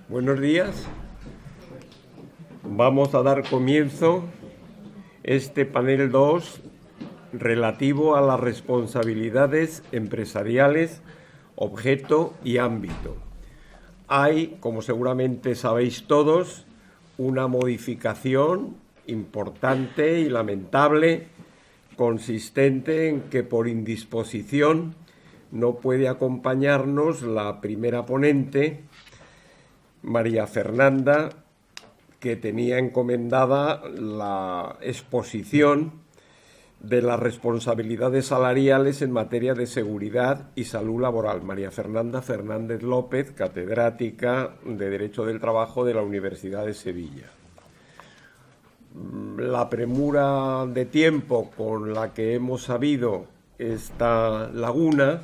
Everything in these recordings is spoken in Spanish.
Buenos días. Vamos a dar comienzo este panel 2 relativo a las responsabilidades empresariales, objeto y ámbito. Hay, como seguramente sabéis todos, una modificación importante y lamentable consistente en que por indisposición no puede acompañarnos la primera ponente, María Fernanda, que tenía encomendada la exposición de las responsabilidades salariales en materia de seguridad y salud laboral. María Fernanda Fernández López, catedrática de Derecho del Trabajo de la Universidad de Sevilla. La premura de tiempo con la que hemos sabido esta laguna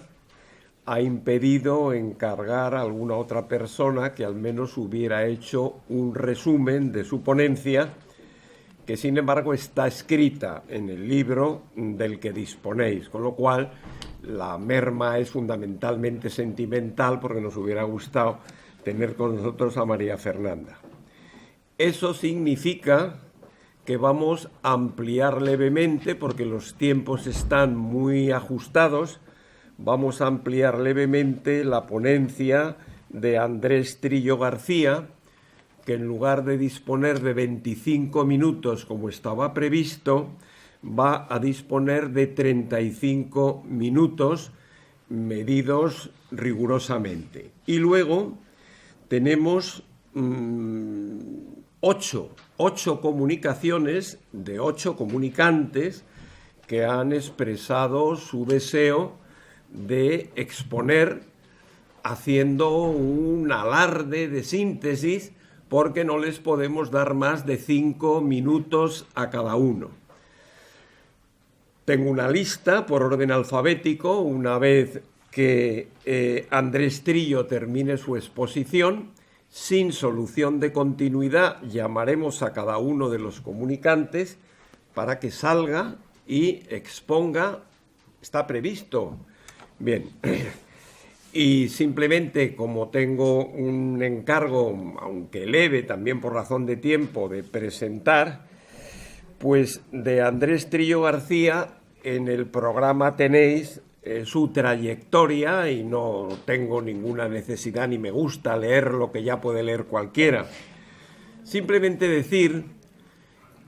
ha impedido encargar a alguna otra persona que al menos hubiera hecho un resumen de su ponencia, que sin embargo está escrita en el libro del que disponéis, con lo cual la merma es fundamentalmente sentimental porque nos hubiera gustado tener con nosotros a María Fernanda. Eso significa que vamos a ampliar levemente, porque los tiempos están muy ajustados, vamos a ampliar levemente la ponencia de Andrés Trillo García, que en lugar de disponer de 25 minutos como estaba previsto, va a disponer de 35 minutos medidos rigurosamente. Y luego tenemos 8 comunicaciones de 8 comunicantes que han expresado su deseo de exponer haciendo un alarde de síntesis, porque no les podemos dar más de 5 minutos a cada uno. Tengo una lista por orden alfabético. Una vez que Andrés Trillo termine su exposición, sin solución de continuidad, llamaremos a cada uno de los comunicantes para que salga y exponga. Está previsto. Bien, y simplemente, como tengo un encargo, aunque leve, también por razón de tiempo, de presentar, pues de Andrés Trillo García en el programa tenéis su trayectoria, y no tengo ninguna necesidad ni me gusta leer lo que ya puede leer cualquiera. Simplemente decir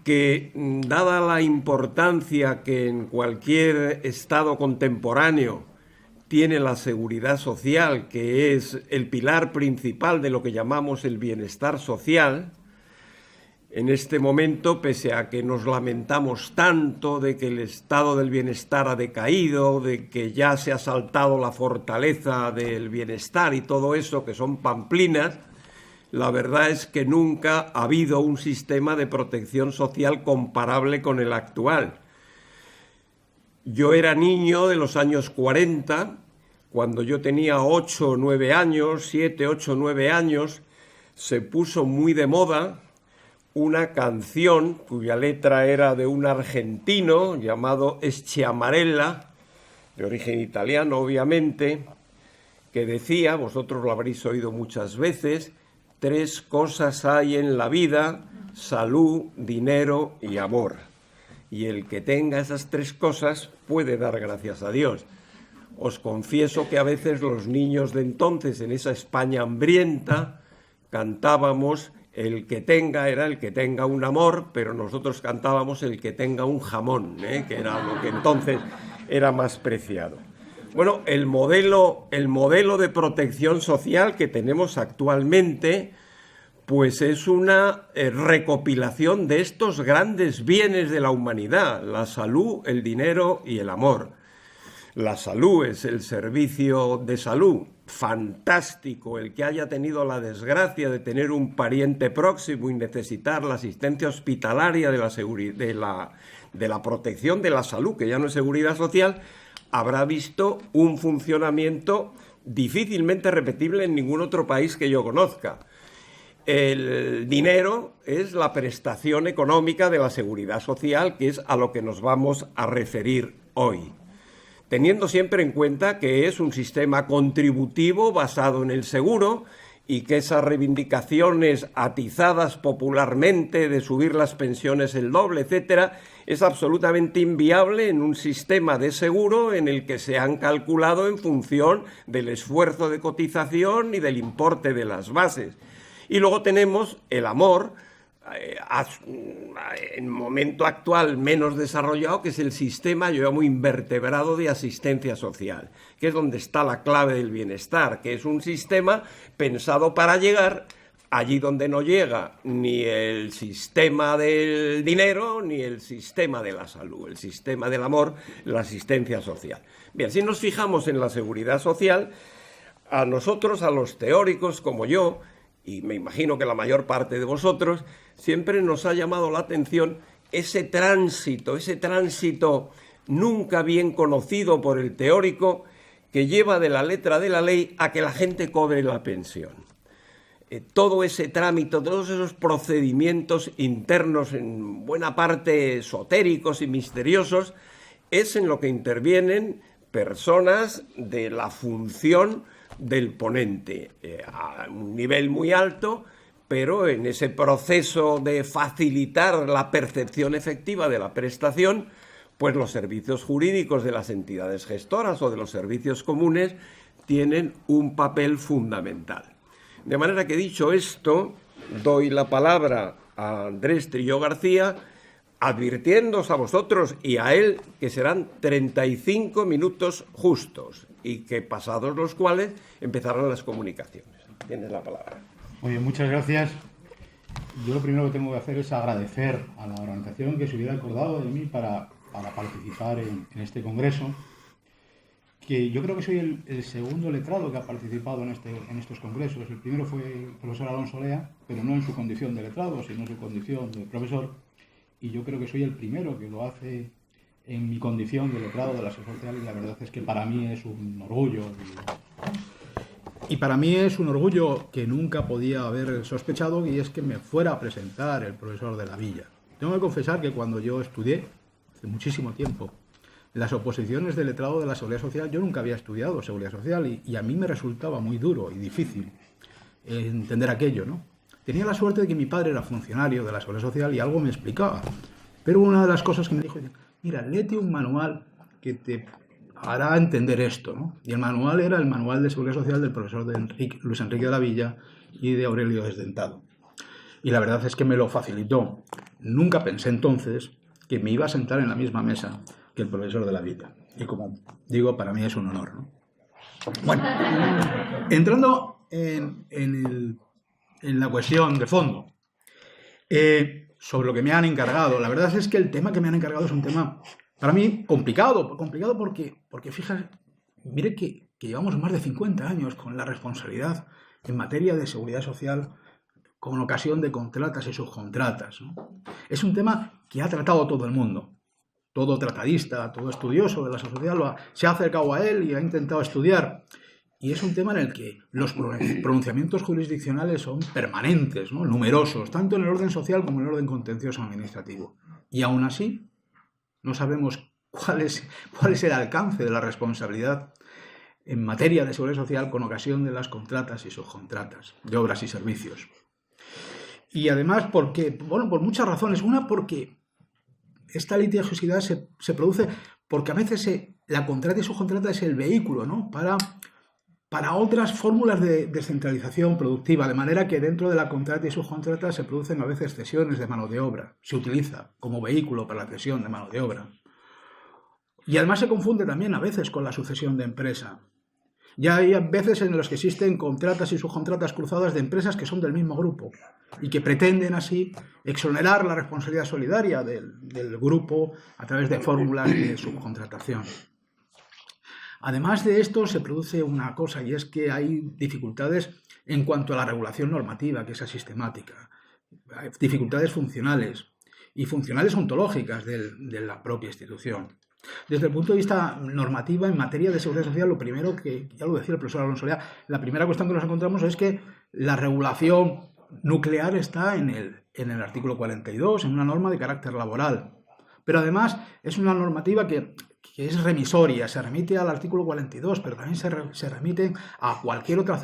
que, dada la importancia que en cualquier estado contemporáneo tiene la seguridad social, que es el pilar principal de lo que llamamos el bienestar social, en este momento, pese a que nos lamentamos tanto de que el estado del bienestar ha decaído, de que ya se ha saltado la fortaleza del bienestar y todo eso, que son pamplinas, la verdad es que nunca ha habido un sistema de protección social comparable con el actual. Yo era niño de los años 40, cuando yo tenía 8 o 9 años, 7, 8, 9 años, se puso muy de moda una canción cuya letra era de un argentino llamado Schiamarella, de origen italiano obviamente, que decía, vosotros lo habréis oído muchas veces: 3 cosas hay en la vida: salud, dinero y amor. Y el que tenga esas 3 cosas puede dar gracias a Dios. Os confieso que a veces los niños de entonces, en esa España hambrienta, cantábamos el que tenga, era el que tenga un amor, pero nosotros cantábamos el que tenga un jamón, que era lo que entonces era más preciado. Bueno, el modelo de protección social que tenemos actualmente, pues es una recopilación de estos grandes bienes de la humanidad: la salud, el dinero y el amor. La salud es el servicio de salud. Fantástico el que haya tenido la desgracia de tener un pariente próximo y necesitar la asistencia hospitalaria de la protección de la salud, que ya no es seguridad social, habrá visto un funcionamiento difícilmente repetible en ningún otro país que yo conozca. El dinero es la prestación económica de la seguridad social, que es a lo que nos vamos a referir hoy, teniendo siempre en cuenta que es un sistema contributivo basado en el seguro y que esas reivindicaciones atizadas popularmente de subir las pensiones el doble, etcétera, es absolutamente inviable en un sistema de seguro en el que se han calculado en función del esfuerzo de cotización y del importe de las bases. Y luego tenemos el amor, en momento actual menos desarrollado, que es el sistema, yo llamo, invertebrado de asistencia social, que es donde está la clave del bienestar, que es un sistema pensado para llegar allí donde no llega ni el sistema del dinero ni el sistema de la salud, el sistema del amor, la asistencia social. Bien, si nos fijamos en la seguridad social, a nosotros, a los teóricos como yo, y me imagino que la mayor parte de vosotros, siempre nos ha llamado la atención ese tránsito nunca bien conocido por el teórico, que lleva de la letra de la ley a que la gente cobre la pensión. Todo ese trámite, todos esos procedimientos internos, en buena parte esotéricos y misteriosos, es en lo que intervienen personas de la función del ponente, a un nivel muy alto, pero en ese proceso de facilitar la percepción efectiva de la prestación, pues los servicios jurídicos de las entidades gestoras o de los servicios comunes tienen un papel fundamental. De manera que, dicho esto, doy la palabra a Andrés Trillo García, advirtiéndoos a vosotros y a él que serán 35 minutos justos y que pasados los cuales empezarán las comunicaciones. Tienes la palabra. Muy bien, muchas gracias. Yo lo primero que tengo que hacer es agradecer a la organización que se hubiera acordado de mí para participar en este congreso, que yo creo que soy el segundo letrado que ha participado en estos congresos. El primero fue el profesor Alonso Lea, pero no en su condición de letrado, sino en su condición de profesor. Y yo creo que soy el primero que lo hace en mi condición de letrado de la Seguridad Social, y la verdad es que para mí es un orgullo. Y para mí es un orgullo que nunca podía haber sospechado, y es que me fuera a presentar el profesor de la Villa. Tengo que confesar que cuando yo estudié, hace muchísimo tiempo, en las oposiciones de letrado de la Seguridad Social, yo nunca había estudiado Seguridad Social y a mí me resultaba muy duro y difícil entender aquello, ¿no? Tenía la suerte de que mi padre era funcionario de la Seguridad Social y algo me explicaba. Pero una de las cosas que me dijo, mira, léete un manual que te hará entender esto, ¿no? Y el manual era el manual de Seguridad Social del profesor Luis Enrique de la Villa y de Aurelio Desdentado. Y la verdad es que me lo facilitó. Nunca pensé entonces que me iba a sentar en la misma mesa que el profesor de la Villa. Y como digo, para mí es un honor, ¿no? Bueno, entrando en la cuestión de fondo, sobre lo que me han encargado, la verdad es que el tema que me han encargado es un tema, para mí, complicado porque fíjate, mire que llevamos más de 50 años con la responsabilidad en materia de seguridad social con ocasión de contratas y subcontratas, ¿no? Es un tema que ha tratado todo el mundo. Todo tratadista, todo estudioso de la sociedad se ha acercado a él y ha intentado estudiar. Y es un tema en el que los pronunciamientos jurisdiccionales son permanentes, ¿no? Numerosos, tanto en el orden social como en el orden contencioso administrativo. Y aún así, no sabemos cuál es el alcance de la responsabilidad en materia de seguridad social con ocasión de las contratas y subcontratas, de obras y servicios. Y además, ¿por qué? Bueno, por muchas razones. Una, porque esta litigiosidad se produce porque a veces la contrata y subcontrata es el vehículo, ¿no? para otras fórmulas de descentralización productiva, de manera que dentro de la contrata y subcontrata se producen a veces cesiones de mano de obra. Se utiliza como vehículo para la cesión de mano de obra. Y además se confunde también a veces con la sucesión de empresa. Ya hay veces en las que existen contratas y subcontratas cruzadas de empresas que son del mismo grupo y que pretenden así exonerar la responsabilidad solidaria del grupo a través de fórmulas de subcontratación. Además de esto, se produce una cosa, y es que hay dificultades en cuanto a la regulación normativa, que es asistemática. Hay dificultades funcionales y funcionales ontológicas de la propia institución. Desde el punto de vista normativo, en materia de seguridad social, lo primero que, ya lo decía el profesor Alonso Lea, la primera cuestión que nos encontramos es que la regulación nuclear está en el artículo 42, en una norma de carácter laboral. Pero además es una normativa que es remisoria, se remite al artículo 42, pero también se remite a cualquier otra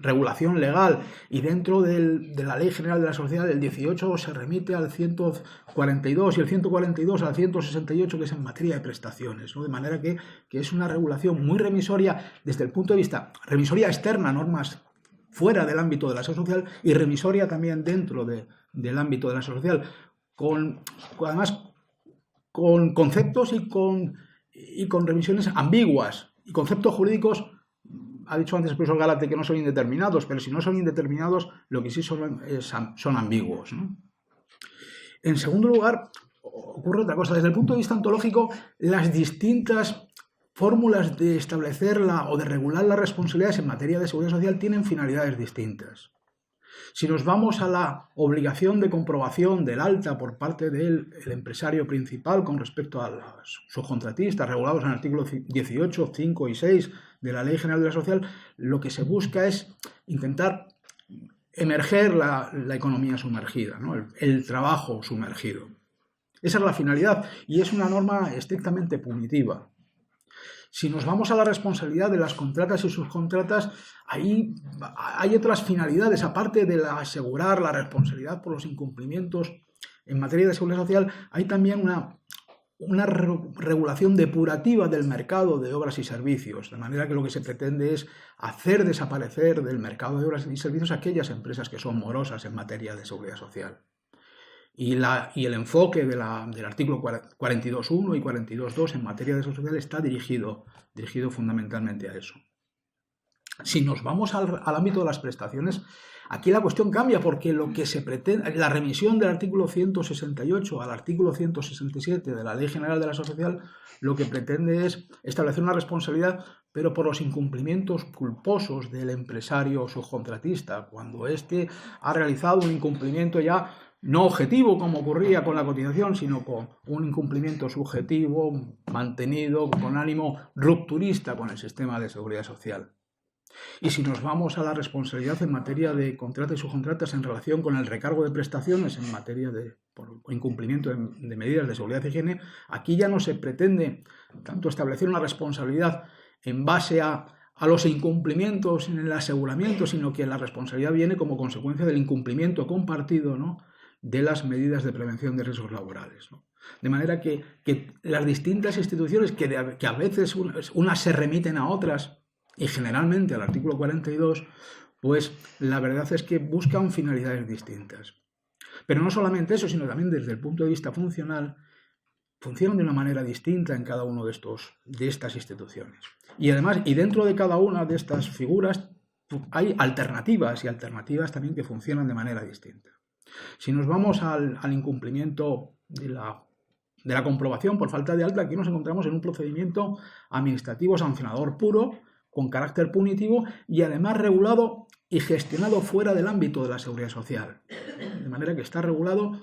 regulación legal, y dentro de la Ley General de la Sociedad del 18 se remite al 142 y el 142 al 168, que es en materia de prestaciones, ¿no? De manera que es una regulación muy remisoria desde el punto de vista, remisoria externa, normas fuera del ámbito de la seguridad social, y remisoria también dentro del ámbito de la seguridad social, además con conceptos y con revisiones ambiguas y conceptos jurídicos. Ha dicho antes el profesor Gálate que no son indeterminados, pero si no son indeterminados, lo que sí son ambiguos, ¿no? En segundo lugar, ocurre otra cosa. Desde el punto de vista ontológico, las distintas fórmulas de establecer o de regular las responsabilidades en materia de seguridad social tienen finalidades distintas. Si nos vamos a la obligación de comprobación del alta por parte del empresario principal con respecto a los subcontratistas regulados en el artículo 18, 5 y 6 de la Ley General de la Social, lo que se busca es intentar emerger la economía sumergida, ¿no? El trabajo sumergido. Esa es la finalidad, y es una norma estrictamente punitiva. Si nos vamos a la responsabilidad de las contratas y subcontratas, ahí hay otras finalidades, aparte de asegurar la responsabilidad por los incumplimientos en materia de seguridad social. Hay también una regulación depurativa del mercado de obras y servicios, de manera que lo que se pretende es hacer desaparecer del mercado de obras y servicios aquellas empresas que son morosas en materia de seguridad social. Y el enfoque del artículo 42.1 y 42.2 en materia de seguridad social está dirigido fundamentalmente a eso. Si nos vamos al ámbito de las prestaciones, aquí la cuestión cambia, porque lo que se pretende, la remisión del artículo 168 al artículo 167 de la Ley General de la Seguridad Social, lo que pretende es establecer una responsabilidad, pero por los incumplimientos culposos del empresario subcontratista, cuando éste ha realizado un incumplimiento ya no objetivo, como ocurría con la cotización, sino con un incumplimiento subjetivo, mantenido con ánimo rupturista con el sistema de seguridad social. Y si nos vamos a la responsabilidad en materia de contratas y subcontratas en relación con el recargo de prestaciones en materia de por incumplimiento de medidas de seguridad y higiene, aquí ya no se pretende tanto establecer una responsabilidad en base a los incumplimientos en el aseguramiento, sino que la responsabilidad viene como consecuencia del incumplimiento compartido, ¿no?, de las medidas de prevención de riesgos laborales, ¿no? De manera que las distintas instituciones, que a veces unas se remiten a otras, y generalmente al artículo 42, pues la verdad es que buscan finalidades distintas. Pero no solamente eso, sino también desde el punto de vista funcional, funcionan de una manera distinta en cada uno de estas instituciones. Y además, y dentro de cada una de estas figuras hay alternativas, y alternativas también que funcionan de manera distinta. Si nos vamos al incumplimiento de la comprobación por falta de alta, aquí nos encontramos en un procedimiento administrativo sancionador puro, con carácter punitivo y además regulado y gestionado fuera del ámbito de la seguridad social. De manera que está regulado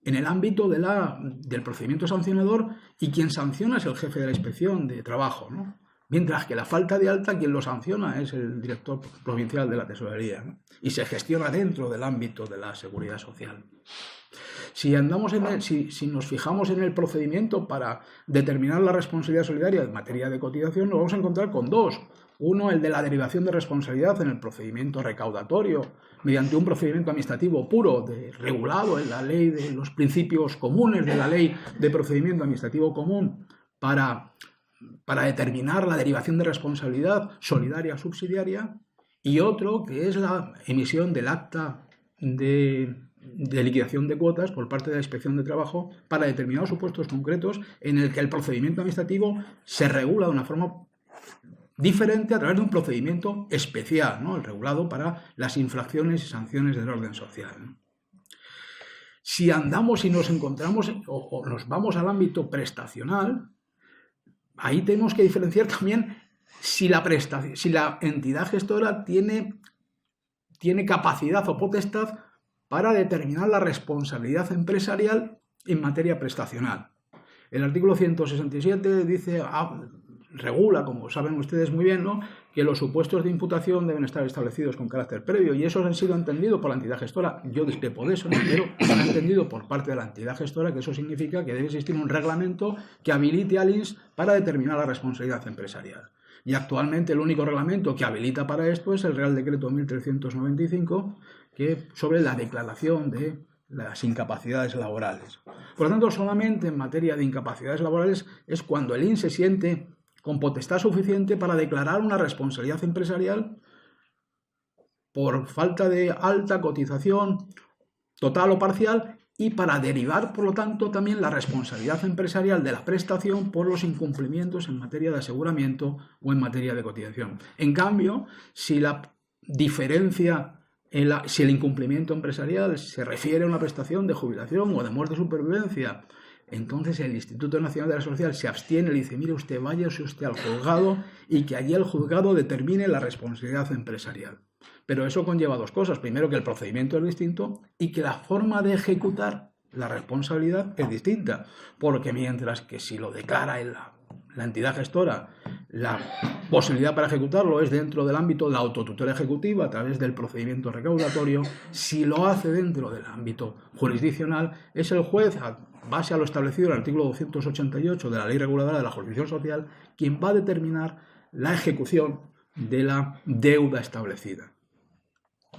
en el ámbito del procedimiento sancionador, y quien sanciona es el jefe de la inspección de trabajo, ¿no? Mientras que la falta de alta, quien lo sanciona es el director provincial de la tesorería, ¿no? Y se gestiona dentro del ámbito de la seguridad social. Si nos fijamos en el procedimiento para determinar la responsabilidad solidaria en materia de cotización, nos vamos a encontrar con dos. Uno, el de la derivación de responsabilidad en el procedimiento recaudatorio, mediante un procedimiento administrativo puro, regulado en la ley de los principios comunes de la ley de procedimiento administrativo común, para determinar la derivación de responsabilidad solidaria o subsidiaria, y otro que es la emisión del acta de liquidación de cuotas por parte de la Inspección de Trabajo para determinados supuestos concretos en el que el procedimiento administrativo se regula de una forma diferente a través de un procedimiento especial, ¿no?, el regulado para las infracciones y sanciones del orden social, ¿no? Si andamos y nos encontramos o nos vamos al ámbito prestacional, ahí tenemos que diferenciar también si la entidad gestora tiene capacidad o potestad para determinar la responsabilidad empresarial en materia prestacional. El artículo 167 dice, regula, como saben ustedes muy bien, ¿no?, que los supuestos de imputación deben estar establecidos con carácter previo, y eso han sido entendido por la entidad gestora. Yo discrepo de eso, ¿no?, pero se ha entendido por parte de la entidad gestora que eso significa que debe existir un reglamento que habilite al INS para determinar la responsabilidad empresarial. Y actualmente el único reglamento que habilita para esto es el Real Decreto 1395, que sobre la declaración de las incapacidades laborales. Por lo tanto, solamente en materia de incapacidades laborales es cuando el INS se siente con potestad suficiente para declarar una responsabilidad empresarial por falta de alta, cotización total o parcial, y para derivar, por lo tanto, también la responsabilidad empresarial de la prestación por los incumplimientos en materia de aseguramiento o en materia de cotización. En cambio, si la diferencia, si el incumplimiento empresarial se refiere a una prestación de jubilación o de muerte o supervivencia, entonces el Instituto Nacional de la Seguridad Social se abstiene y dice: mire usted, váyase usted al juzgado y que allí el juzgado determine la responsabilidad empresarial. Pero eso conlleva dos cosas. Primero, que el procedimiento es distinto y que la forma de ejecutar la responsabilidad es distinta. Porque mientras que si lo declara la entidad gestora, la posibilidad para ejecutarlo es dentro del ámbito de la autotutela ejecutiva a través del procedimiento recaudatorio, si lo hace dentro del ámbito jurisdiccional, es el juez, a base a lo establecido en el artículo 288 de la Ley Reguladora de la Jurisdicción Social, quien va a determinar la ejecución de la deuda establecida.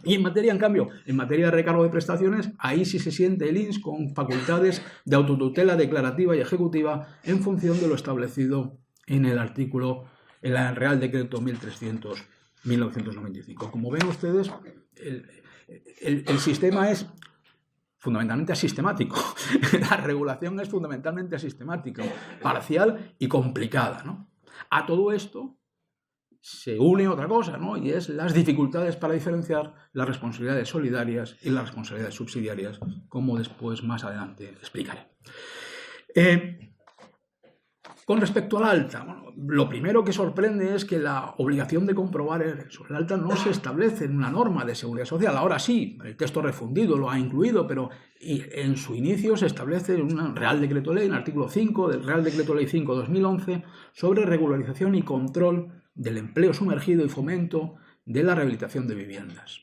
Y en cambio, en materia de recargo de prestaciones, ahí sí se siente el INS con facultades de autotutela declarativa y ejecutiva en función de lo establecido en el Real Decreto 1300/1995. Como ven ustedes, el sistema es fundamentalmente asistemático. La regulación es fundamentalmente asistemática, parcial y complicada, ¿no? A todo esto se une otra cosa, ¿no?, y es las dificultades para diferenciar las responsabilidades solidarias y las responsabilidades subsidiarias, como después, más adelante, explicaré. Con respecto al alta, bueno, lo primero que sorprende es que la obligación de comprobar el alta no se establece en una norma de seguridad social. Ahora sí, el texto refundido lo ha incluido, pero en su inicio se establece en un Real Decreto Ley, en el artículo 5 del Real Decreto Ley 5/2011, sobre regularización y control del empleo sumergido y fomento de la rehabilitación de viviendas.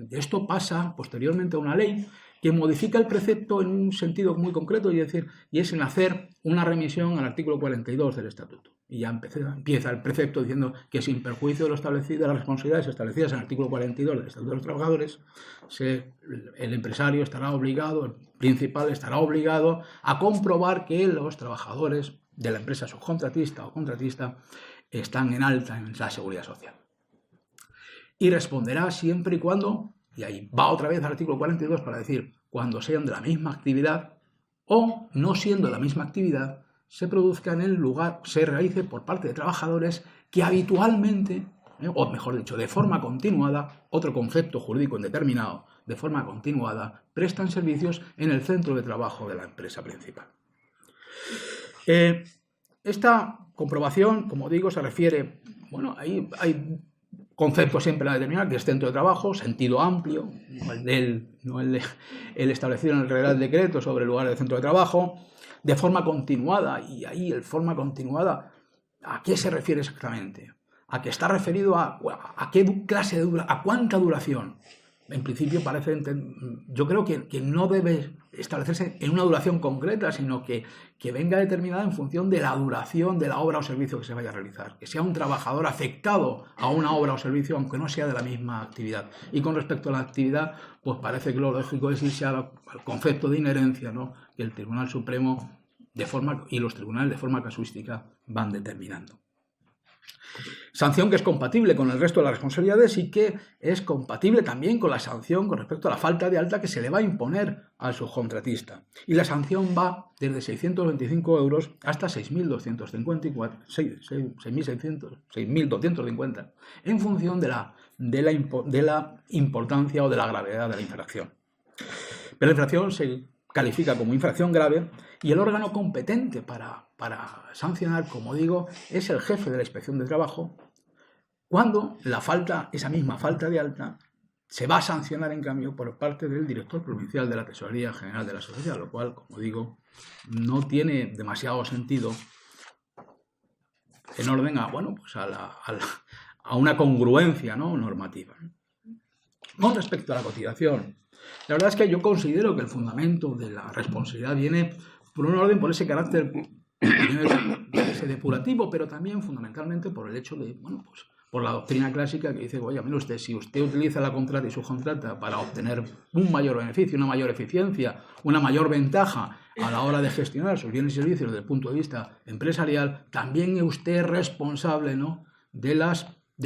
Esto pasa posteriormente a una ley que modifica el precepto en un sentido muy concreto, y es en hacer una remisión al artículo 42 del Estatuto. Y ya empieza el precepto diciendo que, sin perjuicio de lo establecido, de las responsabilidades establecidas en el artículo 42 del Estatuto de los Trabajadores, el empresario estará obligado, el principal estará obligado a comprobar que los trabajadores de la empresa subcontratista o contratista están en alta en la seguridad social. Y responderá siempre y cuando, y ahí va otra vez al artículo 42 para decir, cuando sean de la misma actividad o, no siendo de la misma actividad, se produzca en el lugar, se realice por parte de trabajadores que habitualmente, o mejor dicho, de forma continuada, otro concepto jurídico indeterminado, de forma continuada, prestan servicios en el centro de trabajo de la empresa principal. Esta comprobación, como digo, se refiere, bueno, hay conceptos siempre a determinar, que es centro de trabajo, sentido amplio, no el establecido en el Real Decreto sobre el lugar del centro de trabajo, de forma continuada, y ahí el forma continuada, ¿a qué se refiere exactamente? ¿A qué está referido a qué clase de duración, a cuánta duración? En principio yo creo que no debe establecerse en una duración concreta, sino que venga determinada en función de la duración de la obra o servicio que se vaya a realizar, que sea un trabajador afectado a una obra o servicio, aunque no sea de la misma actividad. Y con respecto a la actividad, pues parece que lo lógico es irse al concepto de inherencia, ¿no?, que el Tribunal Supremo y los tribunales de forma casuística van determinando. Sanción que es compatible con el resto de las responsabilidades y que es compatible también con la sanción con respecto a la falta de alta que se le va a imponer al subcontratista. Y la sanción va desde 625 euros hasta 6.250, en función de la importancia o de la gravedad de la infracción. Pero la infracción se califica como infracción grave y el órgano competente para sancionar, como digo, es el jefe de la Inspección de Trabajo, cuando esa misma falta de alta se va a sancionar, en cambio, por parte del director provincial de la Tesorería General de la Seguridad, lo cual, como digo, no tiene demasiado sentido en orden a, bueno, pues a una congruencia, ¿no?, normativa. Con respecto a la cotización, la verdad es que yo considero que el fundamento de la responsabilidad viene por un orden, por ese carácter ese depurativo, pero también fundamentalmente por el hecho de, bueno, pues por la doctrina clásica que dice, oye, mire usted, si usted utiliza la contrata y subcontrata para obtener un mayor beneficio, una mayor eficiencia, una mayor ventaja a la hora de gestionar sus bienes y servicios desde el punto de vista empresarial, también es usted responsable, ¿no?, de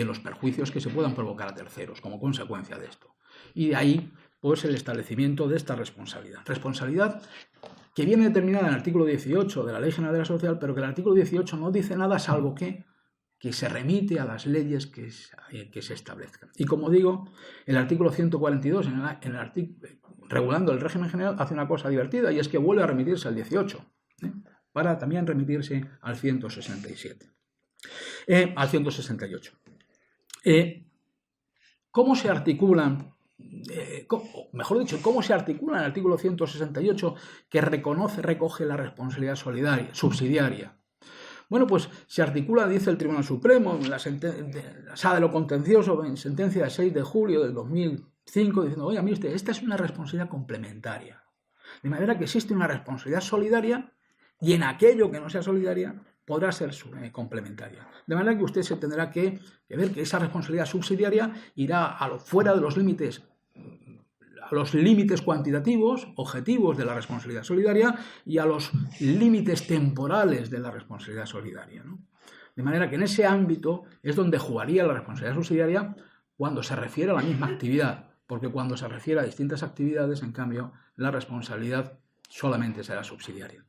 los perjuicios que se puedan provocar a terceros como consecuencia de esto. Y de ahí, pues, el establecimiento de esta responsabilidad. Responsabilidad que viene determinada en el artículo 18 de la Ley General de la Sociedad, pero que el artículo 18 no dice nada salvo que se remite a las leyes que se establezcan. Y como digo, el artículo 142, regulando el régimen general, hace una cosa divertida, y es que vuelve a remitirse al 18, para también remitirse al 167, al 168. ¿Cómo se articulan? Mejor dicho, ¿cómo se articula el artículo 168 que recoge la responsabilidad subsidiaria? Bueno, pues se articula, dice el Tribunal Supremo, en la Sala de lo Contencioso, en sentencia de 6 de julio del 2005, diciendo, oye, mire usted, esta es una responsabilidad complementaria. De manera que existe una responsabilidad solidaria y en aquello que no sea solidaria podrá ser complementaria. De manera que usted se tendrá que ver que esa responsabilidad subsidiaria irá fuera de los límites, a los límites cuantitativos, objetivos de la responsabilidad solidaria y a los límites temporales de la responsabilidad solidaria, ¿no? De manera que en ese ámbito es donde jugaría la responsabilidad subsidiaria cuando se refiere a la misma actividad, porque cuando se refiere a distintas actividades, en cambio, la responsabilidad solamente será subsidiaria.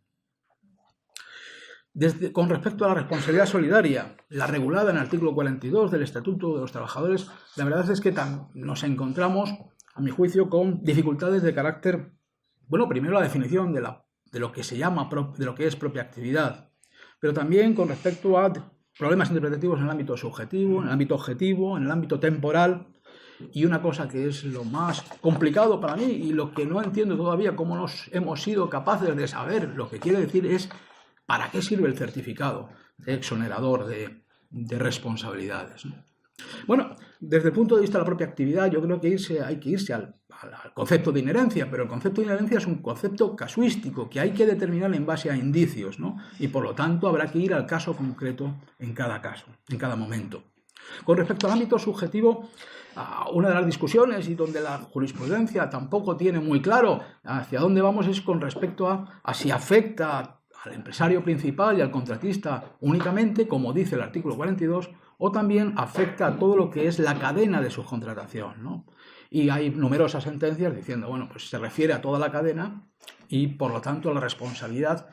Con respecto a la responsabilidad solidaria, la regulada en el artículo 42 del Estatuto de los Trabajadores, la verdad es que nos encontramos, a mi juicio, con dificultades de carácter, bueno, primero la definición de lo que se llama, de lo que es propia actividad, pero también con respecto a problemas interpretativos en el ámbito subjetivo, en el ámbito objetivo, en el ámbito temporal, y una cosa que es lo más complicado para mí y lo que no entiendo todavía cómo nos hemos sido capaces de saber lo que quiere decir es ¿para qué sirve el certificado exonerador de responsabilidades, ¿no? Bueno, desde el punto de vista de la propia actividad, yo creo que hay que irse al concepto de inherencia, pero el concepto de inherencia es un concepto casuístico que hay que determinar en base a indicios, ¿no? Y por lo tanto habrá que ir al caso concreto en cada caso, en cada momento. Con respecto al ámbito subjetivo, una de las discusiones y donde la jurisprudencia tampoco tiene muy claro hacia dónde vamos es con respecto a si afecta al empresario principal y al contratista únicamente, como dice el artículo 42, o también afecta a todo lo que es la cadena de subcontratación, ¿no? Y hay numerosas sentencias diciendo, bueno, pues se refiere a toda la cadena y por lo tanto la responsabilidad,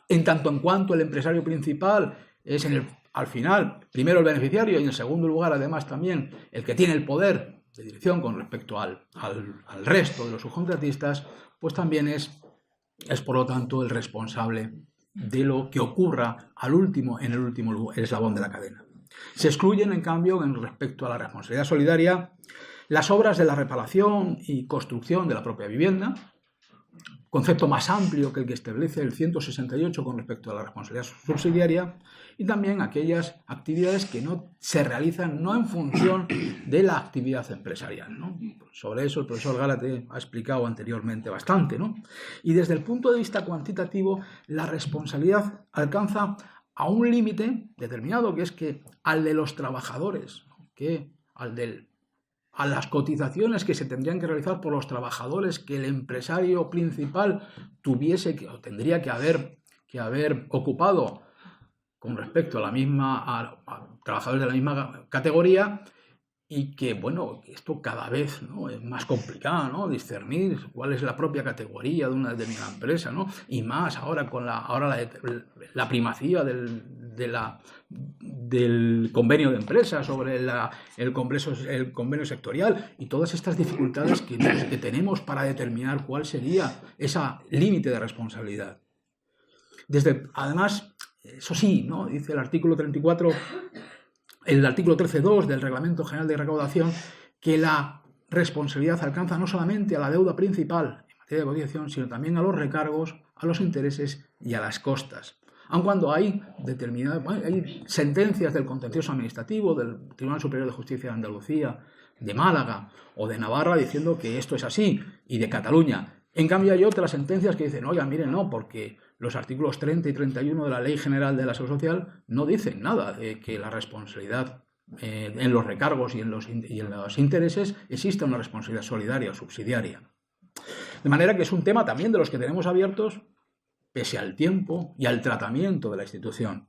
en tanto en cuanto el empresario principal es al final, primero el beneficiario y en segundo lugar además también el que tiene el poder de dirección con respecto al resto de los subcontratistas, pues también es por lo tanto el responsable de lo que ocurra en el último eslabón de la cadena. Se excluyen, en cambio, en respecto a la responsabilidad solidaria, las obras de la reparación y construcción de la propia vivienda, concepto más amplio que el que establece el 168 con respecto a la responsabilidad subsidiaria, y también aquellas actividades que no se realizan no en función de la actividad empresarial, ¿no? Sobre eso el profesor Gálate ha explicado anteriormente bastante, ¿no? Y desde el punto de vista cuantitativo, la responsabilidad alcanza a un límite determinado, que es que al de los trabajadores, que a las cotizaciones que se tendrían que realizar por los trabajadores que el empresario principal tendría que haber ocupado con respecto a a trabajadores de la misma categoría, y que, bueno, esto cada vez, ¿no?, es más complicado, ¿no?, discernir cuál es la propia categoría de una determinada empresa, ¿no?, y más ahora con la primacía del convenio de empresa sobre el convenio sectorial y todas estas dificultades que tenemos para determinar cuál sería ese límite de responsabilidad. Además, eso sí, ¿no?, dice el artículo 34, el artículo 13.2 del Reglamento General de Recaudación, que la responsabilidad alcanza no solamente a la deuda principal en materia de cotización, sino también a los recargos, a los intereses y a las costas. aun cuando hay hay sentencias del contencioso administrativo, del Tribunal Superior de Justicia de Andalucía, de Málaga o de Navarra diciendo que esto es así, y de Cataluña. En cambio hay otras sentencias que dicen, oigan, miren, no, porque los artículos 30 y 31 de la Ley General de la Seguridad Social no dicen nada de que la responsabilidad en los recargos y en los intereses exista una responsabilidad solidaria o subsidiaria. De manera que es un tema también de los que tenemos abiertos pese al tiempo y al tratamiento de la institución.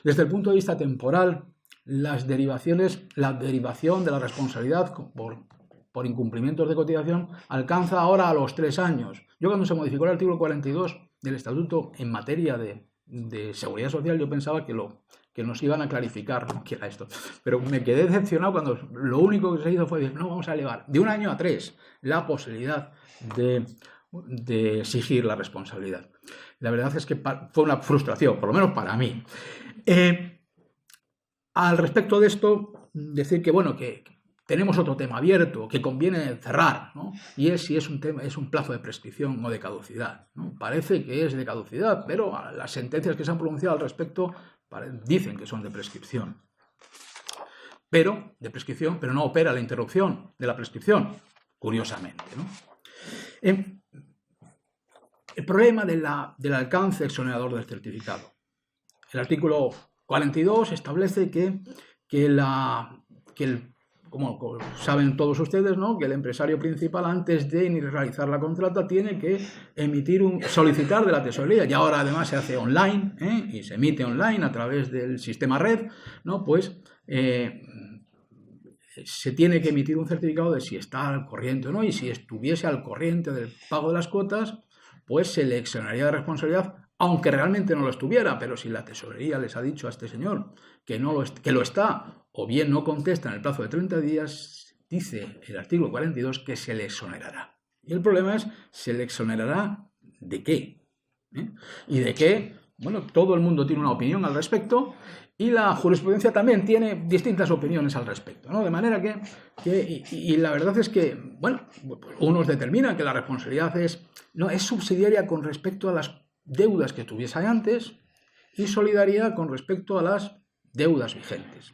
Desde el punto de vista temporal, la derivación de la responsabilidad por incumplimientos de cotización alcanza ahora a los 3 años. Yo cuando se modificó el artículo 42 del Estatuto en materia de seguridad social, yo pensaba que nos iban a clarificar qué era esto. Pero me quedé decepcionado cuando lo único que se hizo fue decir, no, vamos a elevar de 1 año a 3 la posibilidad de exigir la responsabilidad. La verdad es que fue una frustración, por lo menos para mí. Al respecto de esto, decir que, bueno, que tenemos otro tema abierto que conviene cerrar, ¿no? Y es si es un plazo de prescripción o de caducidad, ¿no? Parece que es de caducidad, pero las sentencias que se han pronunciado al respecto dicen que son de prescripción. Pero no opera la interrupción de la prescripción, curiosamente, ¿no? El problema del alcance exonerador del certificado. El artículo 42 establece como saben todos ustedes, ¿no?, que el empresario principal, antes de realizar la contrata, tiene que solicitar de la tesorería, y ahora además se hace online, y se emite online a través del sistema red, ¿no? Pues se tiene que emitir un certificado de si está al corriente o no, y si estuviese al corriente del pago de las cuotas, pues se le exoneraría de responsabilidad, aunque realmente no lo estuviera. Pero si la tesorería les ha dicho a este señor que lo está, o bien no contesta en el plazo de 30 días, dice el artículo 42 que se le exonerará. Y el problema es, ¿se le exonerará de qué? Y de qué, bueno, todo el mundo tiene una opinión al respecto, y la jurisprudencia también tiene distintas opiniones al respecto, ¿no? De manera que la verdad es que, bueno, unos determinan que la responsabilidad es subsidiaria con respecto a las deudas que tuviese antes y solidaria con respecto a las deudas vigentes.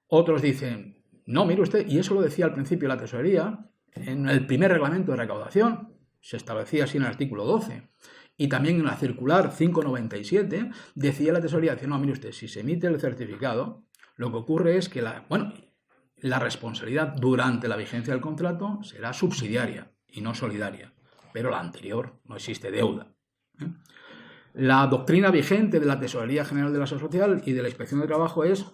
Otros dicen, no, mire usted, y eso lo decía al principio la tesorería, en el primer reglamento de recaudación, se establecía así en el artículo 12, y también en la circular 597, decía la tesorería, no, mire usted, si se emite el certificado, lo que ocurre es que la responsabilidad durante la vigencia del contrato será subsidiaria y no solidaria, pero la anterior no existe deuda. La doctrina vigente de la Tesorería General de la Seguridad Social y de la Inspección de Trabajo es,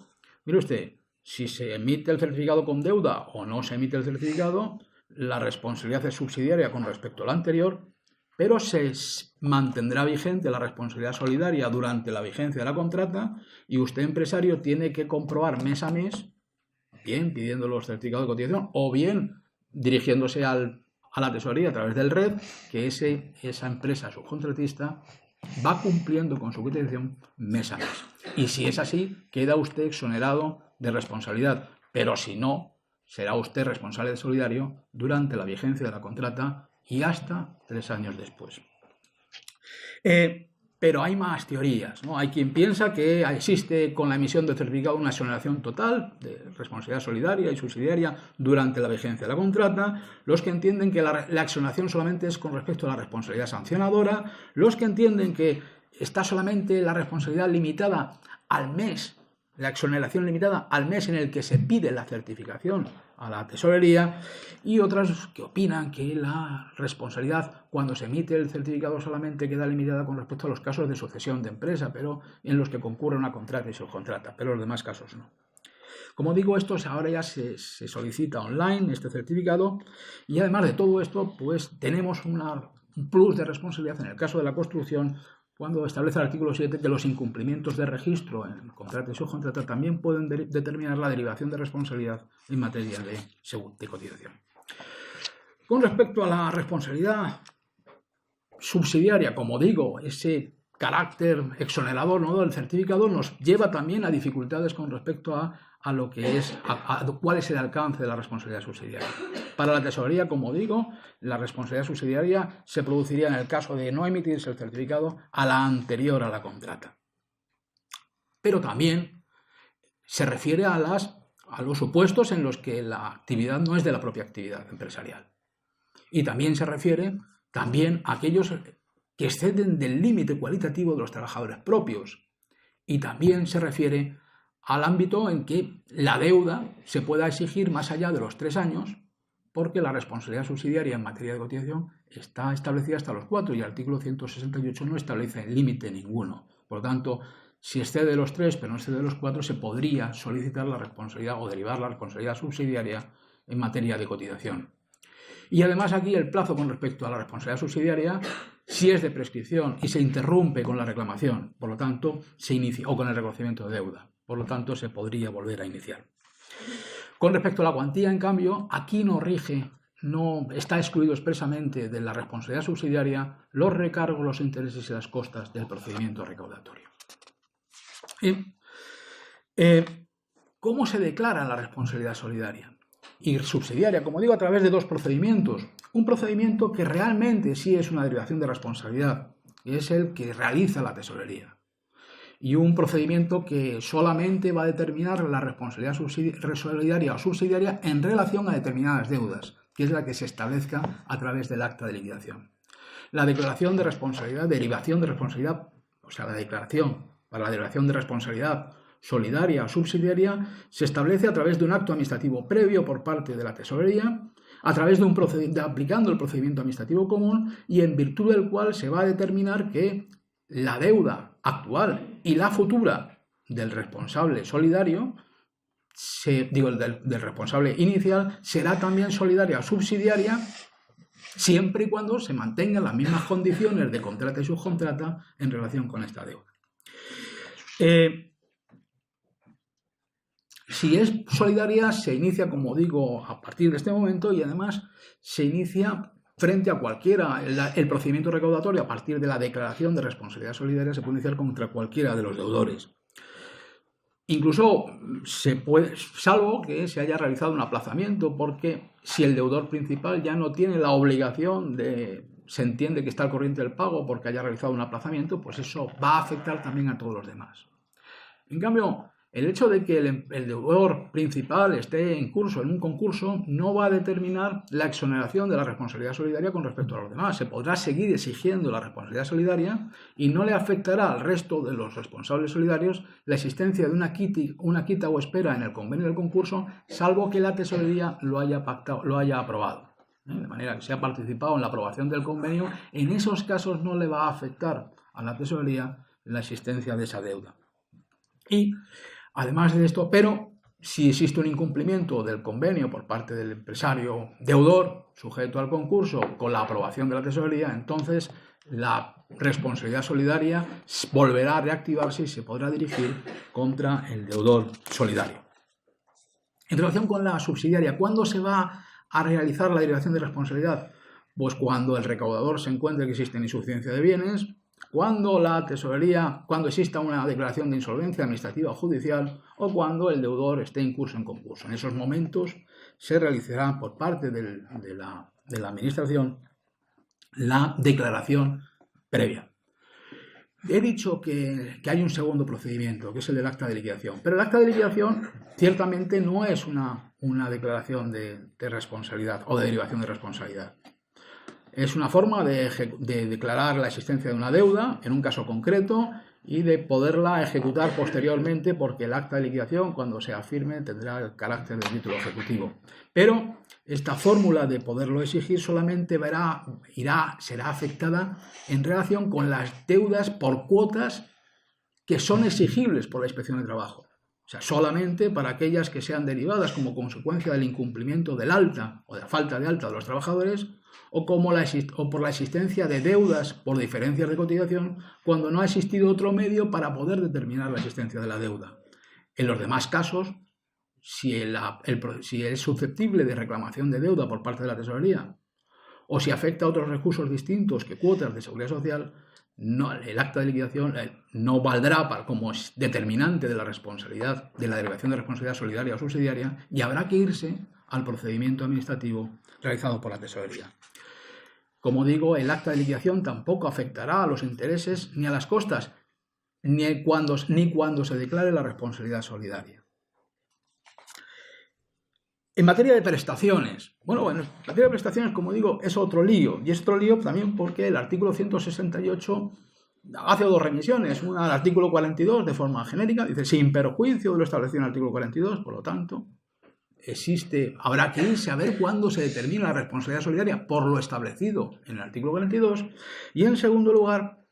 mire usted, si se emite el certificado con deuda o no se emite el certificado, la responsabilidad es subsidiaria con respecto a la anterior, pero se mantendrá vigente la responsabilidad solidaria durante la vigencia de la contrata, y usted, empresario, tiene que comprobar mes a mes, bien pidiendo los certificados de cotización o bien dirigiéndose a la tesorería a través del RED, que esa empresa subcontratista va cumpliendo con su cotización mes a mes. Y si es así, queda usted exonerado de responsabilidad, pero si no, será usted responsable de solidario durante la vigencia de la contrata y hasta 3 años después. Pero hay más teorías, ¿no? Hay quien piensa que existe con la emisión del certificado una exoneración total de responsabilidad solidaria y subsidiaria durante la vigencia de la contrata, los que entienden que la exoneración solamente es con respecto a la responsabilidad sancionadora, los que entienden que está solamente la responsabilidad limitada al mes, la exoneración limitada al mes en el que se pide la certificación a la tesorería, y otras que opinan que la responsabilidad cuando se emite el certificado solamente queda limitada con respecto a los casos de sucesión de empresa, pero en los que concurre una contrata y subcontrata, pero los demás casos no. Como digo, esto ahora ya se solicita online, este certificado, y además de todo esto, pues tenemos un plus de responsabilidad en el caso de la construcción, cuando establece el artículo 7 que los incumplimientos de registro en contrato y subcontrata también pueden determinar la derivación de responsabilidad en materia de cotización. Con respecto a la responsabilidad subsidiaria, como digo, ese carácter exonerador, ¿no?, del certificado nos lleva también a dificultades con respecto a lo que es, cuál es el alcance de la responsabilidad subsidiaria. Para la tesorería, como digo, la responsabilidad subsidiaria se produciría en el caso de no emitirse el certificado a la anterior a la contrata. Pero también se refiere a los supuestos en los que la actividad no es de la propia actividad empresarial. Y también se refiere a aquellos que exceden del límite cualitativo de los trabajadores propios. Y también se refiere al ámbito en que la deuda se pueda exigir más allá de los 3 años, porque la responsabilidad subsidiaria en materia de cotización está establecida hasta los 4 y el artículo 168 no establece límite ninguno. Por lo tanto, si excede los 3 pero no excede los 4, se podría solicitar la responsabilidad o derivar la responsabilidad subsidiaria en materia de cotización. Y además aquí el plazo con respecto a la responsabilidad subsidiaria, si es de prescripción y se interrumpe con la reclamación, por lo tanto, se inicia, o con el reconocimiento de deuda, por lo tanto, se podría volver a iniciar. Con respecto a la cuantía, en cambio, aquí no está excluido expresamente de la responsabilidad subsidiaria los recargos, los intereses y las costas del procedimiento recaudatorio. ¿Cómo se declara la responsabilidad solidaria y subsidiaria? Como digo, a través de 2 procedimientos. Un procedimiento que realmente sí es una derivación de responsabilidad, que es el que realiza la tesorería. Y un procedimiento que solamente va a determinar la responsabilidad solidaria o subsidiaria en relación a determinadas deudas, que es la que se establezca a través del acta de liquidación. La declaración de responsabilidad, derivación de responsabilidad, o sea, la declaración para la derivación de responsabilidad solidaria o subsidiaria se establece a través de un acto administrativo previo por parte de la tesorería, a través de aplicando el procedimiento administrativo común y en virtud del cual se va a determinar que la deuda actual y la futura del responsable solidario, del responsable inicial, será también solidaria o subsidiaria siempre y cuando se mantengan las mismas condiciones de contrata y subcontrata en relación con esta deuda. Si es solidaria, se inicia, como digo, a partir de este momento y además se inicia frente a cualquiera. El procedimiento recaudatorio a partir de la declaración de responsabilidad solidaria se puede iniciar contra cualquiera de los deudores. Incluso salvo que se haya realizado un aplazamiento, porque si el deudor principal ya no tiene la obligación se entiende que está al corriente del pago porque haya realizado un aplazamiento, pues eso va a afectar también a todos los demás. En cambio, el hecho de que el deudor principal esté en curso en un concurso no va a determinar la exoneración de la responsabilidad solidaria con respecto a los demás. Se podrá seguir exigiendo la responsabilidad solidaria y no le afectará al resto de los responsables solidarios la existencia de una quita o espera en el convenio del concurso, salvo que la tesorería lo haya aprobado. De manera que si ha participado en la aprobación del convenio, en esos casos no le va a afectar a la tesorería la existencia de esa deuda. Y además de esto, pero si existe un incumplimiento del convenio por parte del empresario deudor sujeto al concurso con la aprobación de la tesorería, entonces la responsabilidad solidaria volverá a reactivarse y se podrá dirigir contra el deudor solidario. En relación con la subsidiaria, ¿cuándo se va a realizar la derivación de responsabilidad? Pues cuando el recaudador se encuentre que existe insuficiencia de bienes, cuando la tesorería, cuando exista una declaración de insolvencia administrativa o judicial o cuando el deudor esté en curso en concurso. En esos momentos se realizará por parte de la administración la declaración previa. He dicho que hay un segundo procedimiento, que es el del acta de liquidación, pero el acta de liquidación ciertamente no es una declaración de responsabilidad o de derivación de responsabilidad. Es una forma de declarar la existencia de una deuda en un caso concreto y de poderla ejecutar posteriormente, porque el acta de liquidación, cuando sea firme, tendrá el carácter de título ejecutivo. Pero esta fórmula de poderlo exigir solamente será afectada en relación con las deudas por cuotas que son exigibles por la Inspección de Trabajo. O sea, solamente para aquellas que sean derivadas como consecuencia del incumplimiento del alta o de la falta de alta de los trabajadores o por la existencia de deudas por diferencias de cotización cuando no ha existido otro medio para poder determinar la existencia de la deuda. En los demás casos, si es susceptible de reclamación de deuda por parte de la tesorería o si afecta a otros recursos distintos que cuotas de seguridad social, no, el acta de liquidación no valdrá como determinante de la responsabilidad, de la derivación de responsabilidad solidaria o subsidiaria, y habrá que irse al procedimiento administrativo realizado por la tesorería. Como digo, el acta de liquidación tampoco afectará a los intereses ni a las costas, ni cuando se declare la responsabilidad solidaria. En materia de prestaciones, en materia de prestaciones, como digo, es otro lío. Y es otro lío también porque el artículo 168 hace dos remisiones. Una al artículo 42 de forma genérica, dice, sin perjuicio de lo establecido en el artículo 42, por lo tanto, habrá que irse a ver cuándo se determina la responsabilidad solidaria por lo establecido en el artículo 42. Y en segundo lugar,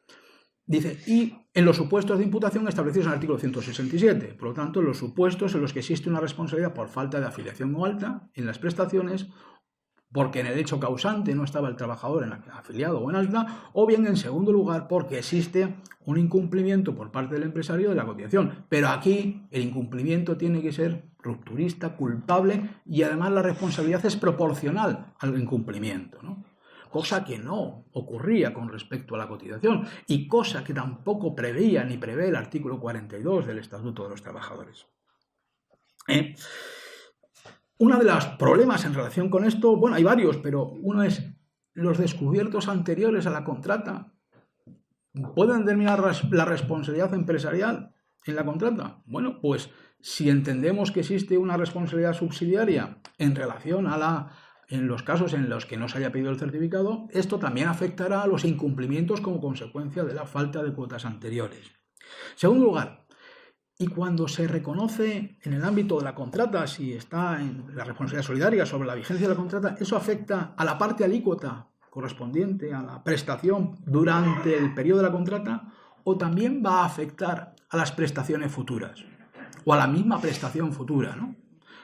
dice, y en los supuestos de imputación establecidos en el artículo 167, por lo tanto, en los supuestos en los que existe una responsabilidad por falta de afiliación o alta en las prestaciones, porque en el hecho causante no estaba el trabajador afiliado o en alta, o bien, en segundo lugar, porque existe un incumplimiento por parte del empresario de la cotización. Pero aquí el incumplimiento tiene que ser rupturista, culpable, y además la responsabilidad es proporcional al incumplimiento, ¿no? Cosa que no ocurría con respecto a la cotización y cosa que tampoco preveía ni prevé el artículo 42 del Estatuto de los Trabajadores. Uno de los problemas en relación con esto, hay varios, pero uno es los descubiertos anteriores a la contrata. ¿Pueden determinar la responsabilidad empresarial en la contrata? Bueno, pues si entendemos que existe una responsabilidad subsidiaria en relación en los casos en los que no se haya pedido el certificado, esto también afectará a los incumplimientos como consecuencia de la falta de cuotas anteriores. En segundo lugar, y cuando se reconoce en el ámbito de la contrata, si está en la responsabilidad solidaria sobre la vigencia de la contrata, eso afecta a la parte alícuota correspondiente a la prestación durante el periodo de la contrata, o también va a afectar a las prestaciones futuras, o a la misma prestación futura, ¿no?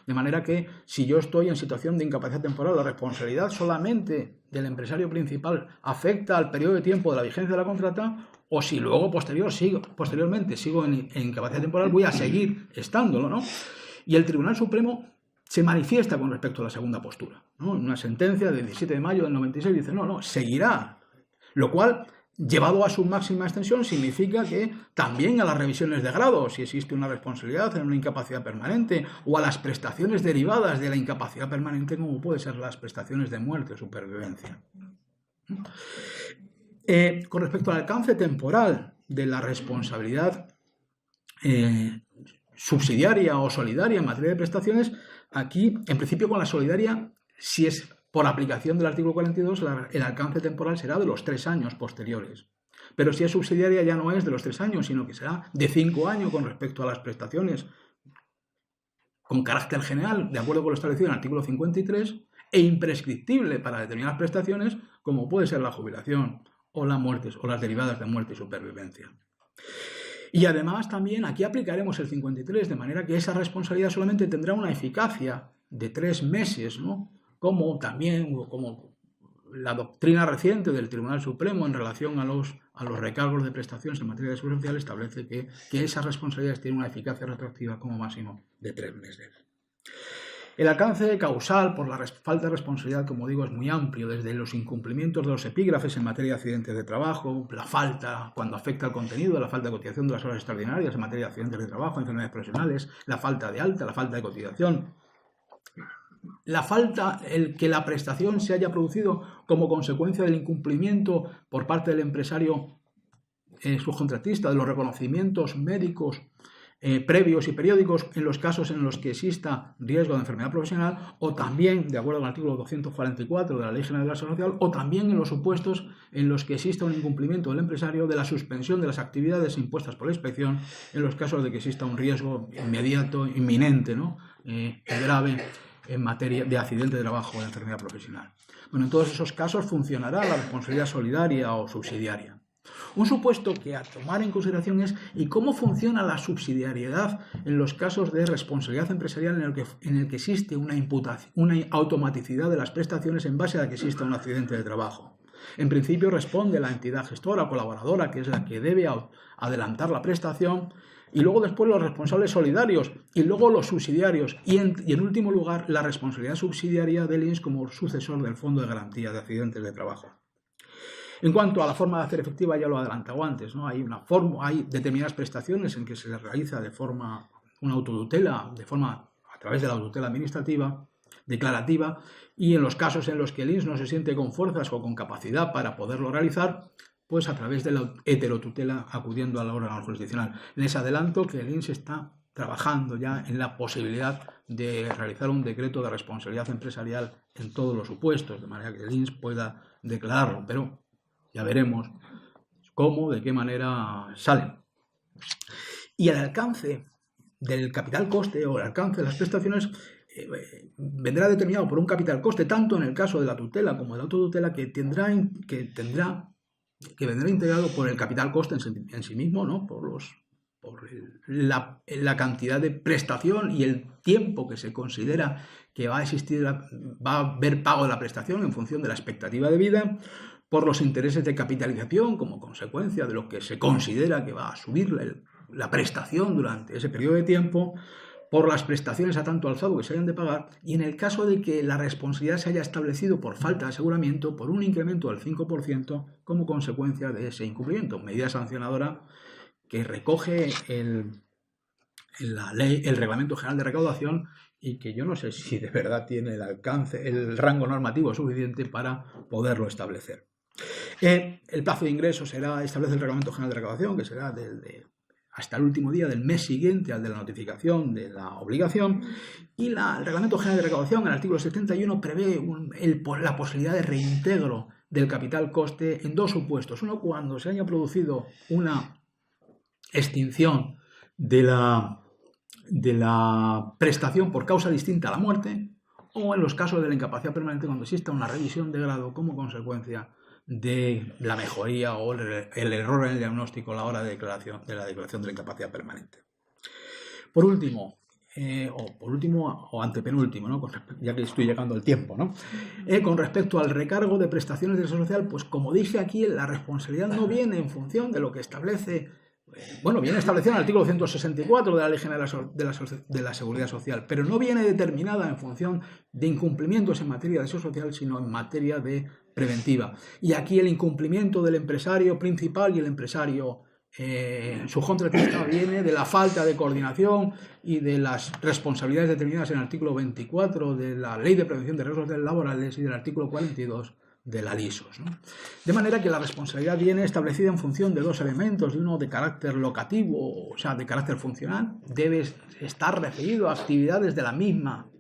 De manera que si yo estoy en situación de incapacidad temporal, la responsabilidad solamente del empresario principal afecta al periodo de tiempo de la vigencia de la contrata, o si luego posteriormente sigo en incapacidad temporal, voy a seguir estándolo, ¿no? Y el Tribunal Supremo se manifiesta con respecto a la segunda postura, ¿no? En una sentencia del 17 de mayo del 96 dice, no, seguirá, lo cual, llevado a su máxima extensión, significa que también a las revisiones de grado, si existe una responsabilidad en una incapacidad permanente, o a las prestaciones derivadas de la incapacidad permanente, como puede ser las prestaciones de muerte o supervivencia. Con respecto al alcance temporal de la responsabilidad subsidiaria o solidaria en materia de prestaciones, aquí, en principio, con la solidaria, si es por aplicación del artículo 42, el alcance temporal será de los 3 años posteriores. Pero si es subsidiaria ya no es de los 3 años, sino que será de 5 años con respecto a las prestaciones con carácter general, de acuerdo con lo establecido en el artículo 53, e imprescriptible para determinadas prestaciones, como puede ser la jubilación o la muerte, o las derivadas de muerte y supervivencia. Y además también aquí aplicaremos el 53, de manera que esa responsabilidad solamente tendrá una eficacia de 3 meses, ¿no? Como la doctrina reciente del Tribunal Supremo en relación a los recargos de prestaciones en materia de seguridad social establece que esas responsabilidades tienen una eficacia retroactiva como máximo de 3 meses. El alcance causal por la falta de responsabilidad, como digo, es muy amplio, desde los incumplimientos de los epígrafes en materia de accidentes de trabajo, la falta, cuando afecta al contenido, la falta de cotización de las horas extraordinarias en materia de accidentes de trabajo, enfermedades profesionales, la falta de alta, la falta de cotización, la falta, que la prestación se haya producido como consecuencia del incumplimiento por parte del empresario subcontratista de los reconocimientos médicos previos y periódicos en los casos en los que exista riesgo de enfermedad profesional, o también, de acuerdo con el artículo 244 de la Ley General de la Seguridad Social, o también en los supuestos en los que exista un incumplimiento del empresario de la suspensión de las actividades impuestas por la inspección en los casos de que exista un riesgo inmediato, inminente, ¿no? Grave en materia de accidente de trabajo o de enfermedad profesional. Bueno, en todos esos casos funcionará la responsabilidad solidaria o subsidiaria. Un supuesto que a tomar en consideración es ¿y cómo funciona la subsidiariedad en los casos de responsabilidad empresarial en el que existe una automaticidad de las prestaciones en base a que exista un accidente de trabajo? En principio responde la entidad gestora o colaboradora, que es la que debe adelantar la prestación, y luego después los responsables solidarios, y luego los subsidiarios, y en último lugar la responsabilidad subsidiaria del INS como sucesor del Fondo de Garantía de Accidentes de Trabajo. En cuanto a la forma de hacer efectiva, ya lo he adelantado antes, ¿no? Hay determinadas prestaciones en que se les realiza de forma una autotutela, a través de la autotutela administrativa, declarativa, y en los casos en los que el INS no se siente con fuerzas o con capacidad para poderlo realizar, pues a través de la heterotutela acudiendo al órgano jurisdiccional. Les adelanto que el INS está trabajando ya en la posibilidad de realizar un decreto de responsabilidad empresarial en todos los supuestos, de manera que el INS pueda declararlo, pero ya veremos cómo, de qué manera salen. Y el alcance del capital coste o el alcance de las prestaciones vendrá determinado por un capital coste, tanto en el caso de la tutela como de la autotutela, que vendrá integrado por el capital coste en sí mismo, ¿no? por la cantidad de prestación y el tiempo que se considera que va a haber pago de la prestación en función de la expectativa de vida, por los intereses de capitalización como consecuencia de lo que se considera que va a subir la prestación durante ese periodo de tiempo, por las prestaciones a tanto alzado que se hayan de pagar, y en el caso de que la responsabilidad se haya establecido por falta de aseguramiento, por un incremento del 5% como consecuencia de ese incumplimiento, medida sancionadora que recoge la ley, el Reglamento General de Recaudación, y que yo no sé si de verdad tiene el rango normativo suficiente para poderlo establecer. El plazo de ingreso establece el Reglamento General de Recaudación, que será hasta el último día del mes siguiente al de la notificación de la obligación, y el Reglamento General de Recaudación, en el artículo 71, prevé la posibilidad de reintegro del capital coste en dos supuestos. Uno, cuando se haya producido una extinción de la prestación por causa distinta a la muerte, o en los casos de la incapacidad permanente, cuando exista una revisión de grado como consecuencia de la mejoría o el error en el diagnóstico a la hora de la declaración de la incapacidad permanente. Por último, o antepenúltimo, ¿no? Ya que estoy llegando al tiempo, ¿no? Con respecto al recargo de prestaciones de seguridad social, pues como dije aquí, la responsabilidad no viene en función de lo que establece. Viene establecido en el artículo 164 de la Ley General de la Seguridad Social, pero no viene determinada en función de incumplimientos en materia de seguridad social, sino en materia de preventiva. Y aquí el incumplimiento del empresario principal y el empresario subcontratista viene de la falta de coordinación y de las responsabilidades determinadas en el artículo 24 de la Ley de Prevención de Riesgos Laborales y del artículo 42 de la LISOS, ¿no? De manera que la responsabilidad viene establecida en función de dos elementos, de uno de carácter locativo, o sea, de carácter funcional, debe estar referido a actividades de la misma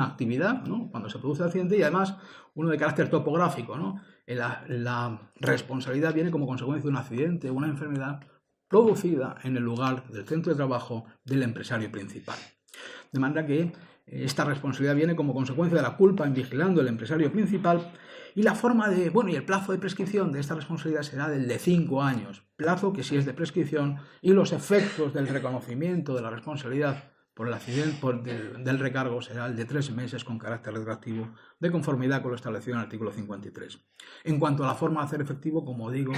actividad, ¿no? Cuando se produce el accidente, y además uno de carácter topográfico, ¿no? La responsabilidad viene como consecuencia de un accidente o una enfermedad producida en el lugar del centro de trabajo del empresario principal. De manera que esta responsabilidad viene como consecuencia de la culpa en vigilando el empresario principal, y la forma y el plazo de prescripción de esta responsabilidad será del de 5 años, plazo que sí es de prescripción, y los efectos del reconocimiento de la responsabilidad por el accidente del recargo será el de 3 meses con carácter retroactivo, de conformidad con lo establecido en el artículo 53. En cuanto a la forma de hacer efectivo, como digo,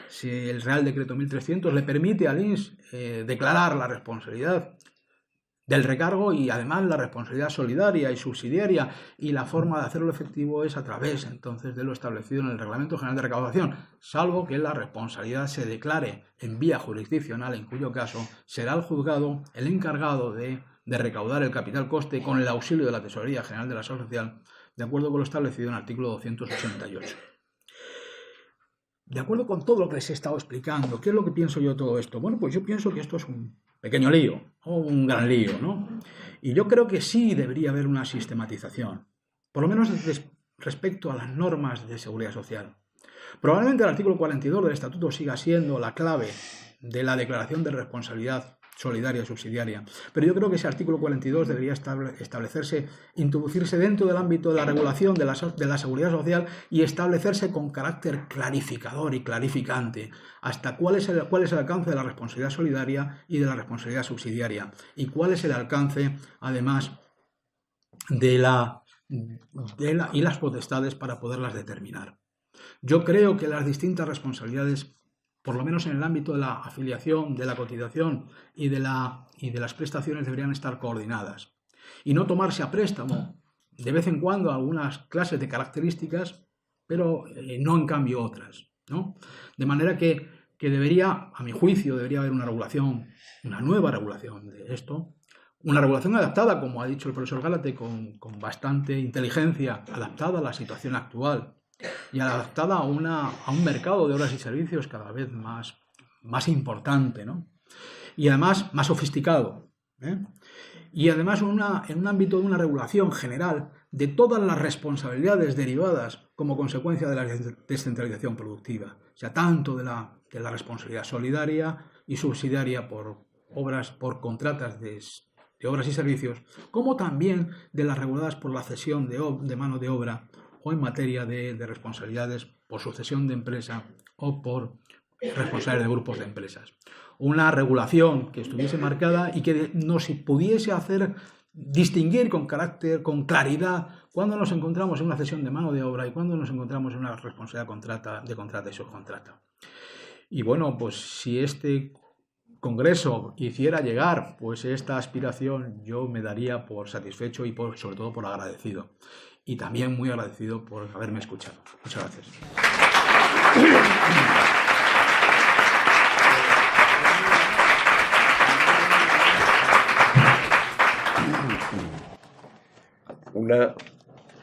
si el Real Decreto 1300 le permite al INS declarar la responsabilidad del recargo y además la responsabilidad solidaria y subsidiaria, y la forma de hacerlo efectivo es a través entonces de lo establecido en el Reglamento General de Recaudación, salvo que la responsabilidad se declare en vía jurisdiccional, en cuyo caso será el juzgado el encargado de recaudar el capital coste con el auxilio de la Tesorería General de la Seguridad Social, de acuerdo con lo establecido en el artículo 288. De acuerdo con todo lo que les he estado explicando, ¿qué es lo que pienso yo de todo esto? Bueno, pues yo pienso que esto es un pequeño lío o un gran lío, ¿no? Y yo creo que sí debería haber una sistematización, por lo menos respecto a las normas de seguridad social. Probablemente el artículo 42 del Estatuto siga siendo la clave de la declaración de responsabilidad solidaria y subsidiaria, pero yo creo que ese artículo 42 debería introducirse dentro del ámbito de la regulación de la seguridad social y establecerse con carácter clarificador y clarificante hasta cuál es el alcance de la responsabilidad solidaria y de la responsabilidad subsidiaria, y cuál es el alcance, además, y las potestades para poderlas determinar. Yo creo que las distintas responsabilidades, por lo menos en el ámbito de la afiliación, de la cotización y de las prestaciones, deberían estar coordinadas y no tomarse a préstamo de vez en cuando algunas clases de características pero no en cambio otras, ¿no? De manera que debería, a mi juicio, debería haber una regulación, una nueva regulación de esto, una regulación adaptada, como ha dicho el profesor Gálate, con bastante inteligencia, adaptada a la situación actual y adaptada a un mercado de obras y servicios cada vez más importante, ¿no? Y además más sofisticado, ¿eh? Y además en un ámbito de una regulación general de todas las responsabilidades derivadas como consecuencia de la descentralización productiva, o sea, tanto de la responsabilidad solidaria y subsidiaria por contratas de obras y servicios, como también de las reguladas por la cesión de mano de obra o en materia de responsabilidades por sucesión de empresa o por responsabilidades de grupos de empresas. Una regulación que estuviese marcada y que nos pudiese hacer distinguir con claridad cuando nos encontramos en una cesión de mano de obra y cuando nos encontramos en una responsabilidad de contrata y subcontrata. Y bueno, pues si este Congreso hiciera llegar pues esta aspiración, yo me daría por satisfecho y sobre todo por agradecido. Y también muy agradecido por haberme escuchado. Muchas gracias. Una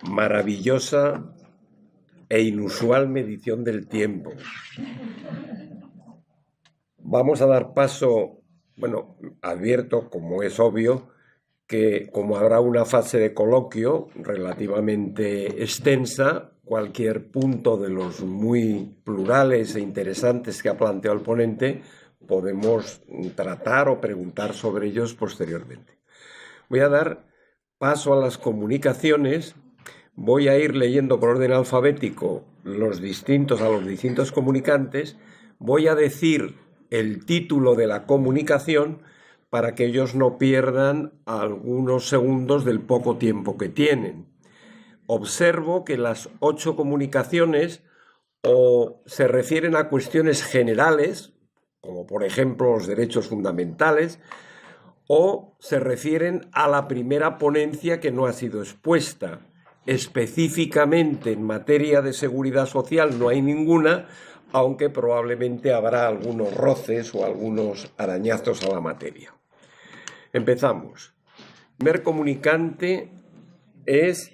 maravillosa e inusual medición del tiempo. Vamos a dar paso, bueno, advierto, como es obvio, que como habrá una fase de coloquio relativamente extensa, cualquier punto de los muy plurales e interesantes que ha planteado el ponente, podemos tratar o preguntar sobre ellos posteriormente. Voy a dar paso a las comunicaciones. Voy a ir leyendo por orden alfabético a los distintos comunicantes. Voy a decir el título de la comunicación para que ellos no pierdan algunos segundos del poco tiempo que tienen. Observo que las 8 comunicaciones o se refieren a cuestiones generales, como por ejemplo los derechos fundamentales, o se refieren a la primera ponencia que no ha sido expuesta. Específicamente en materia de seguridad social no hay ninguna, aunque probablemente habrá algunos roces o algunos arañazos a la materia. Empezamos. El primer comunicante es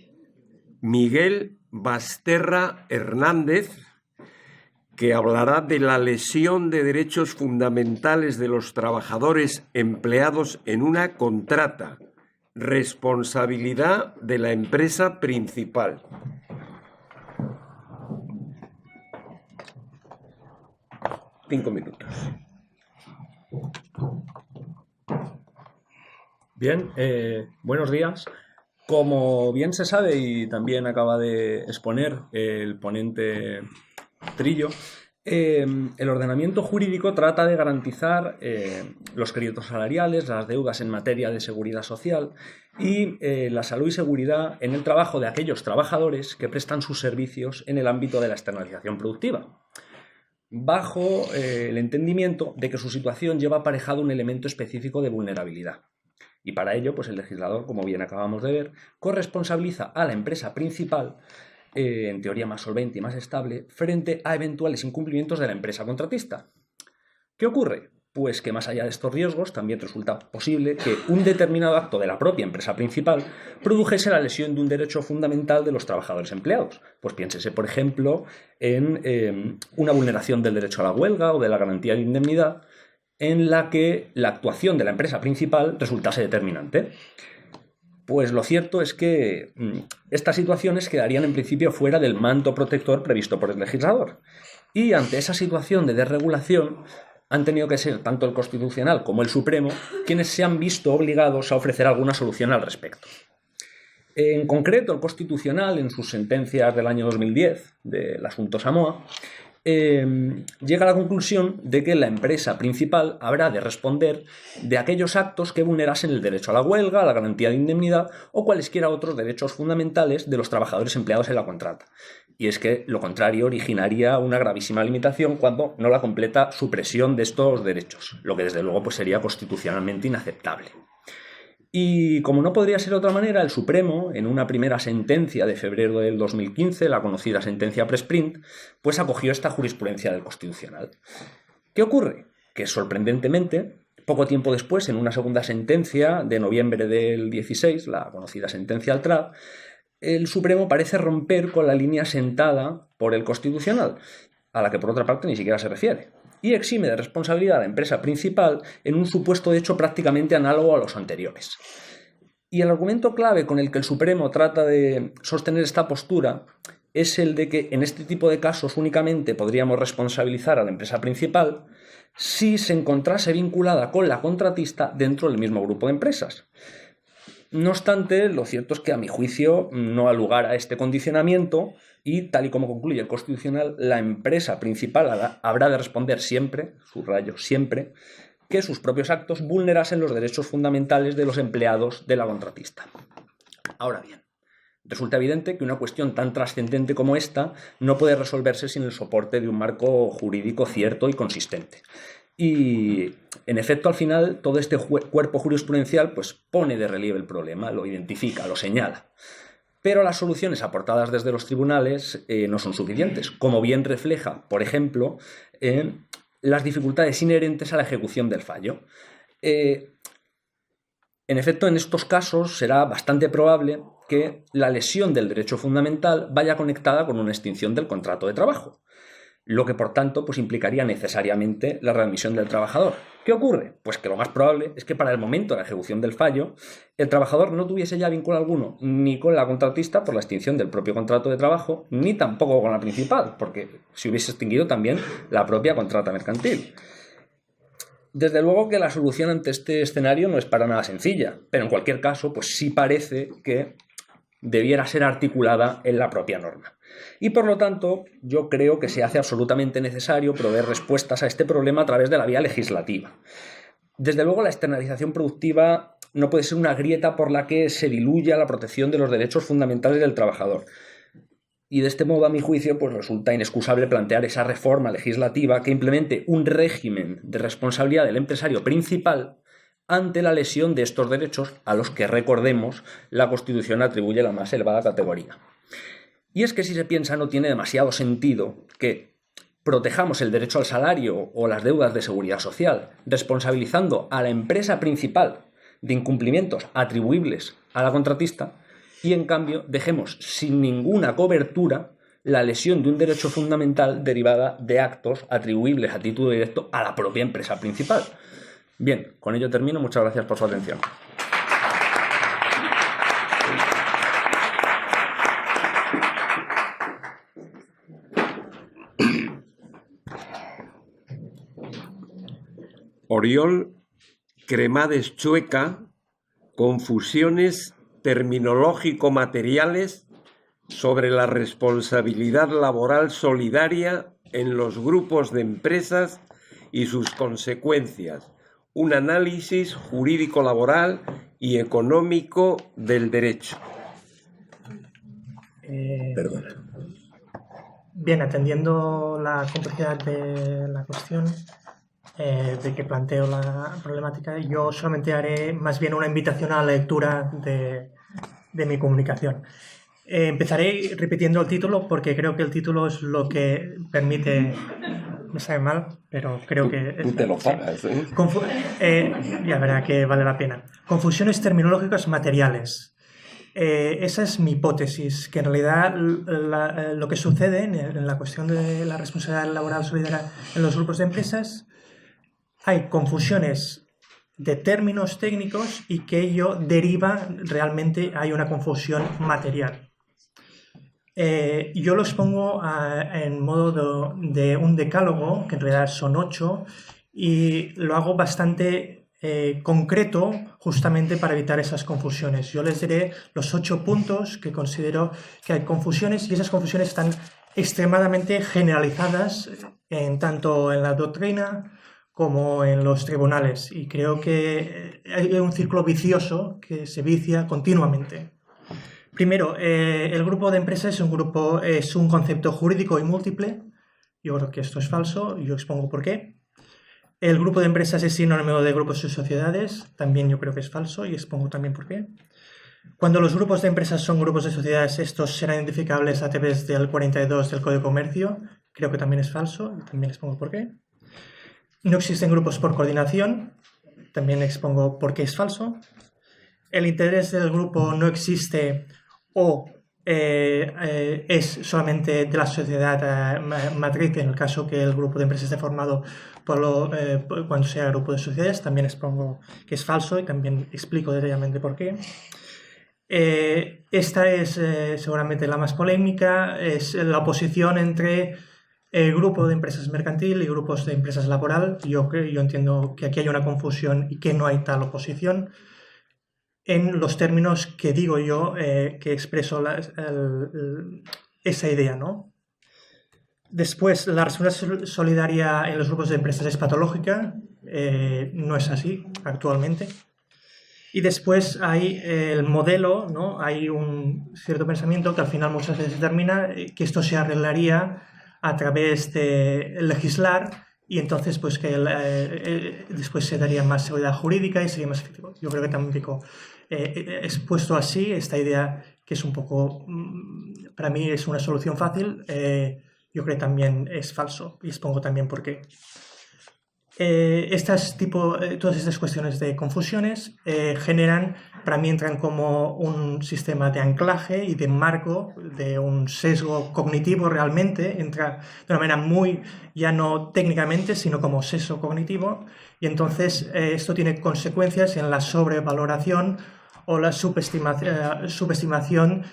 Miguel Basterra Hernández, que hablará de la lesión de derechos fundamentales de los trabajadores empleados en una contrata, responsabilidad de la empresa principal. Cinco minutos. Bien, buenos días. Como bien se sabe y también acaba de exponer el ponente Trillo, el ordenamiento jurídico trata de garantizar los créditos salariales, las deudas en materia de seguridad social y la salud y seguridad en el trabajo de aquellos trabajadores que prestan sus servicios en el ámbito de la externalización productiva, bajo el entendimiento de que su situación lleva aparejado un elemento específico de vulnerabilidad. Y para ello, pues el legislador, como bien acabamos de ver, corresponsabiliza a la empresa principal, en teoría más solvente y más estable, frente a eventuales incumplimientos de la empresa contratista. ¿Qué ocurre? Pues que más allá de estos riesgos, también resulta posible que un determinado acto de la propia empresa principal produjese la lesión de un derecho fundamental de los trabajadores empleados. Pues piénsese, por ejemplo, en una vulneración del derecho a la huelga o de la garantía de indemnidad, en la que la actuación de la empresa principal resultase determinante. Pues lo cierto es que estas situaciones quedarían en principio fuera del manto protector previsto por el legislador. Y ante esa situación de desregulación han tenido que ser tanto el Constitucional como el Supremo quienes se han visto obligados a ofrecer alguna solución al respecto. En concreto, el Constitucional, en sus sentencias del año 2010 del asunto Samoa, llega a la conclusión de que la empresa principal habrá de responder de aquellos actos que vulnerasen el derecho a la huelga, a la garantía de indemnidad o cualesquiera otros derechos fundamentales de los trabajadores empleados en la contrata. Y es que lo contrario originaría una gravísima limitación cuando no la completa supresión de estos derechos, lo que desde luego pues sería constitucionalmente inaceptable. Y como no podría ser de otra manera, el Supremo, en una primera sentencia de febrero del 2015, la conocida sentencia Presprint, pues acogió esta jurisprudencia del Constitucional. ¿Qué ocurre? Que sorprendentemente, poco tiempo después, en una segunda sentencia de noviembre del 16, la conocida sentencia Altrad, el Supremo parece romper con la línea sentada por el Constitucional, a la que por otra parte ni siquiera se refiere, y exime de responsabilidad a la empresa principal en un supuesto de hecho prácticamente análogo a los anteriores. Y el argumento clave con el que el Supremo trata de sostener esta postura es el de que en este tipo de casos únicamente podríamos responsabilizar a la empresa principal si se encontrase vinculada con la contratista dentro del mismo grupo de empresas. No obstante, lo cierto es que a mi juicio no ha lugar a este condicionamiento y, tal y como concluye el Constitucional, la empresa principal habrá de responder siempre, subrayo siempre, que sus propios actos vulnerasen los derechos fundamentales de los empleados de la contratista. Ahora bien, resulta evidente que una cuestión tan trascendente como esta no puede resolverse sin el soporte de un marco jurídico cierto y consistente. Y, en efecto, al final, todo este cuerpo jurisprudencial pues, pone de relieve el problema, lo identifica, lo señala. Pero las soluciones aportadas desde los tribunales no son suficientes, como bien refleja, por ejemplo, las dificultades inherentes a la ejecución del fallo. En efecto, en estos casos será bastante probable que la lesión del derecho fundamental vaya conectada con una extinción del contrato de trabajo, lo que por tanto pues implicaría necesariamente la readmisión del trabajador. ¿Qué ocurre? Pues que lo más probable es que para el momento de la ejecución del fallo el trabajador no tuviese ya vínculo alguno ni con la contratista por la extinción del propio contrato de trabajo, ni tampoco con la principal, porque se hubiese extinguido también la propia contrata mercantil. Desde luego que la solución ante este escenario no es para nada sencilla, pero en cualquier caso pues sí parece que debiera ser articulada en la propia norma. Y por lo tanto, yo creo que se hace absolutamente necesario proveer respuestas a este problema a través de la vía legislativa. Desde luego, la externalización productiva no puede ser una grieta por la que se diluya la protección de los derechos fundamentales del trabajador. Y de este modo, a mi juicio, pues resulta inexcusable plantear esa reforma legislativa que implemente un régimen de responsabilidad del empresario principal ante la lesión de estos derechos a los que, recordemos, la Constitución atribuye la más elevada categoría. Y es que si se piensa no tiene demasiado sentido que protejamos el derecho al salario o las deudas de seguridad social, responsabilizando a la empresa principal de incumplimientos atribuibles a la contratista y en cambio dejemos sin ninguna cobertura la lesión de un derecho fundamental derivada de actos atribuibles a título directo a la propia empresa principal. Bien, con ello termino. Muchas gracias por su atención. Oriol Cremades Chueca, confusiones terminológico-materiales sobre la responsabilidad laboral solidaria en los grupos de empresas y sus consecuencias. Un análisis jurídico-laboral y económico del derecho. Perdona. Bien, atendiendo la complejidad de la cuestión, de que planteo la problemática, yo solamente haré más bien una invitación a la lectura de mi comunicación. Empezaré repitiendo el título porque creo que el título es lo que permite... Me sabe mal, pero creo que... Tú te lo pagas, ¿eh? Ya verá que vale la pena. Confusiones terminológicas materiales. Esa es mi hipótesis, que en realidad lo que sucede en la cuestión de la responsabilidad laboral solidaria en los grupos de empresas, hay confusiones de términos técnicos y que ello deriva, realmente hay una confusión material. Yo lo expongo en modo de un decálogo, que en realidad son 8, y lo hago bastante concreto justamente para evitar esas confusiones. Yo les diré los 8 puntos que considero que hay confusiones, y esas confusiones están extremadamente generalizadas tanto en la doctrina como en los tribunales, y creo que hay un círculo vicioso que se vicia continuamente. Primero, el grupo de empresas es un concepto jurídico y múltiple. Yo creo que esto es falso y yo expongo por qué. El grupo de empresas es sinónimo de grupos y sociedades, también yo creo que es falso y expongo también por qué. Cuando los grupos de empresas son grupos de sociedades, estos serán identificables a través del 42 del Código de Comercio, creo que también es falso y también expongo por qué. No existen grupos por coordinación, también expongo por qué es falso. El interés del grupo no existe o es solamente de la sociedad matriz, en el caso que el grupo de empresas esté formado cuando sea grupo de sociedades, también expongo que es falso y también explico detalladamente por qué. Esta es seguramente la más polémica, es la oposición entre grupo de empresas mercantil y grupos de empresas laboral. Yo entiendo que aquí hay una confusión y que no hay tal oposición en los términos que digo yo, que expreso esa idea, ¿no? Después, la responsabilidad solidaria en los grupos de empresas es patológica, no es así actualmente. Y después hay el modelo, ¿no? Hay un cierto pensamiento que al final muchas veces determina que esto se arreglaría a través de legislar y entonces pues que después se daría más seguridad jurídica y sería más efectivo. Yo creo que también expuesto así esta idea que es un poco, para mí es una solución fácil, yo creo que también es falso y expongo también por qué. Todas estas cuestiones de confusiones para mí entran como un sistema de anclaje y de marco, de un sesgo cognitivo realmente, entra de una manera muy, ya no técnicamente, sino como sesgo cognitivo, y entonces esto tiene consecuencias en la sobrevaloración o la subestimación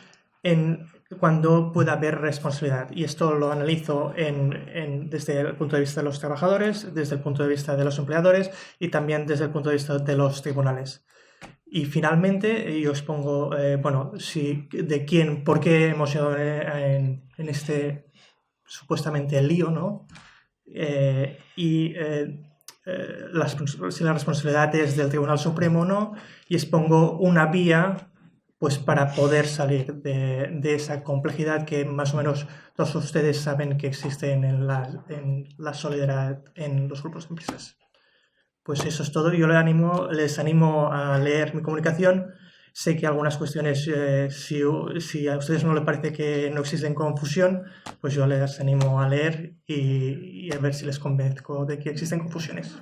cuando pueda haber responsabilidad. Y esto lo analizo desde el punto de vista de los trabajadores, desde el punto de vista de los empleadores y también desde el punto de vista de los tribunales. Y finalmente yo expongo, por qué hemos ido en este supuestamente lío, ¿no? Si la responsabilidad es del Tribunal Supremo o no, y expongo una vía pues para poder salir de esa complejidad que más o menos todos ustedes saben que existe en la solidaridad en los grupos de empresas. Pues eso es todo. Yo les animo a leer mi comunicación. Sé que algunas cuestiones, si a ustedes no les parece que no existen confusión, pues yo les animo a leer y a ver si les convenzco de que existen confusiones.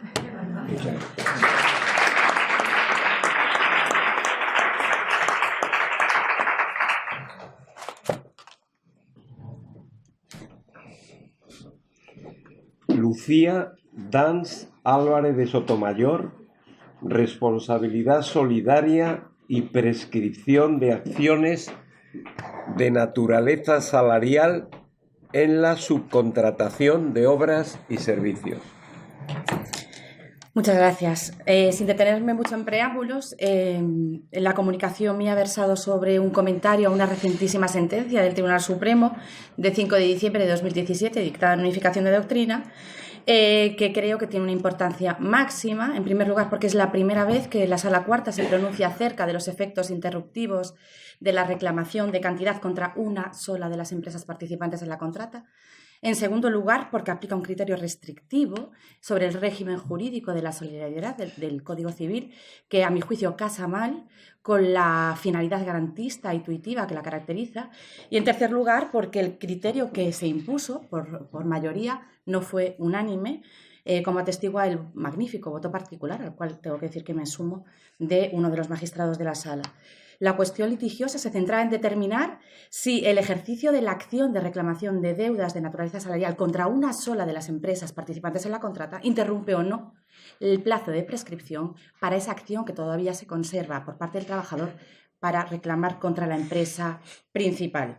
Lucía Dans Álvarez de Sotomayor, responsabilidad solidaria y prescripción de acciones de naturaleza salarial en la subcontratación de obras y servicios. Muchas gracias. Sin detenerme mucho en preámbulos, la comunicación mía ha versado sobre un comentario a una recentísima sentencia del Tribunal Supremo de 5 de diciembre de 2017, dictada en unificación de doctrina, que creo que tiene una importancia máxima, en primer lugar porque es la primera vez que la Sala Cuarta se pronuncia acerca de los efectos interruptivos de la reclamación de cantidad contra una sola de las empresas participantes en la contrata. En segundo lugar, porque aplica un criterio restrictivo sobre el régimen jurídico de la solidaridad del Código Civil, que a mi juicio casa mal con la finalidad garantista e intuitiva que la caracteriza. Y en tercer lugar, porque el criterio que se impuso por mayoría no fue unánime, como atestigua el magnífico voto particular, al cual tengo que decir que me sumo, de uno de los magistrados de la sala. La cuestión litigiosa se centraba en determinar si el ejercicio de la acción de reclamación de deudas de naturaleza salarial contra una sola de las empresas participantes en la contrata interrumpe o no el plazo de prescripción para esa acción que todavía se conserva por parte del trabajador para reclamar contra la empresa principal.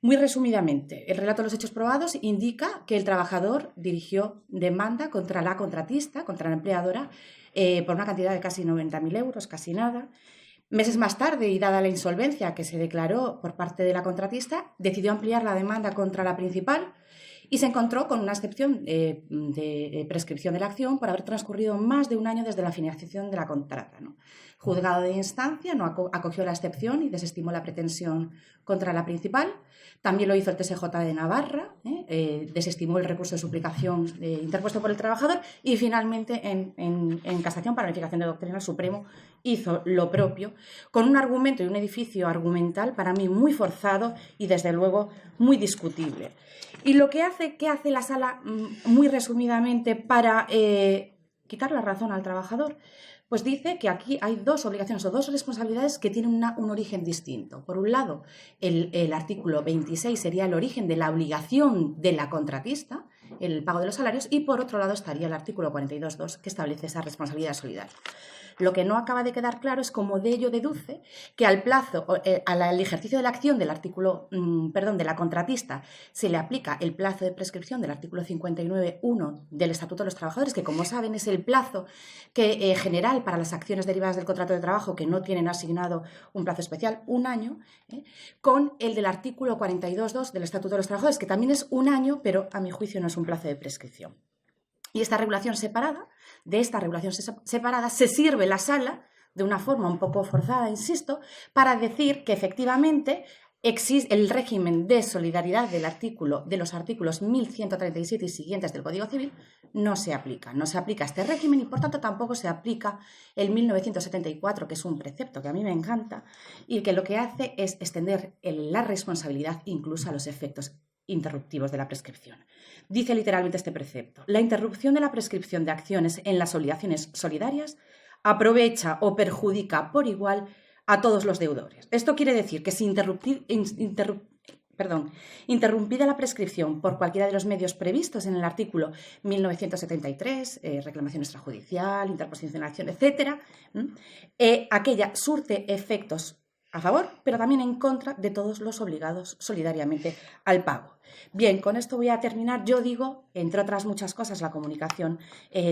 Muy resumidamente, el relato de los hechos probados indica que el trabajador dirigió demanda contra la contratista, contra la empleadora, por una cantidad de casi 90.000 euros, casi nada. Meses más tarde, y dada la insolvencia que se declaró por parte de la contratista, decidió ampliar la demanda contra la principal y se encontró con una excepción de prescripción de la acción por haber transcurrido más de un año desde la finalización de la contrata, ¿no? Juzgado de instancia no acogió la excepción y desestimó la pretensión contra la principal. También lo hizo el TSJ de Navarra, desestimó el recurso de suplicación interpuesto por el trabajador y finalmente en casación para verificación de doctrina el Supremo hizo lo propio con un argumento y un edificio argumental para mí muy forzado y desde luego muy discutible. Y lo que hace, ¿qué hace la Sala muy resumidamente para quitar la razón al trabajador? Pues dice que aquí hay dos obligaciones o dos responsabilidades que tienen un origen distinto. Por un lado, el artículo 26 sería el origen de la obligación de la contratista, el pago de los salarios, y por otro lado estaría el artículo 42.2 que establece esa responsabilidad solidaria. Lo que no acaba de quedar claro es cómo de ello deduce que al plazo, al ejercicio de la acción del artículo, de la contratista, se le aplica el plazo de prescripción del artículo 59.1 del Estatuto de los Trabajadores, que como saben es el plazo general para las acciones derivadas del contrato de trabajo que no tienen asignado un plazo especial, un año, con el del artículo 42.2 del Estatuto de los Trabajadores, que también es un año, pero a mi juicio no es un plazo de prescripción. Y esta regulación separada, se sirve la Sala, de una forma un poco forzada, insisto, para decir que efectivamente el régimen de solidaridad de los artículos 1137 y siguientes del Código Civil no se aplica. No se aplica este régimen y por tanto tampoco se aplica el 1974, que es un precepto que a mí me encanta y que lo que hace es extender la responsabilidad incluso a los efectos interruptivos de la prescripción. Dice literalmente este precepto: la interrupción de la prescripción de acciones en las obligaciones solidarias aprovecha o perjudica por igual a todos los deudores. Esto quiere decir que si interrumpida la prescripción por cualquiera de los medios previstos en el artículo 1973, reclamación extrajudicial, interposición de acción, etc., aquella surte efectos a favor, pero también en contra de todos los obligados solidariamente al pago. Bien, con esto voy a terminar. Yo digo, entre otras muchas cosas, la comunicación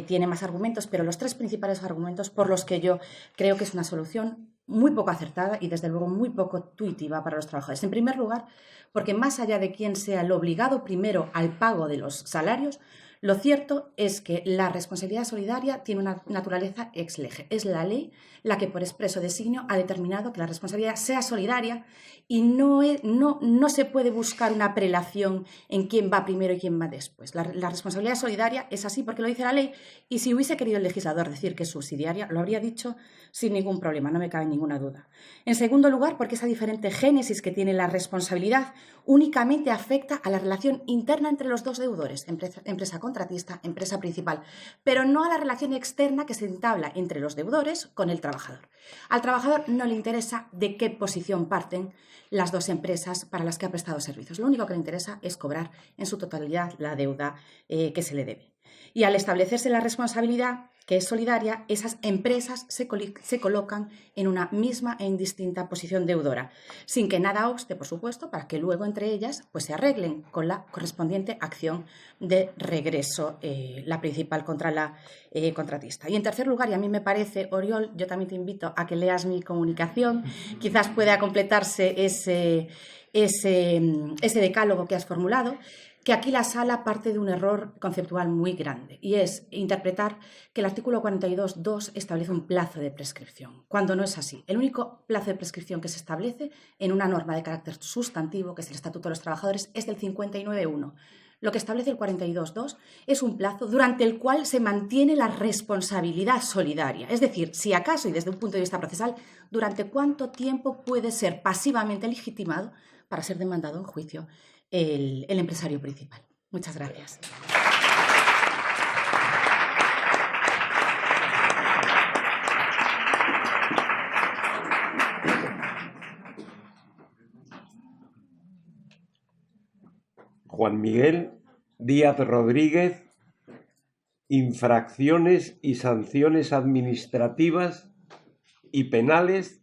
tiene más argumentos, pero los tres principales argumentos por los que yo creo que es una solución muy poco acertada y desde luego muy poco intuitiva para los trabajadores. En primer lugar, porque más allá de quién sea el obligado primero al pago de los salarios, lo cierto es que la responsabilidad solidaria tiene una naturaleza ex lege. Es la ley la que por expreso designio ha determinado que la responsabilidad sea solidaria y no se puede buscar una prelación en quién va primero y quién va después. La responsabilidad solidaria es así porque lo dice la ley y si hubiese querido el legislador decir que es subsidiaria, lo habría dicho sin ningún problema, no me cabe ninguna duda. En segundo lugar, porque esa diferente génesis que tiene la responsabilidad únicamente afecta a la relación interna entre los dos deudores, empresa contratista, empresa principal, pero no a la relación externa que se entabla entre los deudores con el trabajador. Al trabajador no le interesa de qué posición parten las dos empresas para las que ha prestado servicios. Lo único que le interesa es cobrar en su totalidad la deuda que se le debe. Y al establecerse la responsabilidad, que es solidaria, esas empresas se colocan en una misma e indistinta posición deudora, sin que nada obste, por supuesto, para que luego entre ellas pues, se arreglen con la correspondiente acción de regreso, la principal contra la contratista. Y en tercer lugar, y a mí me parece, Oriol, yo también te invito a que leas mi comunicación, quizás pueda completarse ese decálogo que has formulado, que aquí la Sala parte de un error conceptual muy grande y es interpretar que el artículo 42.2 establece un plazo de prescripción, cuando no es así. El único plazo de prescripción que se establece en una norma de carácter sustantivo, que es el Estatuto de los Trabajadores, es del 59.1. Lo que establece el 42.2 es un plazo durante el cual se mantiene la responsabilidad solidaria. Es decir, si acaso, y desde un punto de vista procesal, durante cuánto tiempo puede ser pasivamente legitimado para ser demandado en juicio el empresario principal. Muchas gracias. Juan Miguel Díaz Rodríguez, infracciones y sanciones administrativas y penales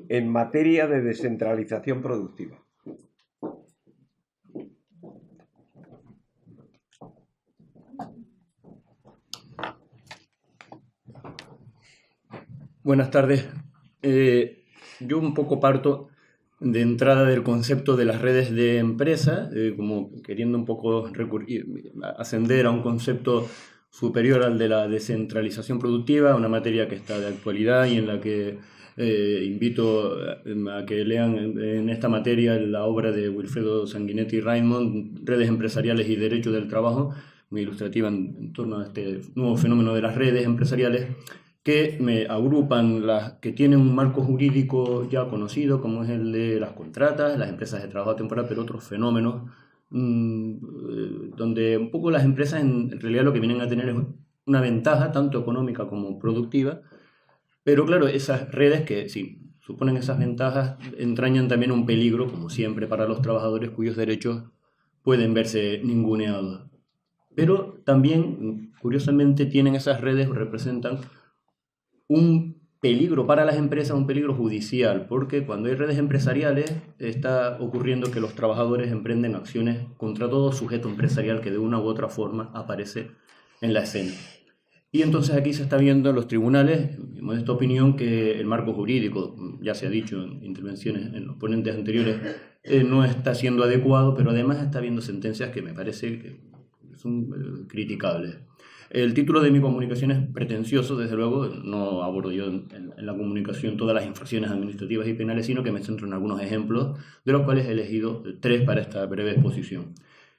en materia de descentralización productiva. Buenas tardes. Yo un poco parto de entrada del concepto de las redes de empresa, como queriendo un poco ascender a un concepto superior al de la descentralización productiva, una materia que está de actualidad y en la que invito a que lean en esta materia la obra de Wilfredo Sanguinetti Raimond, Redes Empresariales y Derecho del Trabajo, muy ilustrativa en torno a este nuevo fenómeno de las redes empresariales, que me agrupan las que tienen un marco jurídico ya conocido, como es el de las contratas, las empresas de trabajo temporal, pero otros fenómenos donde un poco las empresas en realidad lo que vienen a tener es una ventaja, tanto económica como productiva, pero claro, esas redes que sí suponen esas ventajas entrañan también un peligro, como siempre, para los trabajadores cuyos derechos pueden verse ninguneados. Pero también, curiosamente, tienen esas redes, representan un peligro para las empresas, un peligro judicial, porque cuando hay redes empresariales está ocurriendo que los trabajadores emprenden acciones contra todo sujeto empresarial que de una u otra forma aparece en la escena. Y entonces aquí se está viendo en los tribunales, en esta opinión, que el marco jurídico, ya se ha dicho en intervenciones en los ponentes anteriores, no está siendo adecuado, pero además está habiendo sentencias que me parece que son criticables. El título de mi comunicación es pretencioso, desde luego, no abordo yo en la comunicación todas las infracciones administrativas y penales, sino que me centro en algunos ejemplos, de los cuales he elegido 3 para esta breve exposición.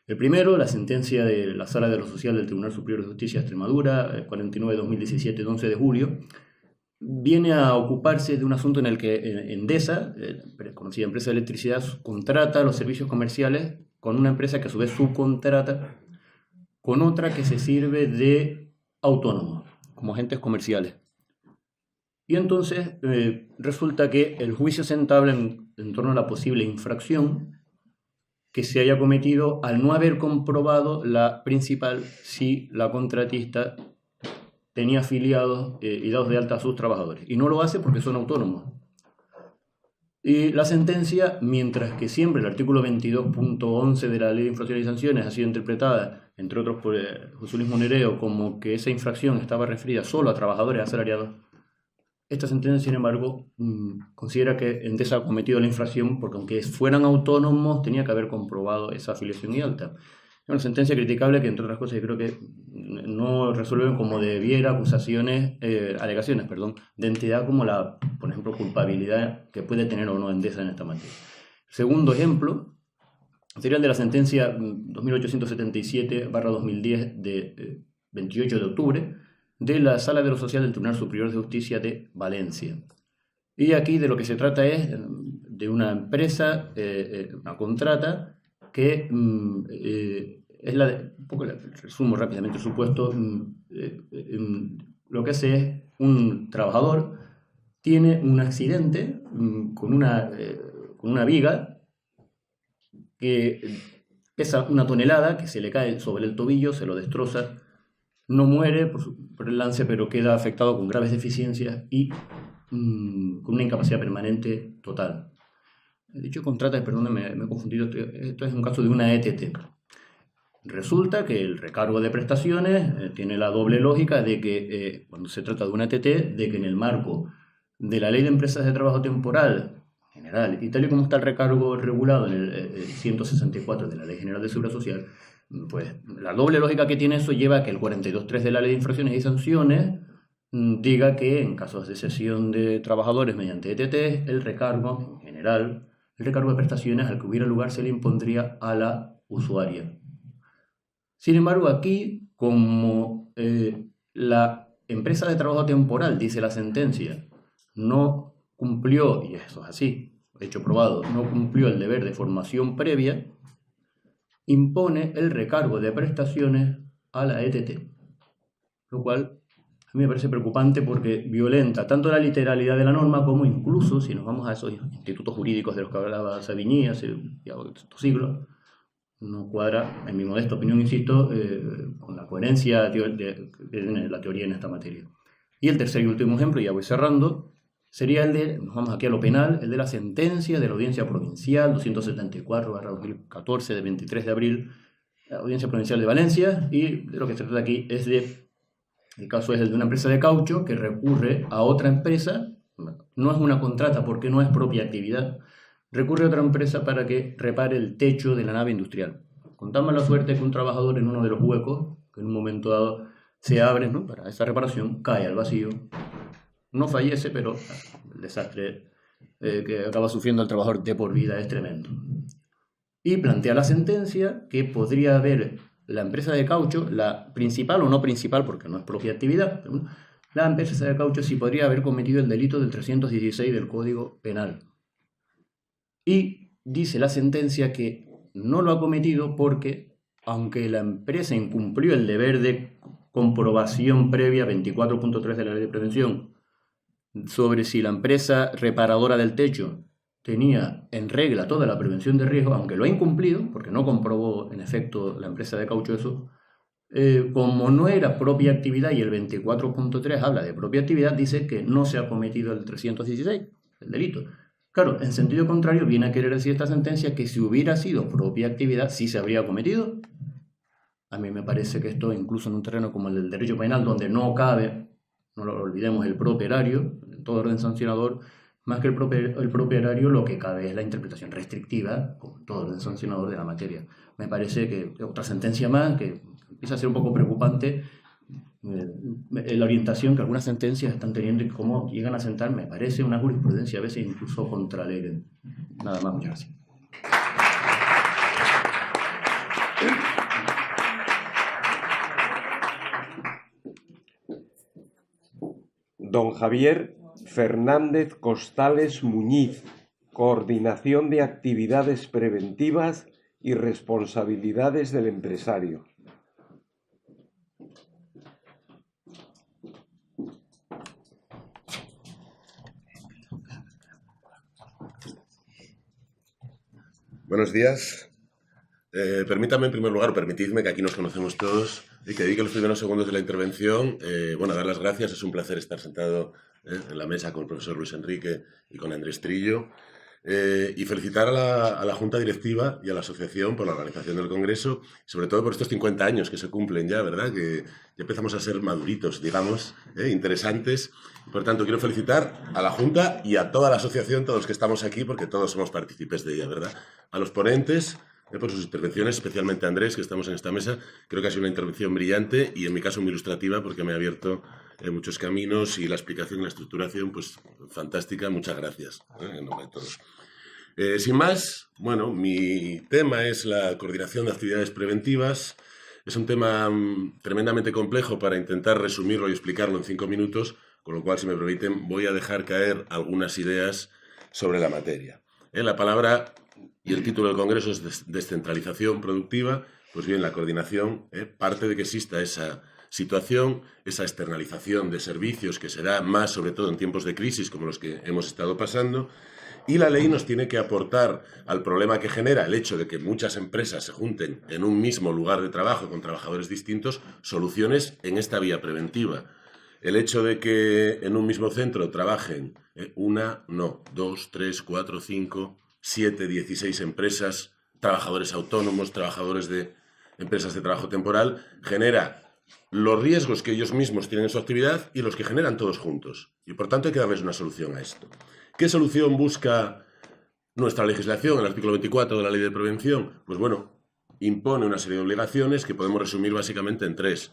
El primero, la sentencia de la Sala de lo Social del Tribunal Superior de Justicia de Extremadura, 49-2017, de 11 de julio, viene a ocuparse de un asunto en el que Endesa, conocida empresa de electricidad, contrata los servicios comerciales con una empresa que a su vez subcontrata con otra que se sirve de autónomos, como agentes comerciales. Y entonces resulta que el juicio se entabla en torno a la posible infracción que se haya cometido al no haber comprobado la principal si la contratista tenía afiliados y dados de alta a sus trabajadores. Y no lo hace porque son autónomos. Y la sentencia, mientras que siempre el artículo 22.11 de la Ley de Infracciones y Sanciones ha sido interpretada, entre otros por José Luis Monereo, como que esa infracción estaba referida solo a trabajadores asalariados, esta sentencia, sin embargo, considera que Endesa ha cometido la infracción porque aunque fueran autónomos tenía que haber comprobado esa afiliación y alta. Es una sentencia criticable que, entre otras cosas, yo creo que no resuelven como debiera alegaciones de entidad como la, por ejemplo, culpabilidad que puede tener o no Endesa en esta materia. Segundo ejemplo sería el de la sentencia 2877/2010 de 28 de octubre de la Sala de lo Social del Tribunal Superior de Justicia de Valencia. Y aquí de lo que se trata es de una empresa, una contrata, que es un poco resumo rápidamente el supuesto, lo que hace es un trabajador tiene un accidente con una viga que pesa 1 tonelada, que se le cae sobre el tobillo, se lo destroza, no muere por el lance, pero queda afectado con graves deficiencias y con una incapacidad permanente total. Dicho contrata, perdónenme, me he confundido, esto es un caso de una ETT. Resulta que el recargo de prestaciones tiene la doble lógica de que, cuando se trata de una ETT, de que en el marco de la Ley de Empresas de Trabajo Temporal general, y tal y como está el recargo regulado en el 164 de la Ley General de Seguridad Social, pues la doble lógica que tiene eso lleva a que el 42.3 de la Ley de Infracciones y Sanciones diga que en casos de cesión de trabajadores mediante ETT, el recargo en general, el recargo de prestaciones al que hubiera lugar se le impondría a la usuaria. Sin embargo, aquí, como la empresa de trabajo temporal, dice la sentencia, no cumplió, y eso es así, hecho probado, no cumplió el deber de formación previa, impone el recargo de prestaciones a la ETT, lo cual a mí me parece preocupante porque violenta tanto la literalidad de la norma como incluso, si nos vamos a esos institutos jurídicos de los que hablaba Savigny hace estos siglos, no cuadra, en mi modesta opinión, insisto, con la coherencia de la teoría en esta materia. Y el tercer y último ejemplo, ya voy cerrando, sería el de, nos vamos aquí a lo penal, el de la sentencia de la Audiencia Provincial 274/2014 de 23 de abril, la Audiencia Provincial de Valencia, y de lo que se trata aquí es el caso es el de una empresa de caucho que recurre a otra empresa, no es una contrata porque no es propia actividad, recurre a otra empresa para que repare el techo de la nave industrial. Con tan mala suerte que un trabajador en uno de los huecos, que en un momento dado se abre, ¿no?, para esa reparación, cae al vacío. No fallece, pero el desastre que acaba sufriendo el trabajador de por vida es tremendo. Y plantea la sentencia que podría haber la empresa de caucho, la principal o no principal, porque no es propia actividad, pero la empresa de caucho sí podría haber cometido el delito del 316 del Código Penal. Y dice la sentencia que no lo ha cometido porque, aunque la empresa incumplió el deber de comprobación previa 24.3 de la Ley de Prevención sobre si la empresa reparadora del techo tenía en regla toda la prevención de riesgo, aunque lo ha incumplido, porque no comprobó en efecto la empresa de caucho eso, como no era propia actividad y el 24.3 habla de propia actividad, dice que no se ha cometido el 316, el delito. Claro, en sentido contrario, viene a querer decir esta sentencia que si hubiera sido propia actividad, sí se habría cometido. A mí me parece que esto, incluso en un terreno como el del derecho penal, donde no cabe, no lo olvidemos, el propio erario, en todo orden sancionador, más que el propio erario, lo que cabe es la interpretación restrictiva, como todo orden sancionador de la materia. Me parece que otra sentencia más, que empieza a ser un poco preocupante, la orientación que algunas sentencias están teniendo y cómo llegan a sentar, me parece una jurisprudencia a veces incluso contralegre. Nada más, muchas gracias. Don Javier Fernández Costales Muñiz, Coordinación de Actividades Preventivas y Responsabilidades del Empresario. Buenos días. Permítame en primer lugar, permitidme que aquí nos conocemos todos y que dedique los primeros segundos de la intervención, a dar las gracias. Es un placer estar sentado en la mesa con el profesor Luis Enrique y con Andrés Trillo, y felicitar a la Junta Directiva y a la Asociación por la organización del Congreso, sobre todo por estos 50 años que se cumplen ya, ¿verdad? Que ya empezamos a ser maduritos, digamos, interesantes. Por tanto, quiero felicitar a la Junta y a toda la asociación, todos los que estamos aquí, porque todos somos partícipes de ella, ¿verdad? A los ponentes, por sus intervenciones, especialmente a Andrés, que estamos en esta mesa. Creo que ha sido una intervención brillante y, en mi caso, muy ilustrativa, porque me ha abierto muchos caminos, y la explicación y la estructuración, pues, fantástica. Muchas gracias, en nombre de todos. Sin más, mi tema es la coordinación de actividades preventivas. Es un tema tremendamente complejo para intentar resumirlo y explicarlo en 5 minutos, con lo cual, si me permiten, voy a dejar caer algunas ideas sobre la materia. La palabra y el título del Congreso es descentralización productiva. Pues bien, la coordinación parte de que exista esa situación, esa externalización de servicios que se da más, sobre todo en tiempos de crisis como los que hemos estado pasando, y la ley nos tiene que aportar al problema que genera el hecho de que muchas empresas se junten en un mismo lugar de trabajo con trabajadores distintos, soluciones en esta vía preventiva. El hecho de que en un mismo centro trabajen 1, 2, 3, 4, 5, 7, 16 empresas, trabajadores autónomos, trabajadores de empresas de trabajo temporal, genera los riesgos que ellos mismos tienen en su actividad y los que generan todos juntos. Y por tanto hay que darles una solución a esto. ¿Qué solución busca nuestra legislación? El artículo 24 de la Ley de Prevención, pues impone una serie de obligaciones que podemos resumir básicamente en 3.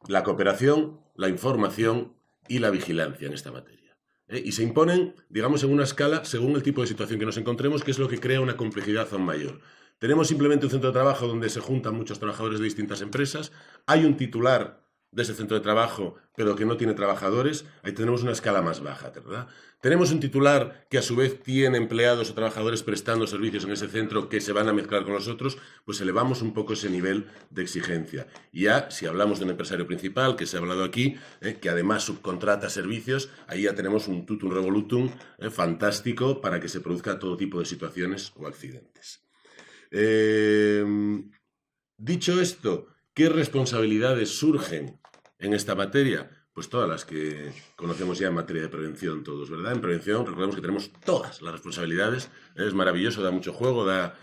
La cooperación, la información y la vigilancia en esta materia. Y se imponen, digamos, en una escala según el tipo de situación que nos encontremos, que es lo que crea una complejidad aún mayor. Tenemos simplemente un centro de trabajo donde se juntan muchos trabajadores de distintas empresas, hay un titular de ese centro de trabajo, pero que no tiene trabajadores, ahí tenemos una escala más baja, ¿verdad? Tenemos un titular que a su vez tiene empleados o trabajadores prestando servicios en ese centro que se van a mezclar con los otros, pues elevamos un poco ese nivel de exigencia. Y ya, si hablamos de un empresario principal, que se ha hablado aquí, que además subcontrata servicios, ahí ya tenemos un tutum revolutum fantástico para que se produzca todo tipo de situaciones o accidentes. Dicho esto, ¿qué responsabilidades surgen en esta materia? Pues todas las que conocemos ya en materia de prevención todos, ¿verdad? En prevención recordemos que tenemos todas las responsabilidades. Es maravilloso, da mucho juego, da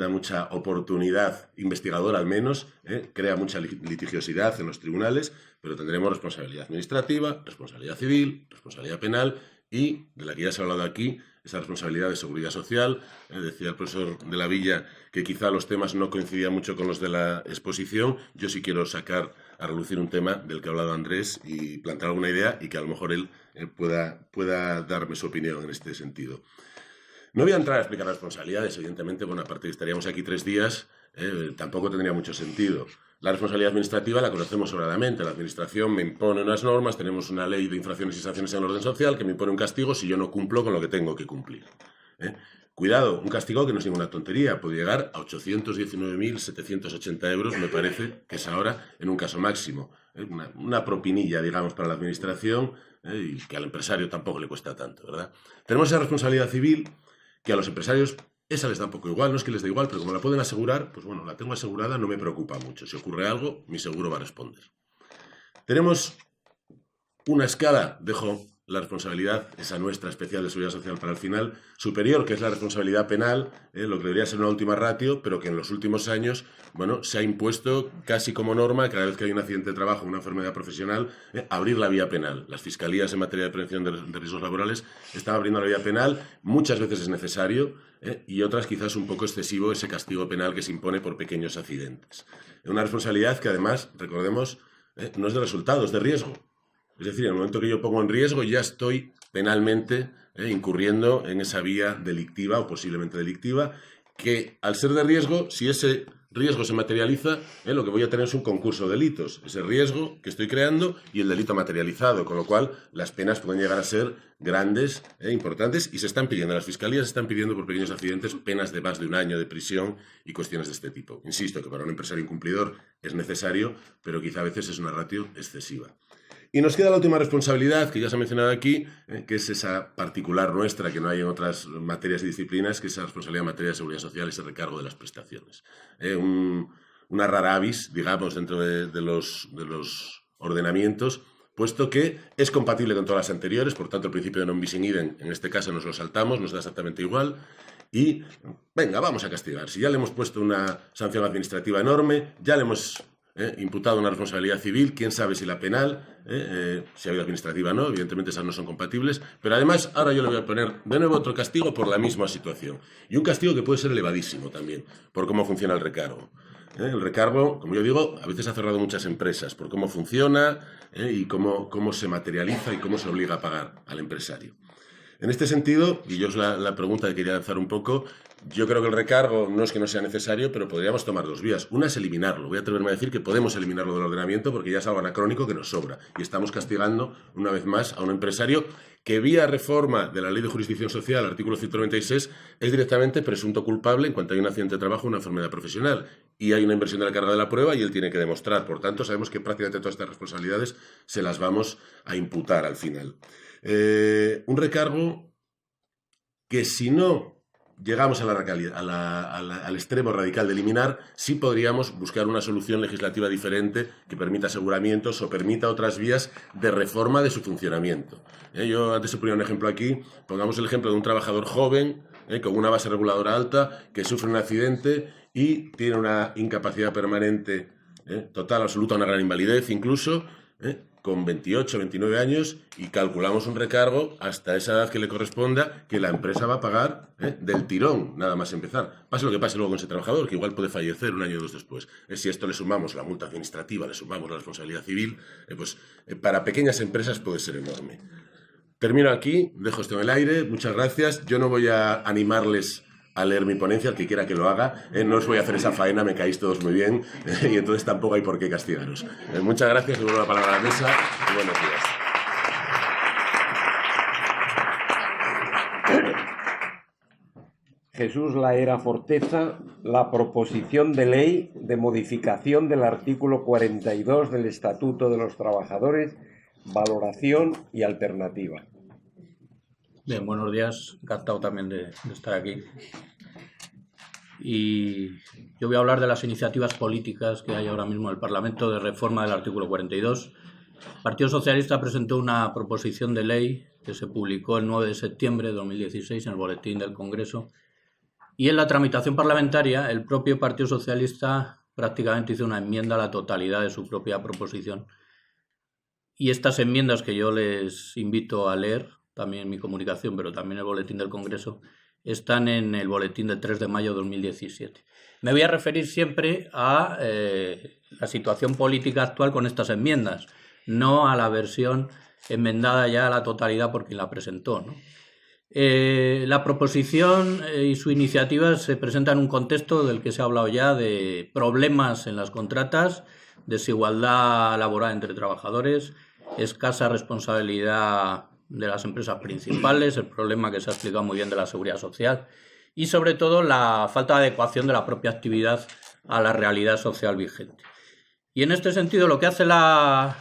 mucha oportunidad investigadora al menos, crea mucha litigiosidad en los tribunales, pero tendremos responsabilidad administrativa, responsabilidad civil, responsabilidad penal y de la que ya se ha hablado aquí, esa responsabilidad de seguridad social. Decía el profesor de la Villa que quizá los temas no coincidían mucho con los de la exposición. Yo sí quiero sacar a relucir un tema del que ha hablado Andrés y plantear alguna idea y que a lo mejor él pueda darme su opinión en este sentido. No voy a entrar a explicar las responsabilidades, evidentemente, bueno, aparte estaríamos aquí 3 días, tampoco tendría mucho sentido. La responsabilidad administrativa la conocemos sobradamente. La administración me impone unas normas, tenemos una ley de infracciones y sanciones en el orden social que me impone un castigo si yo no cumplo con lo que tengo que cumplir. Cuidado, un castigo que no es ninguna tontería, puede llegar a 819.780 euros, me parece que es ahora en un caso máximo. Una propinilla, digamos, para la administración y que al empresario tampoco le cuesta tanto, ¿verdad? Tenemos esa responsabilidad civil que a los empresarios esa les da un poco igual, no es que les dé igual, pero como la pueden asegurar, pues bueno, la tengo asegurada, no me preocupa mucho. Si ocurre algo, mi seguro va a responder. Tenemos una escala, dejo la responsabilidad, esa nuestra especial de seguridad social para el final, superior, que es la responsabilidad penal, lo que debería ser una última ratio, pero que en los últimos años, bueno, se ha impuesto casi como norma, cada vez que hay un accidente de trabajo, una enfermedad profesional, abrir la vía penal. Las fiscalías en materia de prevención de riesgos laborales están abriendo la vía penal, muchas veces es necesario, y otras quizás un poco excesivo ese castigo penal que se impone por pequeños accidentes. Una responsabilidad que además, recordemos, no es de resultado, es de riesgo. Es decir, en el momento que yo pongo en riesgo ya estoy penalmente incurriendo en esa vía delictiva o posiblemente delictiva, que al ser de riesgo, si ese riesgo se materializa, lo que voy a tener es un concurso de delitos. Ese riesgo que estoy creando y el delito materializado, con lo cual las penas pueden llegar a ser grandes, importantes, y se están pidiendo, las fiscalías están pidiendo por pequeños accidentes penas de más de 1 año de prisión y cuestiones de este tipo. Insisto que para un empresario incumplidor es necesario, pero quizá a veces es una ratio excesiva. Y nos queda la última responsabilidad, que ya se ha mencionado aquí, que es esa particular nuestra, que no hay en otras materias y disciplinas, que es esa responsabilidad en materia de seguridad social, ese recargo de las prestaciones. Una rara avis, digamos, dentro de los ordenamientos, puesto que es compatible con todas las anteriores, por tanto el principio de non bis in idem, en este caso nos lo saltamos, nos da exactamente igual, y venga, vamos a castigar. Si ya le hemos puesto una sanción administrativa enorme, ya le hemos imputado una responsabilidad civil, quién sabe si la penal, si ha habido administrativa no, evidentemente esas no son compatibles, pero además ahora yo le voy a poner de nuevo otro castigo por la misma situación. Y un castigo que puede ser elevadísimo también, por cómo funciona el recargo. El recargo, como yo digo, a veces ha cerrado muchas empresas, por cómo funciona y cómo se materializa y cómo se obliga a pagar al empresario. En este sentido, y yo es la pregunta que quería lanzar un poco, yo creo que el recargo no es que no sea necesario, pero podríamos tomar 2 vías. Una es eliminarlo. Voy a atreverme a decir que podemos eliminarlo del ordenamiento porque ya es algo anacrónico que nos sobra. Y estamos castigando, una vez más, a un empresario que vía reforma de la Ley de Jurisdicción Social, artículo 196, es directamente presunto culpable en cuanto hay un accidente de trabajo o una enfermedad profesional. Y hay una inversión de la carga de la prueba y él tiene que demostrar. Por tanto, sabemos que prácticamente todas estas responsabilidades se las vamos a imputar al final. Un recargo que si no llegamos al extremo radical de eliminar, sí podríamos buscar una solución legislativa diferente que permita aseguramientos o permita otras vías de reforma de su funcionamiento. Yo antes he ponía un ejemplo aquí, pongamos el ejemplo de un trabajador joven con una base reguladora alta que sufre un accidente y tiene una incapacidad permanente total, absoluta, una gran invalidez incluso, con 28, 29 años y calculamos un recargo hasta esa edad que le corresponda que la empresa va a pagar del tirón, nada más empezar. Pase lo que pase luego con ese trabajador, que igual puede fallecer 1 año o 2 después. Si a esto le sumamos la multa administrativa, le sumamos la responsabilidad civil, pues para pequeñas empresas puede ser enorme. Termino aquí, dejo esto en el aire, muchas gracias. Yo no voy a animarles a leer mi ponencia, el que quiera que lo haga. No os voy a hacer esa faena, me caéis todos muy bien y entonces tampoco hay por qué castigaros. Muchas gracias, le vuelvo la palabra a la mesa y buenos días. Jesús Laera Forteza, la proposición de ley de modificación del artículo 42 del Estatuto de los Trabajadores, valoración y alternativa. Bien, buenos días, encantado también de estar aquí. Y yo voy a hablar de las iniciativas políticas que hay ahora mismo en el Parlamento de reforma del artículo 42. El Partido Socialista presentó una proposición de ley que se publicó el 9 de septiembre de 2016 en el Boletín del Congreso. Y en la tramitación parlamentaria, el propio Partido Socialista prácticamente hizo una enmienda a la totalidad de su propia proposición. Y estas enmiendas que yo les invito a leer también mi comunicación, pero también el boletín del Congreso, están en el boletín del 3 de mayo de 2017. Me voy a referir siempre a la situación política actual con estas enmiendas, no a la versión enmendada ya a la totalidad por quien la presentó, ¿no? La proposición y su iniciativa se presenta en un contexto del que se ha hablado ya, de problemas en las contratas, desigualdad laboral entre trabajadores, escasa responsabilidad de las empresas principales, el problema que se ha explicado muy bien de la seguridad social y sobre todo la falta de adecuación de la propia actividad a la realidad social vigente. Y en este sentido lo que hace la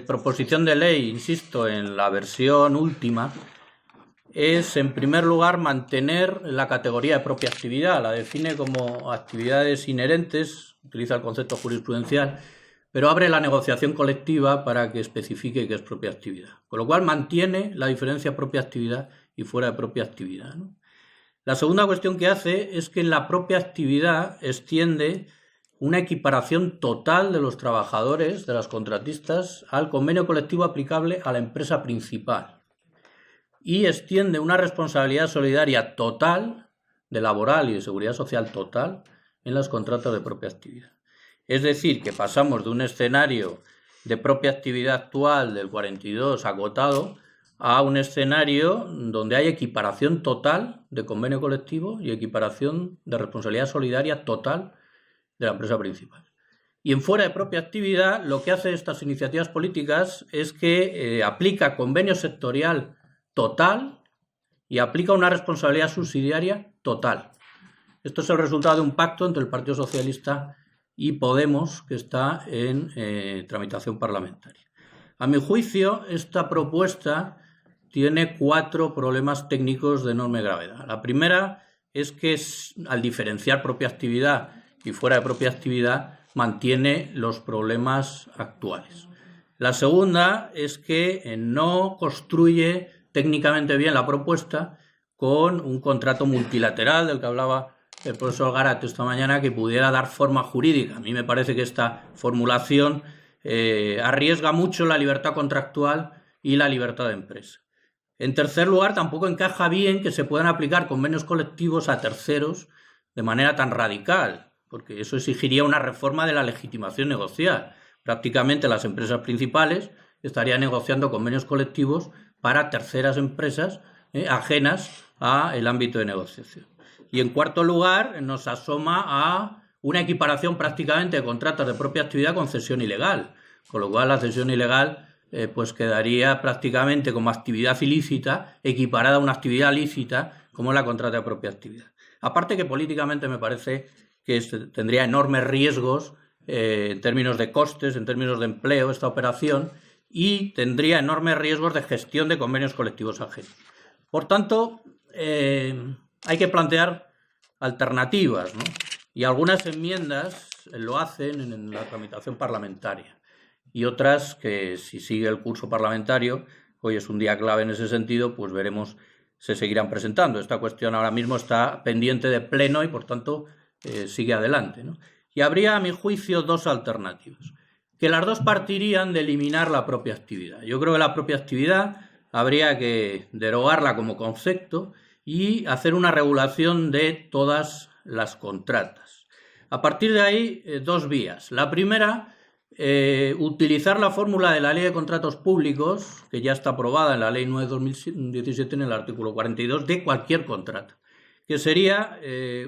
proposición de ley, insisto, en la versión última, es en primer lugar mantener la categoría de propia actividad, la define como actividades inherentes, utiliza el concepto jurisprudencial, pero abre la negociación colectiva para que especifique qué es propia actividad. Con lo cual mantiene la diferencia propia actividad y fuera de propia actividad, ¿no? La segunda cuestión que hace es que en la propia actividad extiende una equiparación total de los trabajadores, de las contratistas, al convenio colectivo aplicable a la empresa principal. Y extiende una responsabilidad solidaria total, de laboral y de seguridad social total, en las contratas de propia actividad. Es decir, que pasamos de un escenario de propia actividad actual del 42 agotado a un escenario donde hay equiparación total de convenio colectivo y equiparación de responsabilidad solidaria total de la empresa principal. Y en fuera de propia actividad, lo que hace estas iniciativas políticas es que aplica convenio sectorial total y aplica una responsabilidad subsidiaria total. Esto es el resultado de un pacto entre el Partido Socialista y Podemos que está en tramitación parlamentaria. A mi juicio, esta propuesta tiene 4 problemas técnicos de enorme gravedad. La primera es que al diferenciar propia actividad y fuera de propia actividad mantiene los problemas actuales. La segunda es que no construye técnicamente bien la propuesta con un contrato multilateral del que hablaba el profesor Garat esta mañana, que pudiera dar forma jurídica. A mí me parece que esta formulación arriesga mucho la libertad contractual y la libertad de empresa. En tercer lugar, tampoco encaja bien que se puedan aplicar convenios colectivos a terceros de manera tan radical, porque eso exigiría una reforma de la legitimación negocial. Prácticamente las empresas principales estarían negociando convenios colectivos para terceras empresas ajenas al ámbito de negociación. Y en cuarto lugar, nos asoma a una equiparación prácticamente de contratos de propia actividad con cesión ilegal, con lo cual la cesión ilegal pues quedaría prácticamente como actividad ilícita, equiparada a una actividad lícita como la contrata de propia actividad. Aparte que políticamente me parece que tendría enormes riesgos en términos de costes, en términos de empleo, esta operación, y tendría enormes riesgos de gestión de convenios colectivos ajenos. Por tanto, hay que plantear alternativas, ¿no? Y algunas enmiendas lo hacen en la tramitación parlamentaria y otras que, si sigue el curso parlamentario, hoy es un día clave en ese sentido, pues veremos, se seguirán presentando. Esta cuestión ahora mismo está pendiente de pleno y, por tanto, sigue adelante, ¿no? Y habría, a mi juicio, 2 alternativas, que las 2 partirían de eliminar la propia actividad. Yo creo que la propia actividad habría que derogarla como concepto y hacer una regulación de todas las contratas. A partir de ahí, 2 vías. La primera, utilizar la fórmula de la Ley de Contratos Públicos, que ya está aprobada en la Ley 9/2017 en el artículo 42, de cualquier contrato, que sería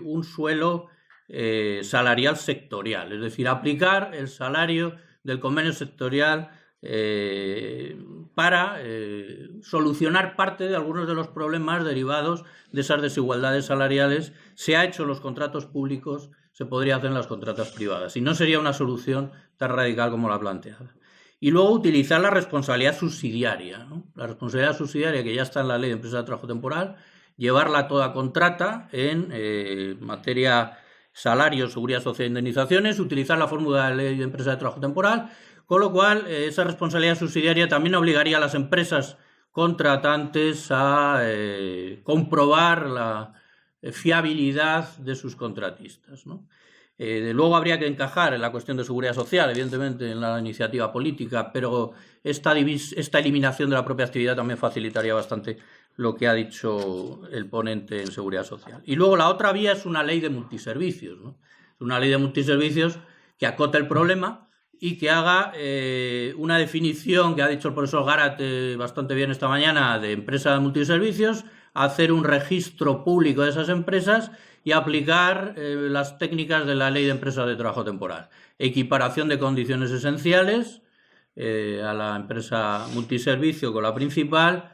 un suelo salarial sectorial, es decir, aplicar el salario del convenio sectorial para solucionar parte de algunos de los problemas derivados de esas desigualdades salariales. Se ha hecho en los contratos públicos, se podría hacer en las contratas privadas, y no sería una solución tan radical como la planteada. Y luego utilizar la responsabilidad subsidiaria, ¿no? La responsabilidad subsidiaria, que ya está en la Ley de Empresas de Trabajo Temporal, llevarla a toda contrata en materia salario, seguridad social e indemnizaciones, utilizar la fórmula de la Ley de Empresas de Trabajo Temporal, con lo cual esa responsabilidad subsidiaria también obligaría a las empresas contratantes a comprobar la fiabilidad de sus contratistas, ¿no? Luego habría que encajar en la cuestión de seguridad social, evidentemente, en la iniciativa política, pero esta eliminación de la propia actividad también facilitaría bastante lo que ha dicho el ponente en seguridad social. Y luego la otra vía es una ley de multiservicios, ¿no? Una ley de multiservicios que acote el problema y que haga una definición que ha dicho el profesor Garat bastante bien esta mañana de empresa de multiservicios, hacer un registro público de esas empresas y aplicar las técnicas de la Ley de Empresas de Trabajo Temporal. Equiparación de condiciones esenciales a la empresa multiservicio con la principal,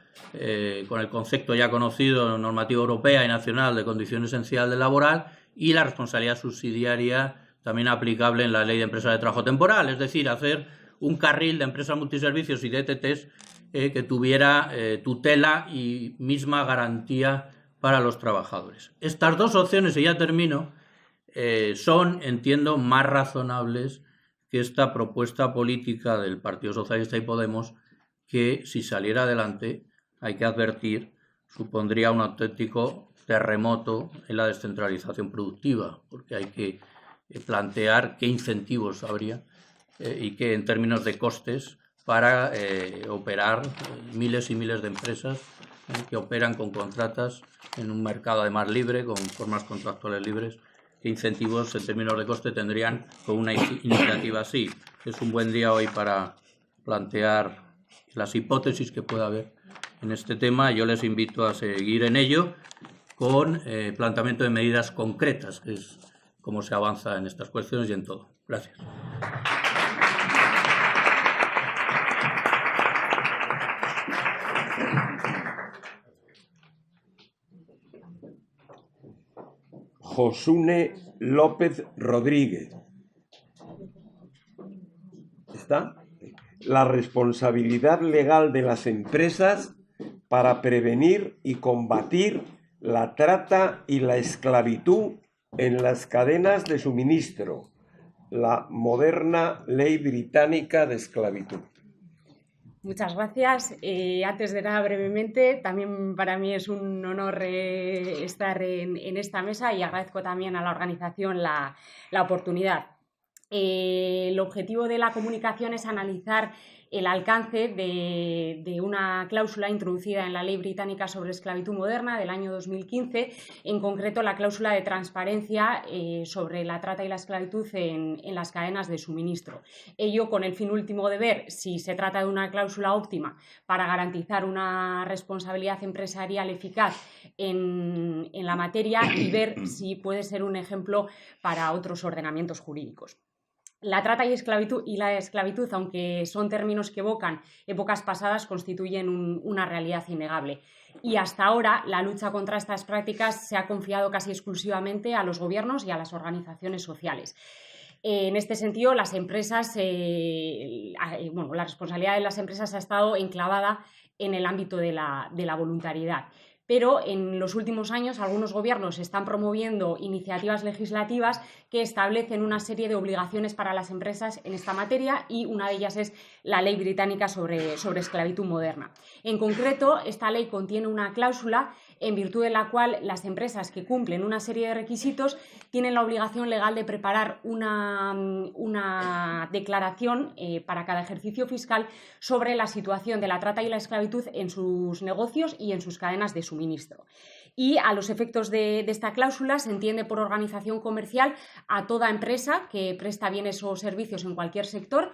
con el concepto ya conocido en normativa europea y nacional de condición esencial laboral, y la responsabilidad subsidiaria también aplicable en la Ley de Empresas de Trabajo Temporal, es decir, hacer un carril de empresas multiservicios y de ETTs que tuviera tutela y misma garantía para los trabajadores. Estas dos opciones, y ya termino, son, entiendo, más razonables que esta propuesta política del Partido Socialista y Podemos, que si saliera adelante, hay que advertir, supondría un auténtico terremoto en la descentralización productiva, porque hay que plantear qué incentivos habría y qué en términos de costes para operar miles y miles de empresas que operan con contratas en un mercado además libre, con formas contractuales libres. ¿Qué incentivos en términos de coste tendrían con una iniciativa así? Es un buen día hoy para plantear las hipótesis que pueda haber en este tema. Yo les invito a seguir en ello con planteamiento de medidas concretas, que es cómo se avanza en estas cuestiones y en todo. Gracias. Josune López Rodríguez. ¿Está? La responsabilidad legal de las empresas para prevenir y combatir la trata y la esclavitud en las cadenas de suministro, la moderna ley británica de esclavitud. Muchas gracias. Antes de nada, brevemente, también para mí es un honor estar en esta mesa y agradezco también a la organización la oportunidad. El objetivo de la comunicación es analizar el alcance de una cláusula introducida en la Ley Británica sobre Esclavitud Moderna del año 2015, en concreto la cláusula de transparencia sobre la trata y la esclavitud en las cadenas de suministro. Ello con el fin último de ver si se trata de una cláusula óptima para garantizar una responsabilidad empresarial eficaz en la materia y ver si puede ser un ejemplo para otros ordenamientos jurídicos. La trata y la esclavitud, aunque son términos que evocan épocas pasadas, constituyen una realidad innegable. Y hasta ahora la lucha contra estas prácticas se ha confiado casi exclusivamente a los gobiernos y a las organizaciones sociales. En este sentido, las empresas, la responsabilidad de las empresas ha estado enclavada en el ámbito de la voluntariedad. Pero en los últimos años algunos gobiernos están promoviendo iniciativas legislativas que establecen una serie de obligaciones para las empresas en esta materia y una de ellas es la Ley Británica sobre esclavitud moderna. En concreto, esta ley contiene una cláusula en virtud de la cual las empresas que cumplen una serie de requisitos tienen la obligación legal de preparar una declaración para cada ejercicio fiscal sobre la situación de la trata y la esclavitud en sus negocios y en sus cadenas de suministro. Y a los efectos de esta cláusula se entiende por organización comercial a toda empresa que presta bienes o servicios en cualquier sector,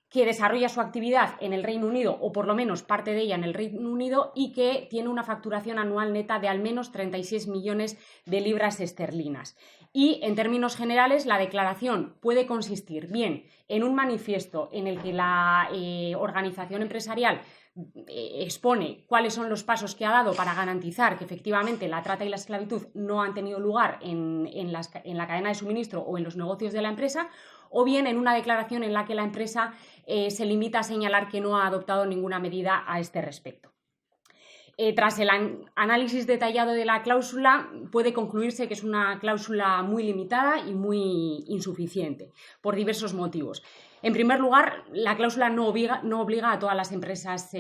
que desarrolla su actividad en el Reino Unido o por lo menos parte de ella en el Reino Unido y que tiene una facturación anual neta de al menos 36 millones de libras esterlinas. Y en términos generales la declaración puede consistir bien en un manifiesto en el que la organización empresarial expone cuáles son los pasos que ha dado para garantizar que efectivamente la trata y la esclavitud no han tenido lugar en la cadena de suministro o en los negocios de la empresa, o bien en una declaración en la que la empresa se limita a señalar que no ha adoptado ninguna medida a este respecto. Tras el análisis detallado de la cláusula, puede concluirse que es una cláusula muy limitada y muy insuficiente, por diversos motivos. En primer lugar, la cláusula no obliga a todas las empresas,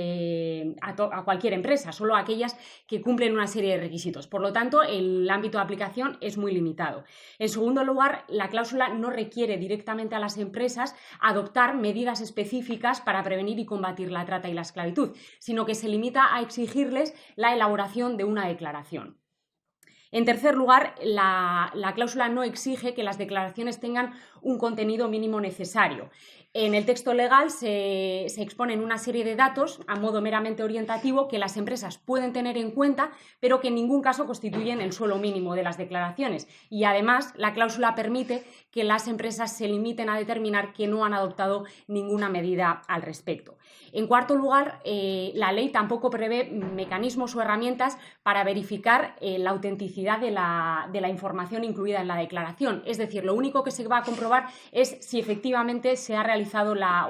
a cualquier empresa, solo a aquellas que cumplen una serie de requisitos. Por lo tanto, el ámbito de aplicación es muy limitado. En segundo lugar, la cláusula no requiere directamente a las empresas adoptar medidas específicas para prevenir y combatir la trata y la esclavitud, sino que se limita a exigirles la elaboración de una declaración. En tercer lugar, la cláusula no exige que las declaraciones tengan un contenido mínimo necesario. En el texto legal se exponen una serie de datos a modo meramente orientativo que las empresas pueden tener en cuenta, pero que en ningún caso constituyen el suelo mínimo de las declaraciones. Y además, la cláusula permite que las empresas se limiten a determinar que no han adoptado ninguna medida al respecto. En cuarto lugar, la ley tampoco prevé mecanismos o herramientas para verificar la autenticidad de la información incluida en la declaración. Es decir, lo único que se va a comprobar es si efectivamente se ha realizado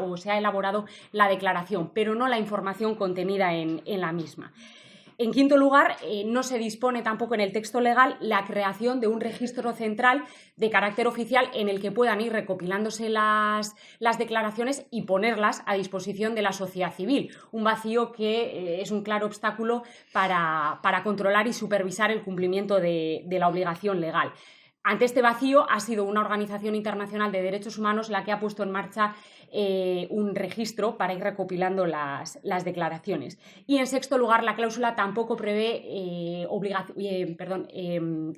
o se ha elaborado la declaración, pero no la información contenida en la misma. En quinto lugar, no se dispone tampoco en el texto legal la creación de un registro central de carácter oficial en el que puedan ir recopilándose las declaraciones y ponerlas a disposición de la sociedad civil, un vacío que es un claro obstáculo para controlar y supervisar el cumplimiento de la obligación legal. Ante este vacío ha sido una organización internacional de derechos humanos la que ha puesto en marcha un registro para ir recopilando las declaraciones. Y en sexto lugar, la cláusula tampoco prevé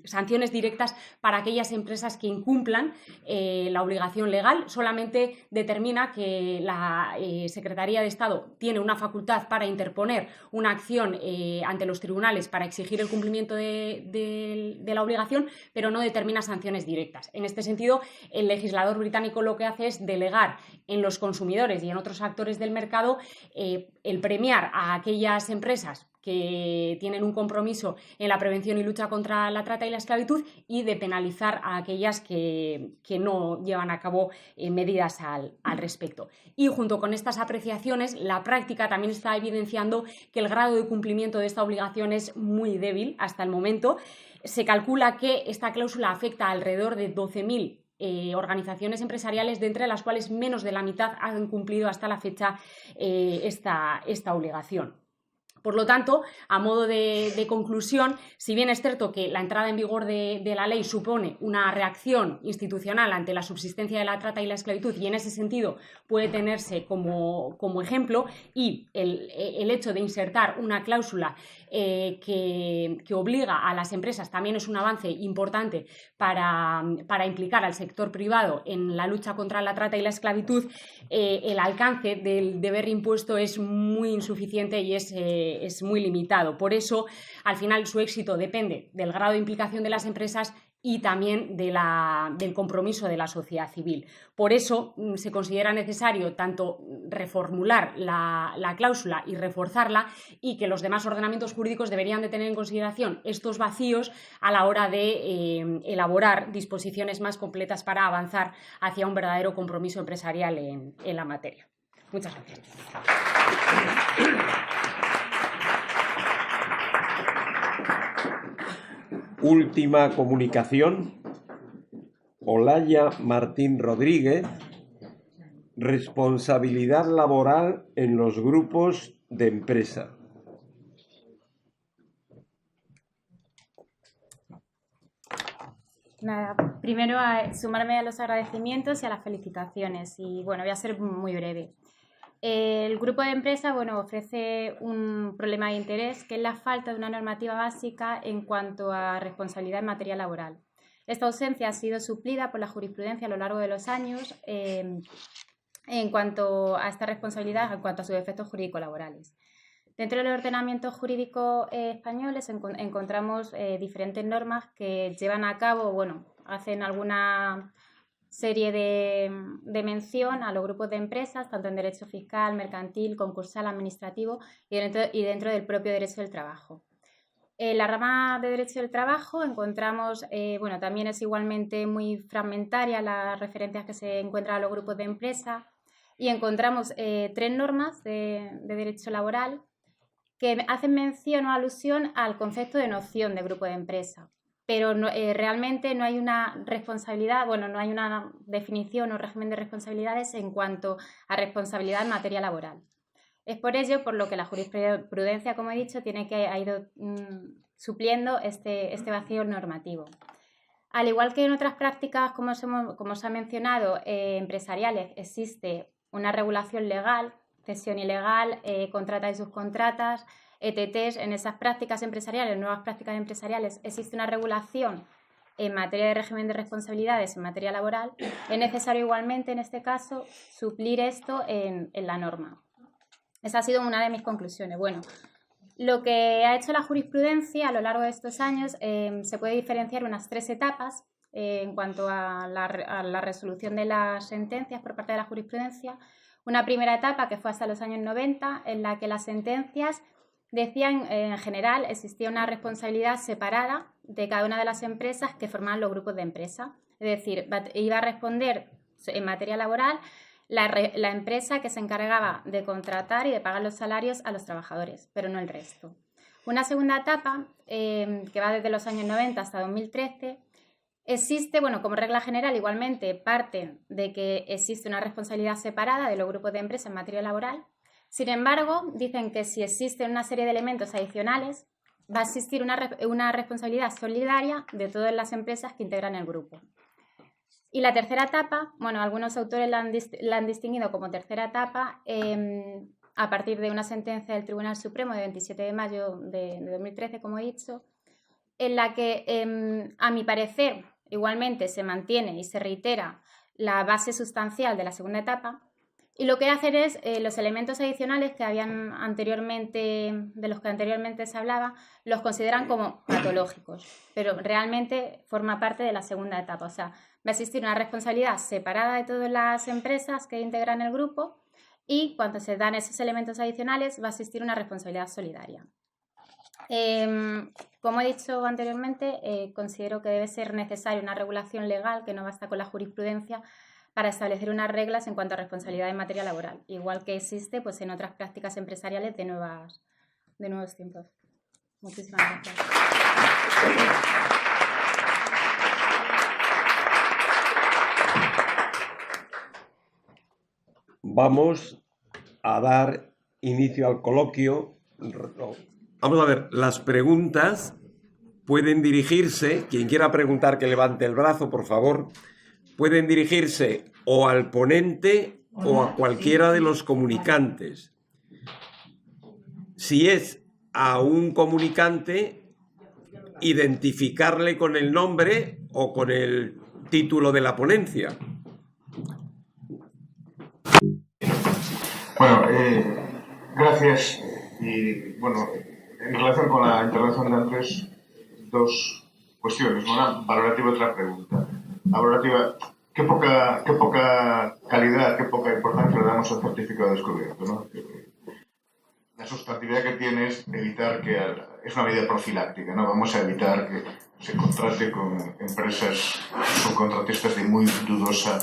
sanciones directas para aquellas empresas que incumplan la obligación legal. Solamente determina que la Secretaría de Estado tiene una facultad para interponer una acción ante los tribunales para exigir el cumplimiento de la obligación, pero no determina sanciones directas. En este sentido, el legislador británico lo que hace es delegar en los consumidores y en otros actores del mercado el premiar a aquellas empresas que tienen un compromiso en la prevención y lucha contra la trata y la esclavitud y de penalizar a aquellas que no llevan a cabo medidas al respecto. Y junto con estas apreciaciones, la práctica también está evidenciando que el grado de cumplimiento de esta obligación es muy débil hasta el momento. Se calcula que esta cláusula afecta a alrededor de 12.000 organizaciones empresariales, de entre las cuales menos de la mitad han cumplido hasta la fecha esta obligación. Por lo tanto, a modo de conclusión, si bien es cierto que la entrada en vigor de la ley supone una reacción institucional ante la subsistencia de la trata y la esclavitud, y en ese sentido puede tenerse como ejemplo, y el hecho de insertar una cláusula que obliga a las empresas también es un avance importante para implicar al sector privado en la lucha contra la trata y la esclavitud, el alcance del deber impuesto es muy insuficiente y es muy limitado. Por eso, al final, su éxito depende del grado de implicación de las empresas y también del compromiso de la sociedad civil. Por eso se considera necesario tanto reformular la cláusula y reforzarla, y que los demás ordenamientos jurídicos deberían de tener en consideración estos vacíos a la hora de elaborar disposiciones más completas para avanzar hacia un verdadero compromiso empresarial en la materia. Muchas gracias. Última comunicación. Olaya Martín Rodríguez. Responsabilidad laboral en los grupos de empresa. Nada, primero sumarme a los agradecimientos y a las felicitaciones. Y bueno, voy a ser muy breve. El grupo de empresa ofrece un problema de interés, que es la falta de una normativa básica en cuanto a responsabilidad en materia laboral. Esta ausencia ha sido suplida por la jurisprudencia a lo largo de los años en cuanto a esta responsabilidad, en cuanto a sus efectos jurídico-laborales. Dentro del ordenamiento jurídico español encontramos diferentes normas que llevan a cabo, hacen alguna serie de mención a los grupos de empresas, tanto en derecho fiscal, mercantil, concursal, administrativo y dentro del propio derecho del trabajo. En la rama de derecho del trabajo encontramos, también es igualmente muy fragmentaria las referencias que se encuentran a los grupos de empresa, y encontramos 3 normas de derecho laboral que hacen mención o alusión al concepto de noción de grupo de empresa. pero realmente no hay una responsabilidad, bueno, no hay una definición o régimen de responsabilidades en cuanto a responsabilidad en materia laboral. Es por ello por lo que la jurisprudencia, como he dicho, ha ido supliendo este vacío normativo. Al igual que en otras prácticas, como se ha mencionado, empresariales, existe una regulación legal, cesión ilegal, contratas y subcontratas, ETTs. En esas prácticas empresariales, nuevas prácticas empresariales, existe una regulación en materia de régimen de responsabilidades en materia laboral. Es necesario igualmente, en este caso, suplir esto en la norma. Esa ha sido una de mis conclusiones. Bueno, lo que ha hecho la jurisprudencia a lo largo de estos años se puede diferenciar unas 3 etapas en cuanto a la resolución de las sentencias por parte de la jurisprudencia. Una primera etapa que fue hasta los años 90, en la que las sentencias decían, en general, existía una responsabilidad separada de cada una de las empresas que formaban los grupos de empresa. Es decir, iba a responder en materia laboral la empresa que se encargaba de contratar y de pagar los salarios a los trabajadores, pero no el resto. Una segunda etapa, que va desde los años 90 hasta 2013, existe, bueno, como regla general, igualmente parte de que existe una responsabilidad separada de los grupos de empresa en materia laboral. Sin embargo, dicen que si existen una serie de elementos adicionales, va a existir una responsabilidad solidaria de todas las empresas que integran el grupo. Y la tercera etapa, bueno, algunos autores la han distinguido como tercera etapa a partir de una sentencia del Tribunal Supremo de 27 de mayo de 2013, como he dicho, en la que, a mi parecer, igualmente se mantiene y se reitera la base sustancial de la segunda etapa, y lo que hacen es los elementos adicionales que de los que anteriormente se hablaba, los consideran como patológicos, pero realmente forma parte de la segunda etapa. O sea, va a existir una responsabilidad separada de todas las empresas que integran el grupo y cuando se dan esos elementos adicionales va a existir una responsabilidad solidaria. Como he dicho anteriormente, considero que debe ser necesaria una regulación legal que no basta con la jurisprudencia para establecer unas reglas en cuanto a responsabilidad en materia laboral, igual que existe pues, en otras prácticas empresariales de nuevos tiempos. Muchísimas gracias. Vamos a dar inicio al coloquio. Vamos a ver, las preguntas pueden dirigirse, quien quiera preguntar que levante el brazo, por favor, pueden dirigirse o al ponente o a cualquiera de los comunicantes. Si es a un comunicante, identificarle con el nombre o con el título de la ponencia. Bueno, gracias. Y bueno, en relación con la intervención de antes, 2 cuestiones. Una valorativa y otra pregunta. La valorativa, qué poca calidad, qué poca importancia le damos al certificado de descubierto, ¿no? La sustantividad que tiene es evitar que es una medida profiláctica, ¿no? Vamos a evitar que se contrate con empresas subcontratistas de muy dudosa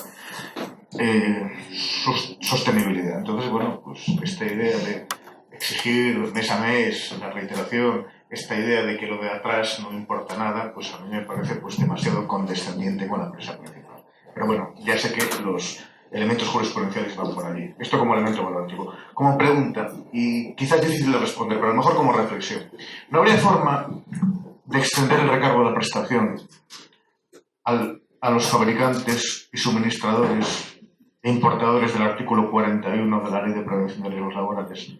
sostenibilidad. Entonces, bueno, pues esta idea de exigir mes a mes la reiteración, esta idea de que lo de atrás no importa nada, pues a mí me parece pues demasiado condescendiente con la empresa principal. Pero bueno, ya sé que los elementos jurisprudenciales van por allí. Esto como elemento valorativo. Como pregunta, y quizás difícil de responder, pero a lo mejor como reflexión, ¿no habría forma de extender el recargo de la prestación a los fabricantes y suministradores e importadores del artículo 41 de la Ley de Prevención de Riesgos Laborales?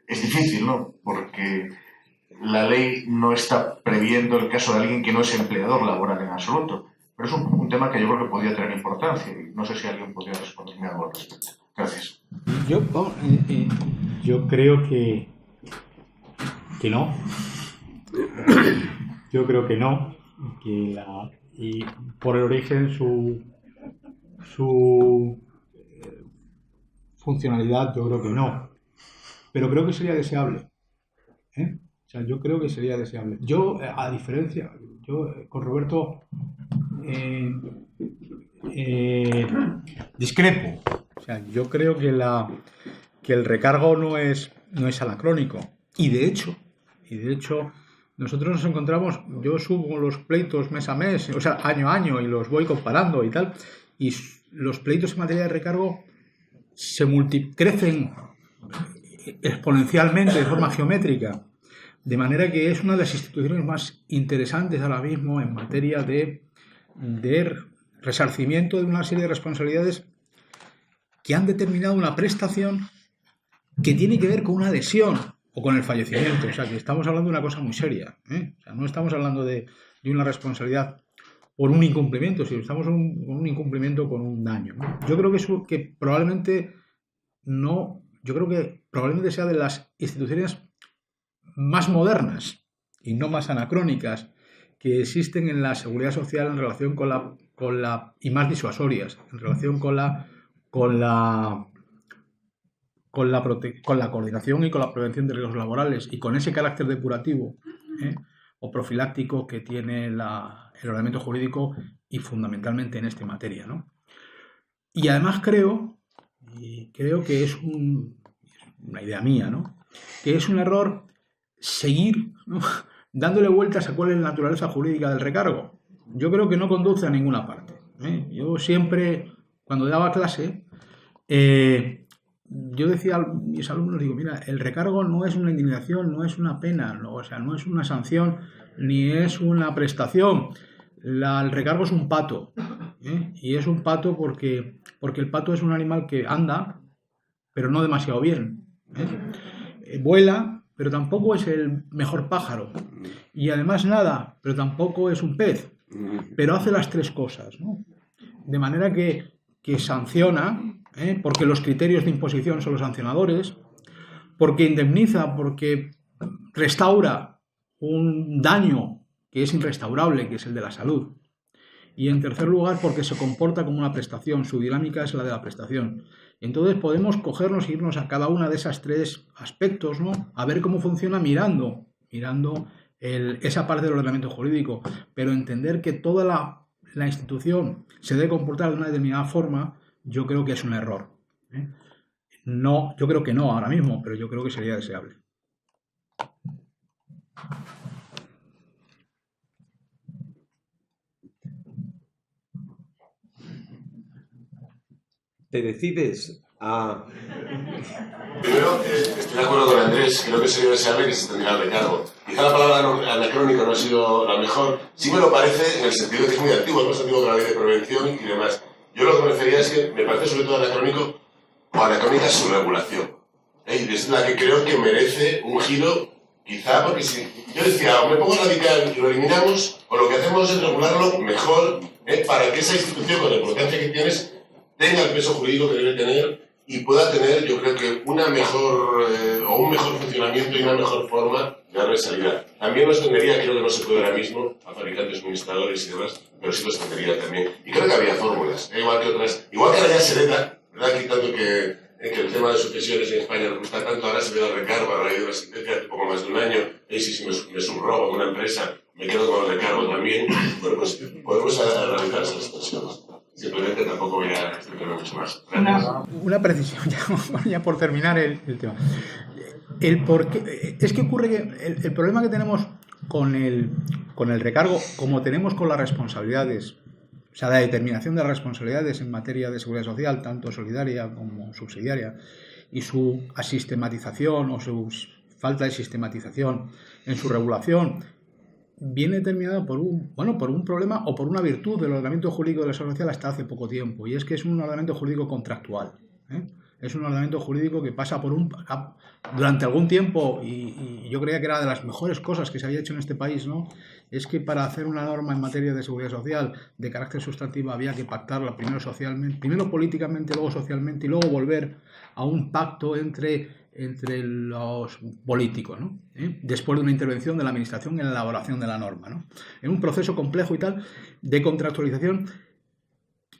Es difícil, ¿no? Porque la ley no está previendo el caso de alguien que no es empleador laboral en absoluto. Pero es un tema que yo creo que podría tener importancia y no sé si alguien podría responderme algo al respecto. Gracias. Yo creo que no. Yo creo que no. Y por el origen su funcionalidad yo creo que no. Pero creo que sería deseable. O sea, yo creo que sería deseable. Yo, a diferencia, con Roberto discrepo. O sea, yo creo que el recargo no es anacrónico. Y de hecho, nosotros nos encontramos, yo subo los pleitos mes a mes, o sea, año a año, y los voy comparando y tal, y los pleitos en materia de recargo crecen exponencialmente, de forma geométrica, de manera que es una de las instituciones más interesantes ahora mismo en materia de resarcimiento de una serie de responsabilidades que han determinado una prestación que tiene que ver con una lesión o con el fallecimiento. O sea, que estamos hablando de una cosa muy seria, ¿eh? O sea, no estamos hablando de una responsabilidad por un incumplimiento, sino estamos con un incumplimiento con un daño, ¿no? Yo creo que probablemente sea de las instituciones más modernas y no más anacrónicas que existen en la seguridad social en relación y más disuasorias en relación con la coordinación y con la prevención de riesgos laborales y con ese carácter depurativo o profiláctico que tiene el ordenamiento jurídico y fundamentalmente en esta materia, ¿no? Y además creo que es una idea mía, ¿no?, que es un error seguir, ¿no?, dándole vueltas a cuál es la naturaleza jurídica del recargo. Yo creo que no conduce a ninguna parte, ¿eh? Yo siempre, cuando daba clase, yo decía a mis alumnos, digo, mira, el recargo no es una indemnización, no es una pena, no, o sea, no es una sanción, ni es una prestación. El recargo es un pato, ¿eh? Y es un pato porque el pato es un animal que anda, pero no demasiado bien, ¿eh? Vuela, pero tampoco es el mejor pájaro. Y además nada, pero tampoco es un pez. Pero hace las tres cosas, ¿no? De manera que sanciona, porque los criterios de imposición son los sancionadores, porque indemniza, porque restaura un daño que es irrestaurable, que es el de la salud. Y en tercer lugar, porque se comporta como una prestación, su dinámica es la de la prestación. Entonces podemos cogernos e irnos a cada una de esas tres aspectos, ¿no?, a ver cómo funciona mirando esa parte del ordenamiento jurídico, pero entender que toda la institución se debe comportar de una determinada forma, yo creo que es un error, ¿eh? No, yo creo que no ahora mismo, pero yo creo que sería deseable. Te decides a... Primero, estoy de acuerdo con Andrés, creo que sería deseable que se extendiera el recargo. Quizá la palabra anacrónico no ha sido la mejor, sí me lo parece en el sentido de que es muy antiguo, es más antiguo que la ley de prevención y demás. Yo lo que me refería es que me parece sobre todo anacrónico o anacrónica su regulación. Y es la que creo que merece un giro, quizá porque si yo decía, o me pongo radical y lo eliminamos, o lo que hacemos es regularlo mejor, para que esa institución con la importancia que tienes tenga el peso jurídico que debe tener y pueda tener, yo creo que un mejor funcionamiento y una mejor forma de darle salida. También lo extendería, creo que no se puede ahora mismo, a fabricantes, suministradores y demás, pero sí lo extendería también. Y creo que había fórmulas, igual que otras, igual que ahora ya se hereda, ¿verdad? Quitando que el tema de sucesiones en España nos gusta tanto, ahora se ve el recargo a raíz de una sentencia hace poco más de un año, y si me subrogo en una empresa, me quedo con el recargo también. Bueno, pues podemos analizar esas situaciones. Simplemente tampoco voy a explicarlo mucho más. Una precisión, ya por terminar el tema. Es que ocurre que el problema que tenemos con el recargo, como tenemos con las responsabilidades, o sea, la determinación de las responsabilidades en materia de seguridad social, tanto solidaria como subsidiaria, y su asistematización o su falta de sistematización en su regulación, viene determinado por un problema o por una virtud del ordenamiento jurídico de la seguridad social hasta hace poco tiempo, y es que es un ordenamiento jurídico contractual, ¿eh? Es un ordenamiento jurídico que pasa durante algún tiempo, y yo creía que era de las mejores cosas que se había hecho en este país, ¿no?, es que para hacer una norma en materia de seguridad social de carácter sustantivo había que pactarla primero políticamente, luego socialmente, y luego volver a un pacto entre los políticos, ¿no?, después de una intervención de la administración en la elaboración de la norma, ¿no?, en un proceso complejo y tal de contractualización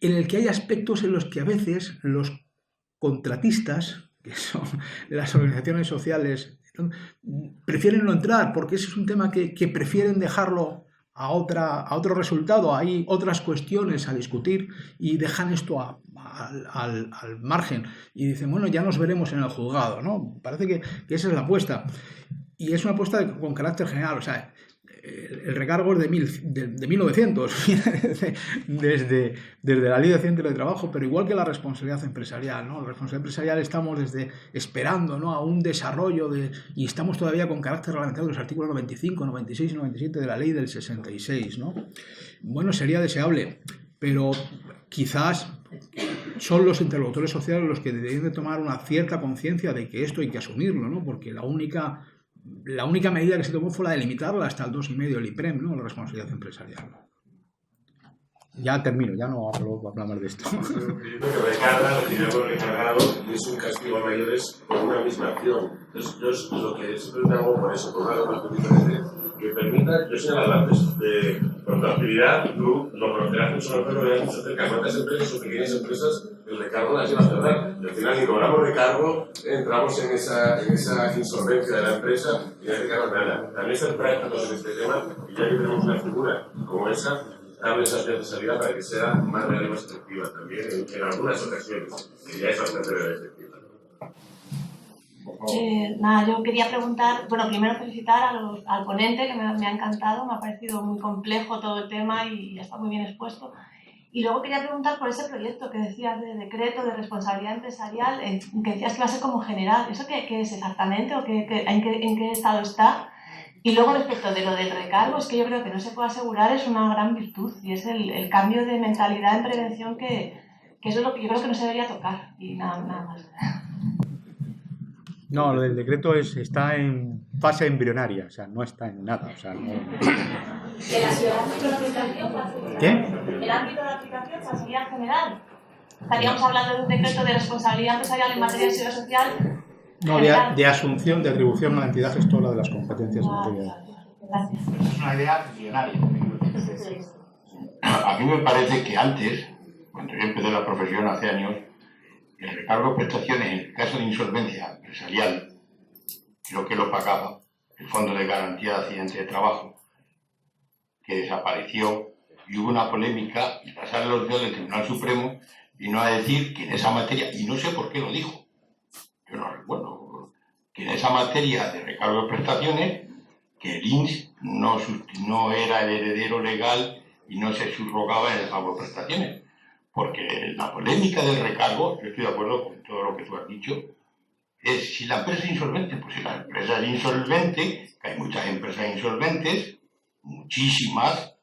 en el que hay aspectos en los que a veces los contratistas, que son las organizaciones sociales, prefieren no entrar porque ese es un tema que prefieren dejarlo a otro resultado. Hay otras cuestiones a discutir y dejan esto al margen y dicen, bueno, ya nos veremos en el juzgado, ¿no? Parece que esa es la apuesta. y es una apuesta con carácter general, o sea, el recargo es de 1900, desde la Ley de Accidentes de Trabajo, pero igual que la responsabilidad empresarial, ¿no? La responsabilidad empresarial estamos esperando, ¿no?, a un desarrollo y estamos todavía con carácter reglamentario de los artículos 95, 96 y 97 de la Ley del 66, ¿no? Bueno, sería deseable, pero quizás son los interlocutores sociales los que deberían de tomar una cierta conciencia de que esto hay que asumirlo, ¿no? Porque la única medida que se tomó fue la de limitarla hasta el 2,5 del IPREM, ¿no?, la responsabilidad empresarial. Ya termino, ya no hablo más de esto. Yo creo que recargado es un castigo a mayores por una misma acción. Entonces, yo es lo que siempre hago por eso, por un lado, que permita, yo señalo antes, con tu actividad, tú lo conocerás mucho mejor, lo verás mucho cerca. ¿Cuántas empresas o pequeñas empresas el recargo las lleva a cerrar? Y al final, ni cobramos recargo, entramos en esa insolvencia de la empresa y no hay recargo nada. También están prácticos en este tema, y ya que tenemos una figura como esa, darle esas vías de salida para que sea más real y más efectiva también en algunas ocasiones, que ya es bastante real y efectiva. Yo quería preguntar, bueno, primero felicitar al ponente, que me ha encantado, me ha parecido muy complejo todo el tema y está muy bien expuesto. Y luego quería preguntar por ese proyecto que decías de decreto de responsabilidad empresarial, que decías que va a ser como general. ¿Eso qué es exactamente o en qué estado está? Y luego respecto de lo del recargo, es que yo creo que no se puede asegurar, es una gran virtud y es el cambio de mentalidad en prevención que eso es lo que yo creo que no se debería tocar y nada más. No, lo del decreto está en fase embrionaria, o sea, no está en nada. O sea, no... ¿Qué? ¿El ámbito de aplicación sería general? ¿Estaríamos hablando de un decreto de responsabilidad empresarial en materia de seguridad social? No, de asunción, de atribución a la entidad gestora de las competencias en materia. Es una idea millonaria. A mí me parece que antes, cuando yo empecé la profesión hace años, el recargo de prestaciones en el caso de insolvencia empresarial, creo que lo pagaba el Fondo de Garantía de Accidentes de Trabajo, que desapareció y hubo una polémica y pasaron los días del Tribunal Supremo vino a decir que en esa materia, y no sé por qué lo dijo, yo no recuerdo, que en esa materia de recargo de prestaciones, que el INS no era el heredero legal y no se subrogaba en el pago de prestaciones. Porque la polémica del recargo, yo estoy de acuerdo con todo lo que tú has dicho, es si la empresa es insolvente, pues si la empresa es insolvente, que hay muchas empresas insolventes, muchísimas,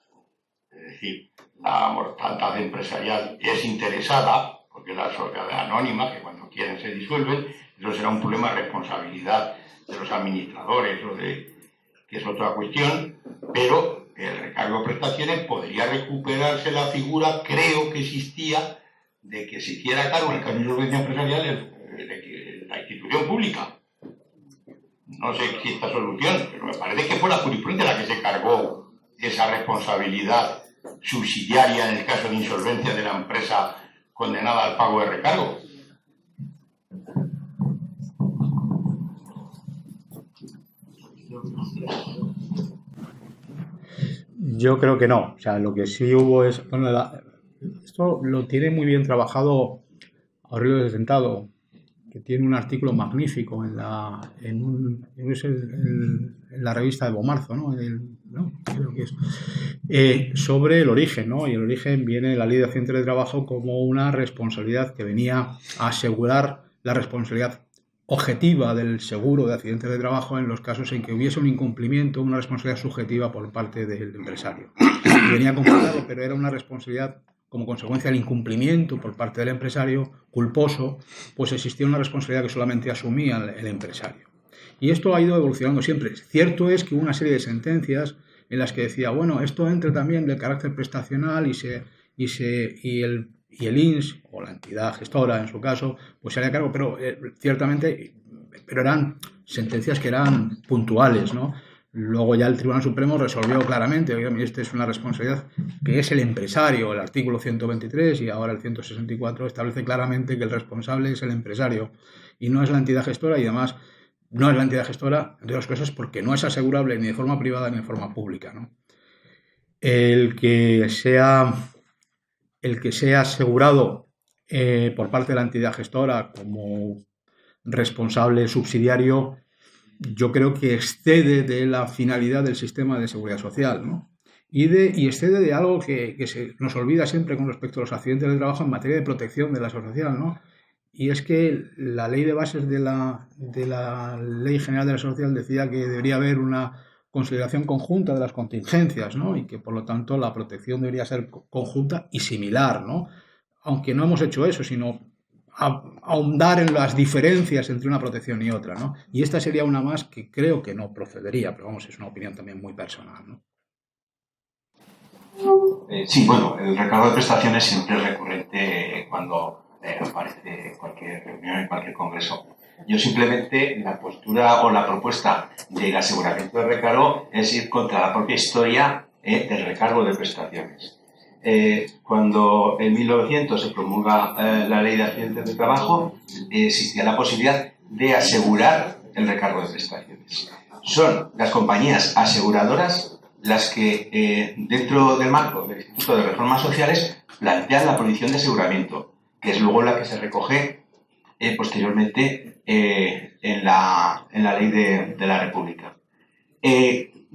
es decir, la mortandad empresarial es interesada, porque la sociedad anónima, que cuando quieren se disuelven, eso será un problema de responsabilidad de los administradores, que es otra cuestión, pero el recargo de prestaciones podría recuperarse la figura, creo que existía, de que se hiciera cargo en el caso de insolvencia empresarial la institución pública. No sé si esta solución, pero me parece que fue la jurisprudencia la que se cargó esa responsabilidad subsidiaria en el caso de insolvencia de la empresa condenada al pago de recargo. Yo creo que no. O sea, lo que sí hubo es... Bueno, esto lo tiene muy bien trabajado Aurelio de Sentado, que tiene un artículo magnífico en la revista de Bomarzo, ¿no? Creo que es, sobre el origen, ¿no? Y el origen viene de la Ley de Accidentes de Trabajo como una responsabilidad que venía a asegurar la responsabilidad objetiva del seguro de accidentes de trabajo en los casos en que hubiese un incumplimiento, una responsabilidad subjetiva por parte del empresario. Venía acompañado, pero era una responsabilidad como consecuencia del incumplimiento por parte del empresario culposo, pues existía una responsabilidad que solamente asumía el empresario. Y esto ha ido evolucionando siempre. Cierto es que hubo una serie de sentencias en las que decía, bueno, esto entra también del carácter prestacional y el INS, o la entidad gestora en su caso, pues se haría cargo, pero ciertamente, pero eran sentencias que eran puntuales, ¿no? Luego ya el Tribunal Supremo resolvió claramente, oye, esta es una responsabilidad que es el empresario, el artículo 123 y ahora el 164 establece claramente que el responsable es el empresario y no es la entidad gestora, y además no es la entidad gestora, entre otras cosas, porque no es asegurable ni de forma privada ni de forma pública, ¿no? El que sea asegurado por parte de la entidad gestora como responsable subsidiario, yo creo que excede de la finalidad del sistema de seguridad social, ¿no? Y excede de algo que se nos olvida siempre con respecto a los accidentes de trabajo en materia de protección de la seguridad social, ¿no? Y es que la ley de bases de la Ley General de la Seguridad Social decía que debería haber una consideración conjunta de las contingencias, ¿no? Y que por lo tanto la protección debería ser conjunta y similar, ¿no? Aunque no hemos hecho eso, sino ahondar en las diferencias entre una protección y otra, ¿no? Y esta sería una más que creo que no procedería, pero vamos, es una opinión también muy personal, ¿no? Sí, bueno, el recargo de prestaciones siempre es recurrente cuando aparece cualquier reunión, en cualquier congreso. Yo simplemente, la postura o la propuesta del aseguramiento de recargo es ir contra la propia historia del recargo de prestaciones. Cuando en 1900 se promulga la ley de accidentes de trabajo, existía la posibilidad de asegurar el recargo de prestaciones. Son las compañías aseguradoras las que, dentro del marco del Instituto de Reformas Sociales, plantean la prohibición de aseguramiento, que es luego la que se recoge posteriormente en la ley de la República.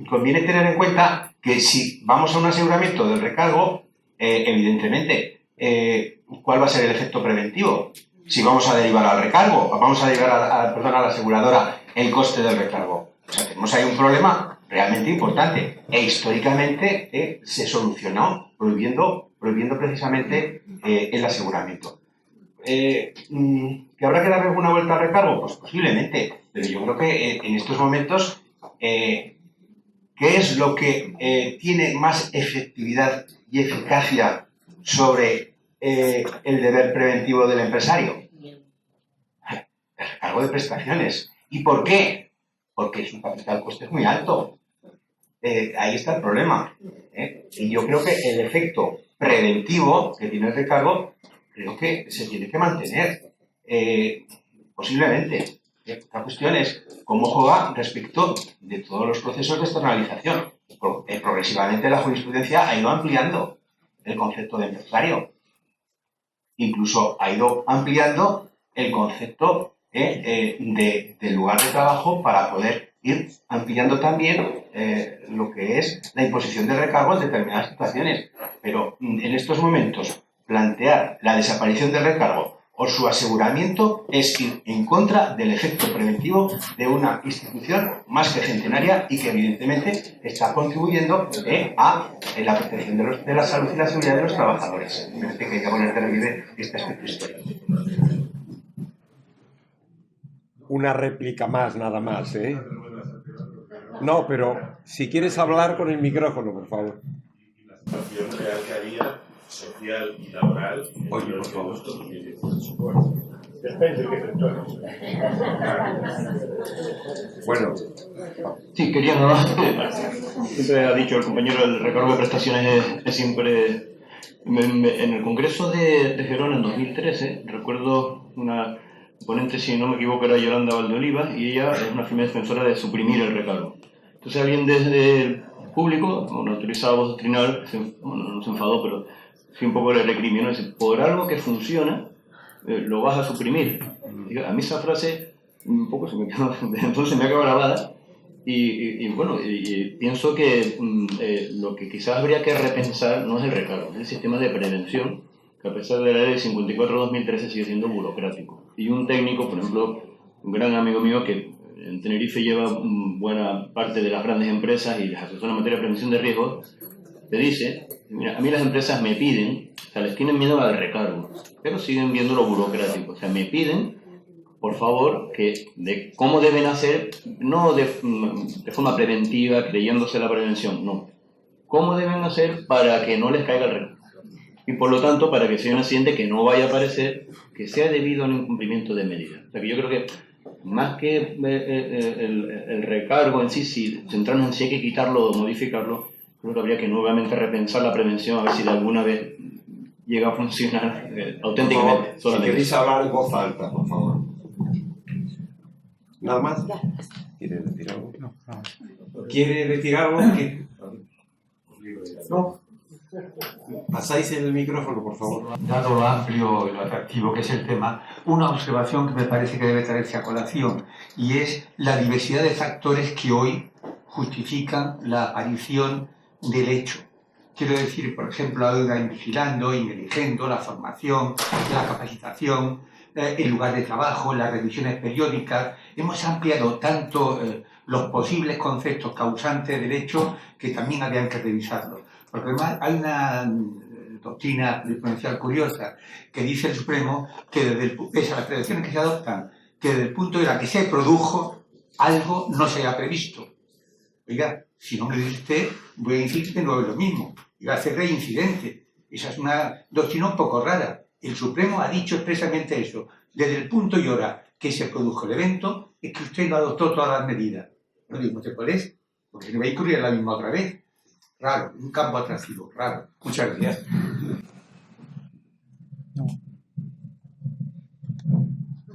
Conviene tener en cuenta que si vamos a un aseguramiento del recargo, evidentemente, ¿cuál va a ser el efecto preventivo? Si vamos a derivar al recargo, vamos a derivar a la aseguradora el coste del recargo. O sea, tenemos ahí un problema realmente importante e históricamente se solucionó prohibiendo precisamente el aseguramiento. ¿Que habrá que darle alguna vuelta al recargo? Pues posiblemente, pero yo creo que en estos momentos, ¿qué es lo que tiene más efectividad y eficacia sobre el deber preventivo del empresario? El recargo de prestaciones. ¿Y por qué? Porque su capital coste es muy alto. Ahí está el problema. Y yo creo que el efecto preventivo que tiene el recargo, creo que se tiene que mantener. Posiblemente. La cuestión es cómo juega respecto de todos los procesos de externalización. Progresivamente la jurisprudencia ha ido ampliando el concepto de empresario. Incluso ha ido ampliando el concepto de lugar de trabajo para poder ir ampliando también lo que es la imposición de recargo en determinadas situaciones. Pero en estos momentos, plantear la desaparición del recargo o su aseguramiento es ir en contra del efecto preventivo de una institución más que centenaria y que evidentemente está contribuyendo a la protección de la salud y la seguridad de los trabajadores. Me parece que hay que poner de relieve este aspecto histórico. Una réplica más, nada más, ¿eh? No, pero si quieres hablar con el micrófono, por favor. La situación real que había, social y laboral, oye, por favor. Depende de qué sectores. Bueno. Sí, quería nada más. Siempre ha dicho el compañero, el recargo de prestaciones es siempre... En el Congreso de Gerona en 2013, recuerdo una ponente, si no me equivoco, era Yolanda Valdeoliva, y ella es una firme defensora de suprimir el recargo. Entonces alguien desde el público, una autorizada voz doctrinal, no se enfadó, pero sí un poco le recriminó, dice, por algo que funciona, lo vas a suprimir. A mí esa frase un poco entonces se me ha quedado grabada, y bueno, pienso que lo que quizás habría que repensar no es el recargo, es el sistema de prevención, que a pesar de la ley 54/2013 sigue siendo burocrático. Y un técnico, por ejemplo, un gran amigo mío que en Tenerife lleva buena parte de las grandes empresas y les asesora en materia de prevención de riesgos, te dice, mira, a mí las empresas me piden, o sea, les tienen miedo al recargo, pero siguen viendo lo burocrático. O sea, me piden, por favor, de cómo deben hacer, no de forma preventiva, creyéndose la prevención, no. ¿Cómo deben hacer para que no les caiga el recargo? Y por lo tanto, para que sea un accidente que no vaya a aparecer, que sea debido a un incumplimiento de medidas. O sea, que yo creo que más que el recargo en sí, si centrarnos en si hay que quitarlo o modificarlo, creo que habría que nuevamente repensar la prevención a ver si de alguna vez llega a funcionar auténticamente. Por favor, si queréis hablar en voz alta, por favor. ¿Nada más? ¿Quiere decir algo? No. ¿Quiere decir algo? No. Pasáis el micrófono, por favor. Dado lo amplio y lo atractivo que es el tema, una observación que me parece que debe traerse a colación, y es la diversidad de factores que hoy justifican la aparición del hecho. Quiero decir, por ejemplo, la deuda en vigilando, inteligendo, la formación, la capacitación, el lugar de trabajo, las revisiones periódicas. Hemos ampliado tanto los posibles conceptos causantes del hecho que también habían que revisarlos. Porque además hay una doctrina jurisprudencial curiosa que dice el Supremo que pese a las predicciones que se adoptan, que desde el punto de la que se produjo, algo no se haya previsto. Oiga, si no me dice usted, voy a decir que no es lo mismo. Iba a ser reincidente. Esa es una doctrina un poco rara. El Supremo ha dicho expresamente eso. Desde el punto y hora que se produjo el evento, es que usted no adoptó todas las medidas. No digo, ¿usted cuál es? Porque no va a incurrir en la misma otra vez. Raro, un campo atractivo, raro. Muchas gracias.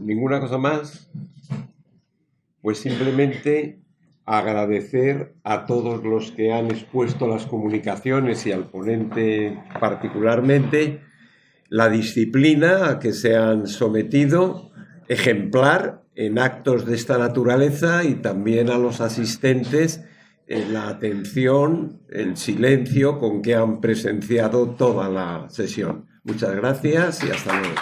¿Ninguna cosa más? Pues simplemente agradecer a todos los que han expuesto las comunicaciones y al ponente particularmente la disciplina a que se han sometido, ejemplar en actos de esta naturaleza, y también a los asistentes la atención, el silencio con que han presenciado toda la sesión. Muchas gracias y hasta luego.